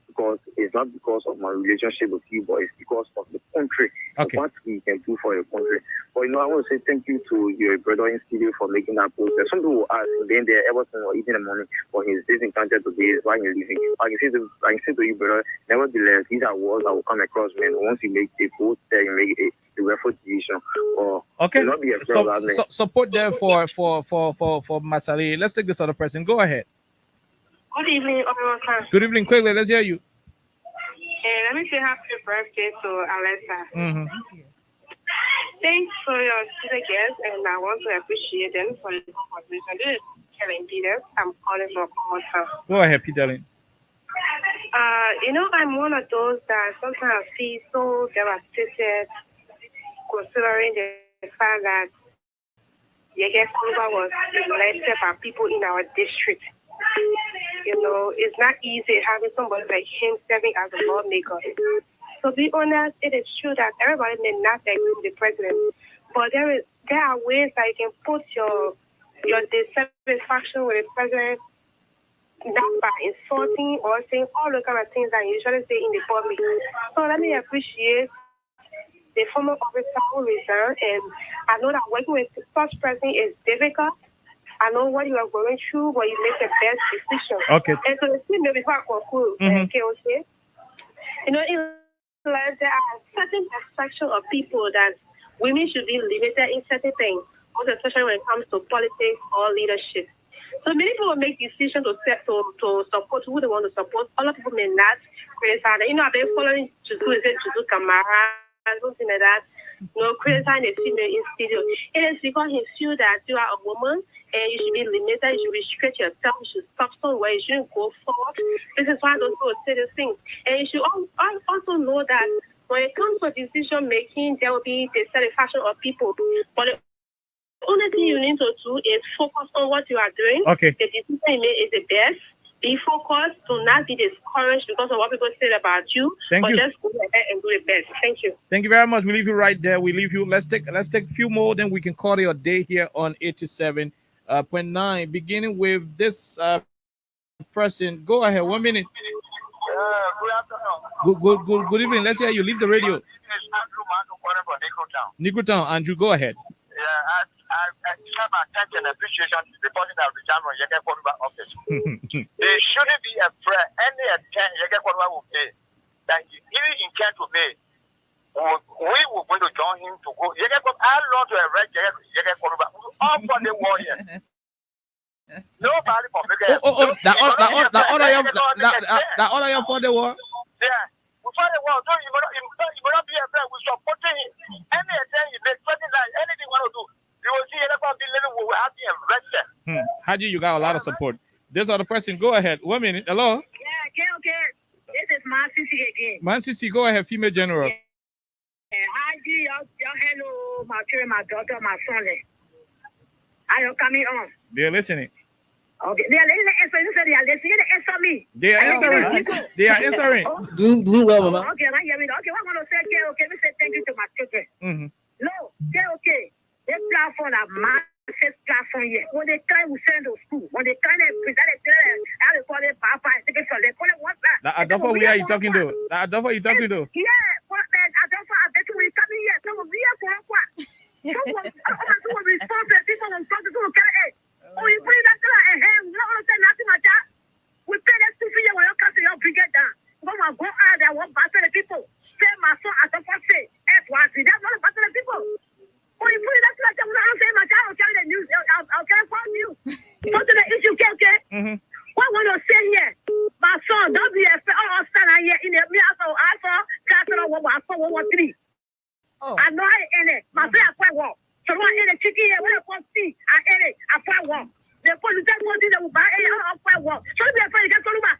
Because it's not because of my relationship with you, but it's because of the country. Okay. What we can do for the country. But I want to say thank you to your brother in studio for making that post. Some people will ask, then they're Everton or eating the money, but he's disenchanted today, is why he's leaving. I can say to you, brother, nevertheless, these are words that will come across when once you make a post there, you make a reference decision. Okay. Not be Support there for Masari. Let's take this other person. Go ahead. Good evening, everyone. Good evening. Quickly, let's hear you. Let me say happy birthday to Alexa. Mm-hmm. Thanks for your special guest, and I want to appreciate them for the conversation. This is Helen Peters. I'm calling from Porter. Go ahead, Peter Lynn. I'm one of those that sometimes feel so devastated considering the fact that Yeke Koluba was elected by people in our district. It's not easy having somebody like him serving as a lawmaker. To be honest, it is true that everybody may not agree with the president, but there are ways that you can put your dissatisfaction with the president, not by insulting or saying all the kind of things that you usually say in the public. So let me appreciate the former officer who resigned, and I know that working with such person is difficult. I know what you are going through, but you make the best decision. Okay. And so the thing before I conclude, KOC, in life there are certain section of people that women should be limited in certain things, most especially when it comes to politics or leadership. So many people make decisions to support who they want to support. Other people may not criticize. I've been following Juju Kamara, something like that. Criticizing the female in studio. It is because he feels that you are a woman and you should be limited, you should restrict yourself, you should stop somewhere, you shouldn't go forward. This is why those people say these things. And you should also know that when it comes to decision making, there will be dissatisfaction of people. But the only thing you need to do is focus on what you are doing. Okay. The decision you made is the best. Be focused, do not be discouraged because of what people said about you. Thank you. Just go ahead and do the best. Thank you. Thank you very much. We leave you right there. We leave you. Let's take a few more, then we can call it a day here on 87.9. Beginning with this person. Go ahead. 1 minute. Good afternoon. Good evening. Let's hear you. Leave the radio. This is Andrew Marco calling from Nickel Nickel Town. Town. Andrew, go ahead. Yeah, I share my thanks and appreciation to the person that resigned from Yeke Koluba office. There shouldn't be a prayer. Any attempt Yeke Koluba will pay that he really intend to make. We were going to join him to go. I love to arrest Yeke Koluba. All for the warriors. Nobody for me. That order you for the war. Yeah. Before the war, so you will not be a friend. We supporting him. Anything you make, anything you want to do, you will see everyone be living with happy and blessed. Haji, you got a lot of support. This other person, go ahead. 1 minute. Hello. Yeah, okay. This is Man City again. Man City, go ahead. Female general. Haji, your hello, my children, my daughter, my son. Are you coming on? They're listening. Okay, they are listening. They are listening. They answer me. They are answering. They are answering. Doing well, Mama. Okay, I hear me. Okay, what I'm gonna say? Okay, me say thank you to my children. No, okay. This platform are massive platform here. When they come, we send to school. When they come, they present it. How they call it? Papa. They call it what? Adolfo, who are you talking to? Adolfo, you talking to? Yeah, what that? Adolfo, I bet you will come here. Some of you are what? Someone responsible. People will talk to you. Oh, you put that and hey, we don't understand nothing like that. We pay that school fee when you come to your brigade down. When we go out there, what battle the people? Say my son at the first say, FYC, that's not a battle the people. Oh, you put that like that, we don't understand my child, I'll carry the news, I'll carry for you. Go to the issue, okay? What want to say here? My son, don't be afraid, all stand here in the me, I saw, Castle, I saw 113. I know I in it. My son, I quite walk. So I ate a chicken here, when I want to see, I ate it, I quite walk. The police that want to buy a quite walk. So be afraid to get to the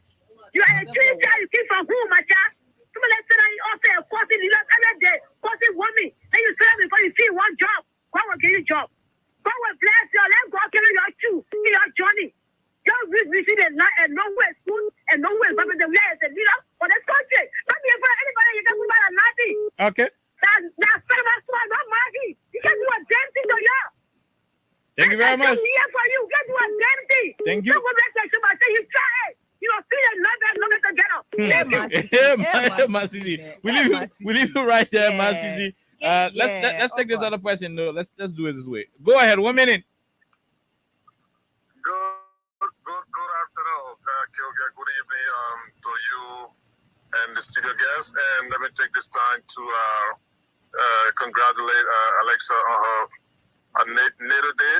you are a tree child, you keep from whom, my child? Some of them say I also a causing you every day, causing woman. Then you tell me before you see one job, God will give you a job. God will bless you, let God carry your shoe in your journey. Don't receive a nowhere school and nowhere government the way as a leader for this country. Don't be afraid of anybody, you can move out of nothing. Okay. That's not Maggie. You can do a damn thing to you. Thank you very much. I'm here for you. You can do a damn thing. Thank you. Don't go back to somebody say you try it. You don't feel it, love it together. We leave you right there, Masisi. Let's take this other person. No, let's do it this way. Go ahead. 1 minute. Good afternoon, Kyoga. Good evening to you and the studio guests. And let me take this time to congratulate Alexa on her natal day.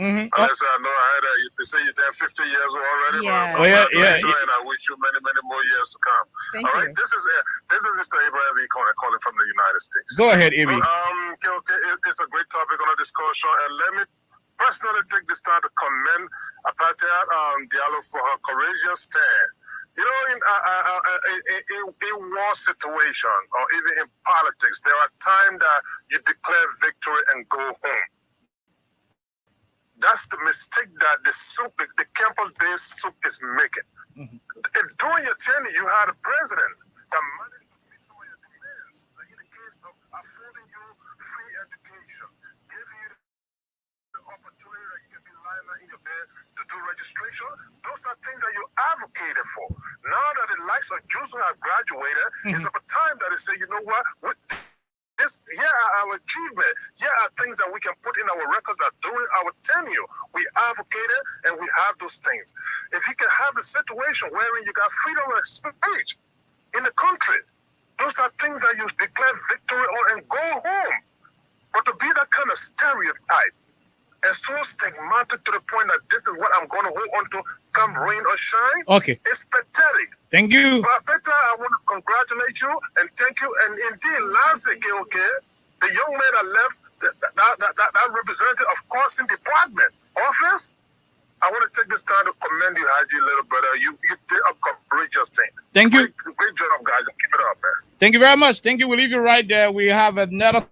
Alexa, I know I heard that you say you turned 50 years old already. Yeah. And I wish you many, many more years to come. Thank All right, you. this is Mr. Abraham V. Conan calling from the United States. Go ahead, Ibi. It's a great topic on the discussion, and let me personally take this time to commend Apartheid Diallo for her courageous stand. You know, in war situation or even in politics, there are times that you declare victory and go home. That's the mistake that the campus-based soup is making. If during your tenure you had a president that managed to meet some of your demands, like in the case of affording you free education, giving you the opportunity that you can be lying in your bed to do registration, those are things that you advocated for. Now that the likes of Jews have graduated, it's about time that they say, you know what? Here are our achievements. Here are things that we can put in our records that during our tenure, we advocated and we have those things. If you can have a situation wherein you got freedom of speech in the country, those are things that you declare victory on and go home. But to be that kind of stereotype and so stigmatic to the point that this is what I'm going to hold on to come rain or shine, it's pathetic. Thank you. But Peter, I want to congratulate you and thank you. And indeed, last day, the young man that left that representative of Costing Department office, I want to take this time to commend you, Haji, little brother. You did a courageous thing. Thank you. Great job, guys. Keep it up, man. Thank you very much. Thank you. We'll leave you right there. We have another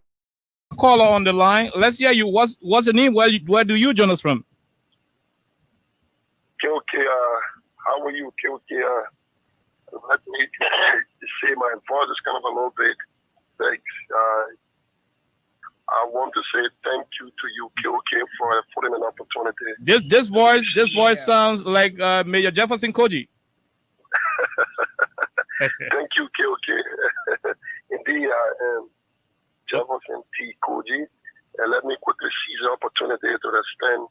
caller on the line. Let's hear you. What's the name? Where do you join us from? KOK, how are you, KOK? Let me say my voice is kind of a little bit. Thanks. I want to say thank you to you, KOK, for putting an opportunity. This voice sounds like Major Jefferson Koji. Thank you, KOK. Indeed, I am Jefferson T. Koji. And let me quickly seize the opportunity to extend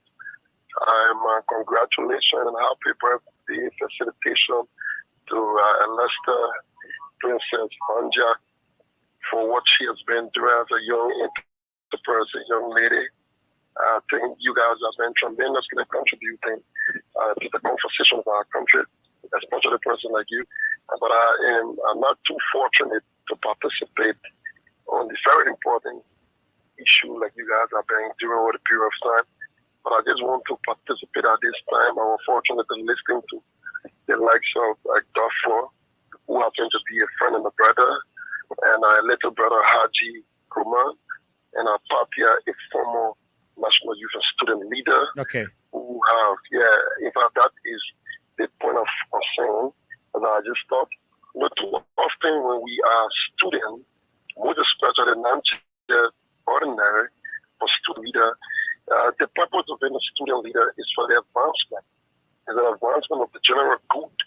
my congratulations and happy birthday facilitation to Lester Princess Anja for what she has been through as a young person, young lady. I think you guys have been tremendously contributing to the conversation of our country, especially a person like you. But I'm not too fortunate to participate on this very important issue like you guys have been during over the period of time. But I just want to participate at this time. I was fortunate to listen to the likes of Darfur, who happens to be a friend and a brother, and our little brother Haji Kuman, and our Papia, a former National Youth and Student leader. Okay. Who have, in fact, that is the point of concern. And I just thought, too often when we are students, most especially non-ordinary or student leader, the purpose of being a student leader is for the advancement. Is the advancement of the general good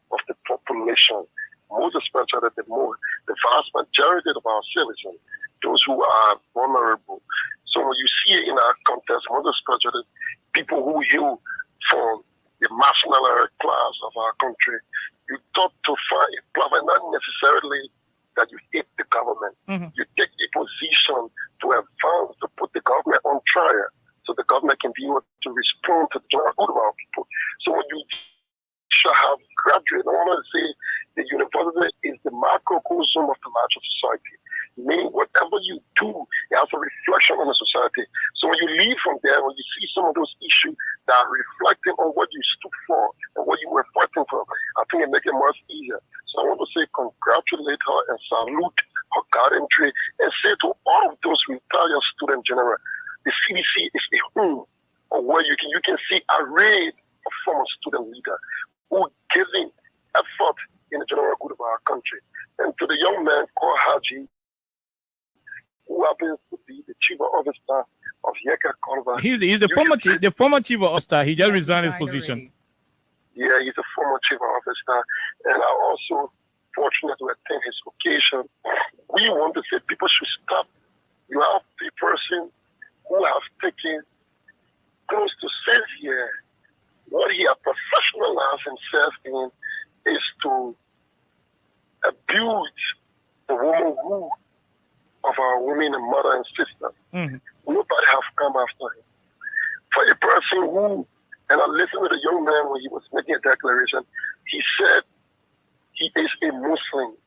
of the population, most especially the vast majority of our citizens, those who are vulnerable. So when you see it in our context, most especially people who hail from the marginal class of our country, you talk to find a problem, not necessarily that you hate the government. You take a position to advance, to put the government on trial, so the government can be able to respond to the general good of our people. So when you shall have graduated, I want to say the university is the microcosm of the larger society. Meaning whatever you do, it has a reflection on the society. So when you leave from there, when you see some of those issues that are reflecting on what you stood for and what you were fighting for, I think it makes it much easier. So I want to say congratulate her and salute her gallantry and say to all of those retired student general, the CDC is a home where you can see a array of former student leaders who giving effort in the general good of our country. And to the young man called Haji, who happens to be the chief officer of Yeka Conva. He's the former chief of officer. He just resigned his position. Yeah, he's a former chief officer, and I'm also fortunate to attend his occasion. We want to say people should stop. You have the person who have taken close to 6 years. What he has professionalized himself in is to abuse the woman who of our women and mother and sister. Nobody have come after him. For a person who, and I listened to the young man when he was making a declaration, he said he is a Muslim.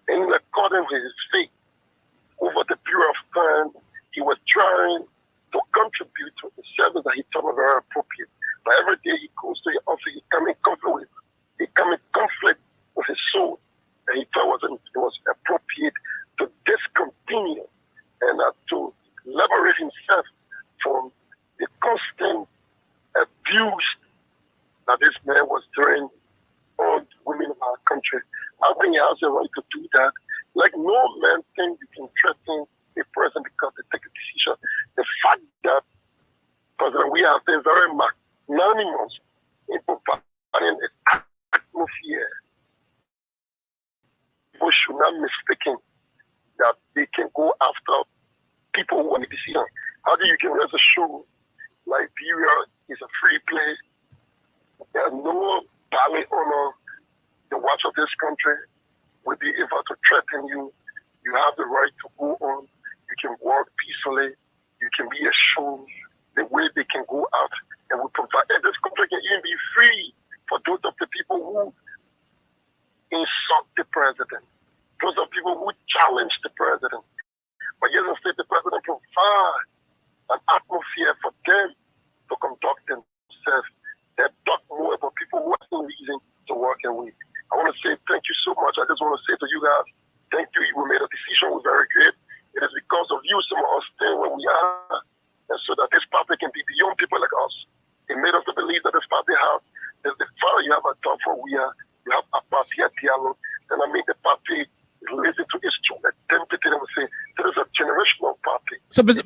And according to his faith, over the period of time, he was trying to contribute to the service that he thought was very appropriate. But every day he goes to the office, he come in conflict with his soul. And he thought it was appropriate to discontinue and to liberate himself from the constant abuse that this man was doing on women of our country. I think he has a right to do that. Like no man think you can threaten a person because they take a decision. The fact that President we have been very magnanimous in providing an atmosphere, people should not mistake that they can go after people who want a decision. How do you can rest assured Liberia is a free place? There's no ballot honor. The watch of this country will be able to threaten you. You have the right to go on. You can walk peacefully. You can be assured the way they can go out and will provide. And this country can even be free for those of the people who insult the president. Those are people who challenge the president. But yet instead the president provides an atmosphere for them to conduct themselves. They talk more about people who have no reason to walk away. I want to say thank you so much. I just want to say to you guys, thank you. You made a decision. We're very great. It is because of you some of us stay where we are. And so that this party can be beyond people like us. It made us to believe that this party has, there's the father you have a thought for we are, you have a party at Diallo. And I mean the party listen to its true identity and say there is a generational party. So, Mr.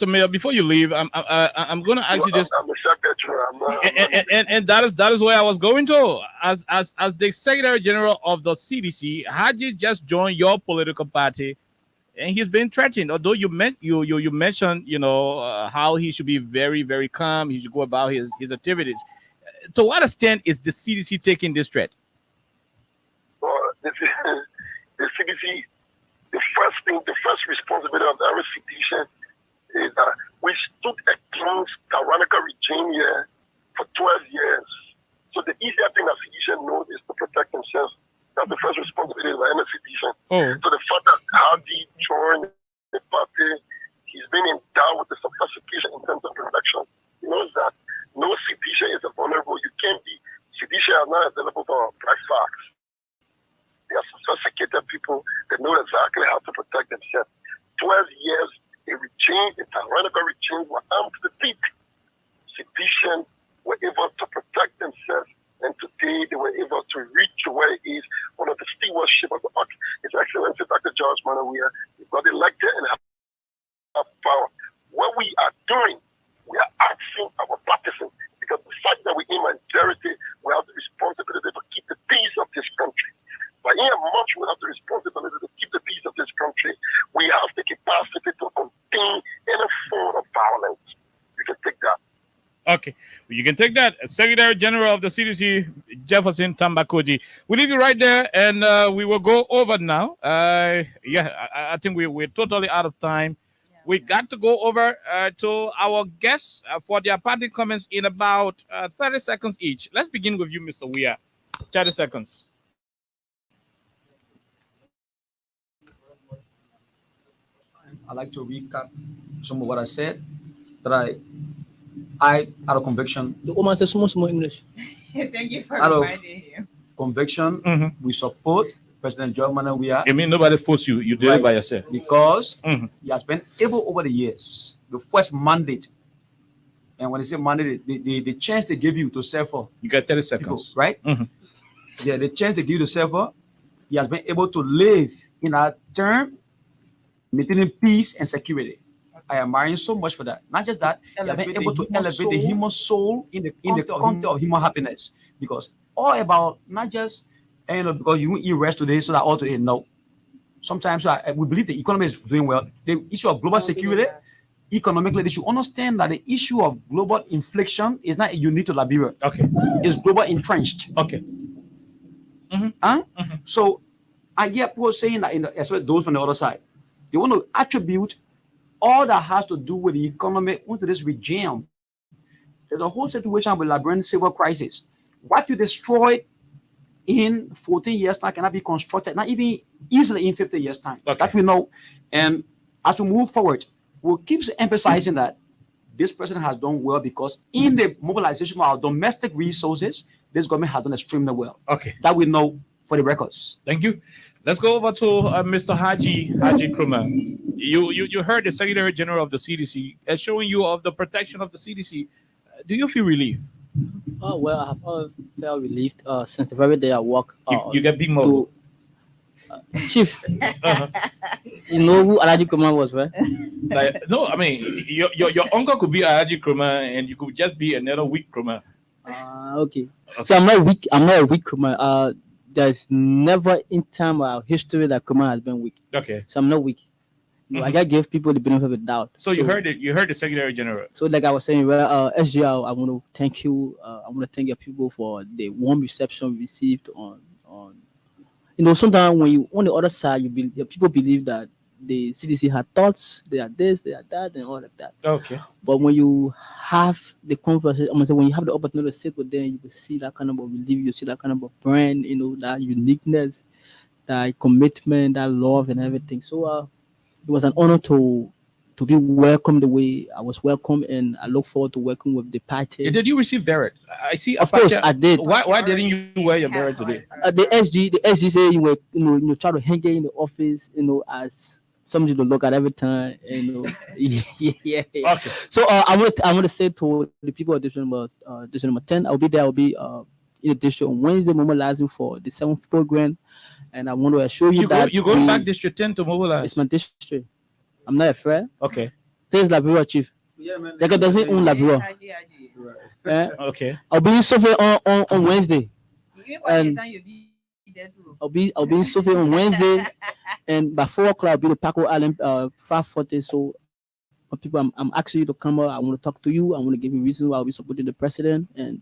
Mayor, before you leave, I'm going to ask you this. I'm a secretary. And that is where I was going to. As the Secretary General of the CDC, Haji just joined your political party, and he's been threatened. Although you mentioned, how he should be very, very calm. He should go about his activities. To what extent is the CDC taking this threat? Well, the CDC, the first responsibility of every citizen is that we stood against tyrannical regime here for 12 years. So the easier thing that physician knows is to protect themselves. That's the first responsibility of any physician. So the fact that Hadi joined the party, he's been endowed with the sophistication in terms of protection. He knows that no physician is vulnerable. You can't be, physician are not available for black facts. They are sophisticated people that know exactly how to protect themselves. 12 years, a regime, a tyrannical regime, were armed to the teeth. Sedition were able to protect themselves, and today they were able to reach where it is. One of the stewardship of the ark, His Excellency Dr. George Manawia, he got elected and have power. What we are doing, we are asking our partisans, because the fact that we in majority, we have the responsibility to keep the peace of this country. But in much we have the responsibility to keep the peace of this country, we have the capacity to contain any form of violence. You can take that. Okay, you can take that. Secretary General of the CDC, Jefferson Tambakoji. We'll leave you right there, and we will go over now. I think we're totally out of time. We got to go over to our guests for their parting comments in about 30 seconds each. Let's begin with you, Mr. Weah. 30 seconds. I'd like to recap some of what I said. That I out of conviction. The woman says small English. Thank you for Out of reminding him. conviction, we support President John Manawia. I mean, nobody forced you. You did it by yourself. Because he has been able over the years, the first mandate, and when they say mandate, the chance they give you to serve for. You got 30 seconds. People, right? Yeah, the chance they give you to serve for, he has been able to live in that term, maintaining peace and security. I admire him so much for that. Not just that, he has been able to elevate the human soul in the context of human happiness. Because all about not just because you eat rest today so that all today. No. Sometimes we believe the economy is doing well. The issue of global security, economically, they should understand that the issue of global inflation is not unique to Liberia. Okay. It's global entrenched. Okay. So I get people saying that, especially those from the other side, they want to attribute all that has to do with the economy onto this regime. There's a whole situation with Liberian civil crisis. What you destroyed in 14 years' time cannot be constructed, not even easily in 50 years' time. That we know. And as we move forward, we'll keep emphasizing that this president has done well because in the mobilization of our domestic resources, this government has done extremely well. Okay. That we know for the records. Thank you. Let's go over to Mr. Haji Krumah. You heard the Secretary General of the CDC assuring you of the protection of the CDC. Do you feel relief? Oh, well, I have felt relieved since the very day I walk. You get big mobile. Chief, you know who Alaji Krumah was, right? No, I mean, your uncle could be Alaji Krumah and you could just be another weak Krumah. Okay. So I'm not weak. I'm not a weak Krumah. There's never in time our history that Krumah has been weak. Okay. So I'm not weak. No, I gotta give people the benefit of the doubt. So you heard it. You heard the Secretary General. So like I was saying, well, SGR, I want to thank you. I want to thank your people for the warm reception we received on. Sometimes when you on the other side, people believe that the CDC had thoughts, they are this, they are that, and all of that. Okay. But when you have the conversation, when you have the opportunity to sit with them, you will see that kind of belief, you see that kind of brand, that uniqueness, that commitment, that love, and everything. So it was an honor to be welcomed the way I was welcomed, and I look forward to working with the party. Did you receive beret? I see. Of course, I did. Why didn't you wear your beret today? The SG said you try to hang it in the office, as something to look at every time, yeah. Okay. So I want to say to the people of district number 10, I'll be there. I'll be in the district on Wednesday mobilizing for the 7th program, and I want to assure you that you go back district 10 to mobilize. It's my district. I'm not afraid. Okay. There's Liberia chief. Yeah, man. Like doesn't own Liberia. Okay. I'll be in Sophia on Wednesday. And I'll be in Sophia on Wednesday, and by 4 o'clock I'll be at Paco Island 5:40. So people, I'm asking you to come out. I want to talk to you. I want to give you reasons why I'll be supporting the president, and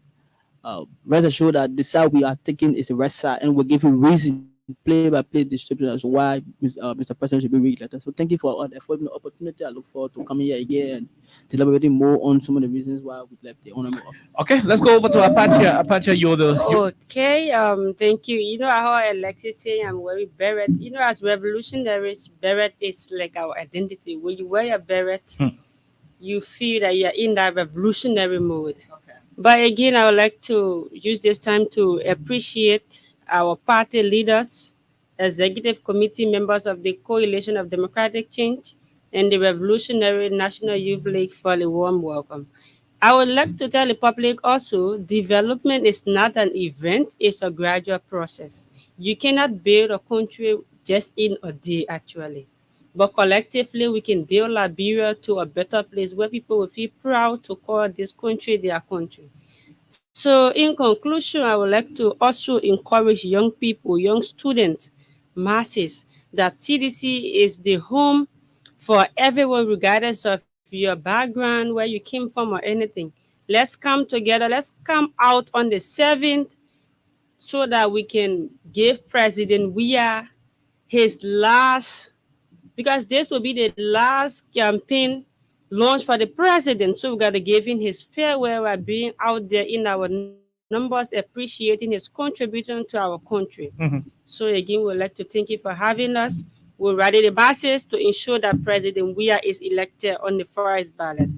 rest assured that the side we are taking is the right side, and we'll give you reason play-by-play description as why Mr. President should be re-elected. So thank you for affording the opportunity. I look forward to coming here again and elaborating more on some of the reasons why we left the honorable office. Okay, let's go over to Apache. Apache, you're the... Okay, thank you. You know how Alexis saying I'm wearing beret. You know, as revolutionaries, beret is like our identity. When you wear a beret, you feel that you're in that revolutionary mode. Okay. But again, I would like to use this time to appreciate our party leaders, executive committee members of the Coalition of Democratic Change, and the Revolutionary National Youth League for a warm welcome. I would like to tell the public also, development is not an event, it's a gradual process. You cannot build a country just in a day, actually. But collectively, we can build Liberia to a better place where people will feel proud to call this country their country. So in conclusion, I would like to also encourage young people, young students, masses, that CDC is the home for everyone, regardless of your background, where you came from or anything. Let's come together. Let's come out on the 7th so that we can give President Weah his last, because this will be the last campaign launch for the president. So we got to give him his farewell by being out there in our numbers, appreciating his contribution to our country. So again, we'd like to thank you for having us. We'll rally the masses to ensure that President Weah is elected on the first ballot.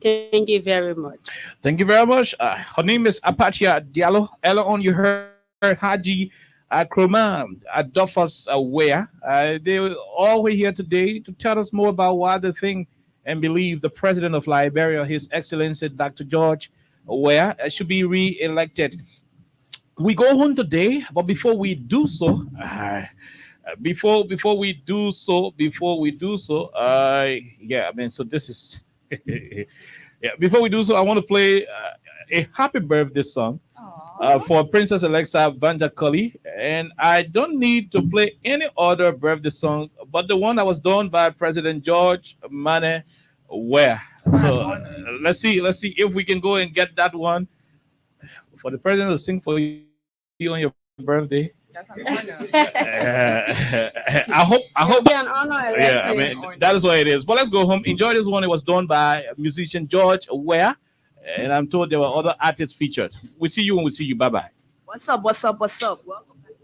Thank you very much. Thank you very much. Her name is Apache Diallo. Earlier on, you heard Haji Kroma Adolphus Weah. They all were here today to tell us more about why they think and believe the president of Liberia, His Excellency Dr. George Weah, should be re-elected. We go home today, but before we do so, before we do so, before we do so, I want to play a happy birthday song for Princess Alexa Vanja Cully, and I don't need to play any other birthday song but the one that was done by President George Mane Weah. So let's see if we can go and get that one for the president to sing for you on your birthday. That's an honor. I hope. An honor, yeah, I mean that is what it is. But let's go home. Enjoy this one. It was done by musician George Weah, and I'm told there were other artists featured. We'll see you when we see you. Bye bye. What's up? Welcome back.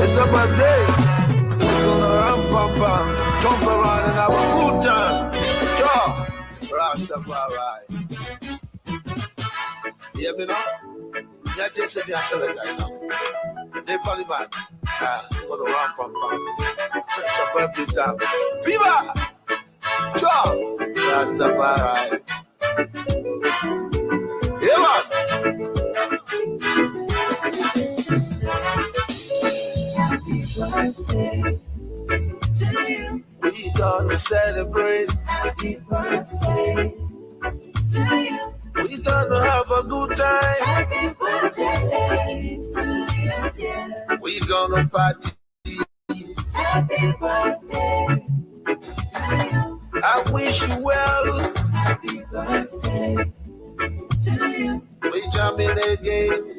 It's a birthday. We're gonna run, jump around and have a good time. Joe, Rastafari. Yeah, me know. Yeah, just say me a celebrate now. They call it back. Gonna run, it's a birthday time. Viva! Joe, Rastafari. Yeah, man. Birthday to you. We gonna celebrate. Happy birthday to you. We gonna have a good time. Happy birthday to you, dear. We gonna party. Happy birthday to you. I wish you well. Happy birthday to you. We jamming again.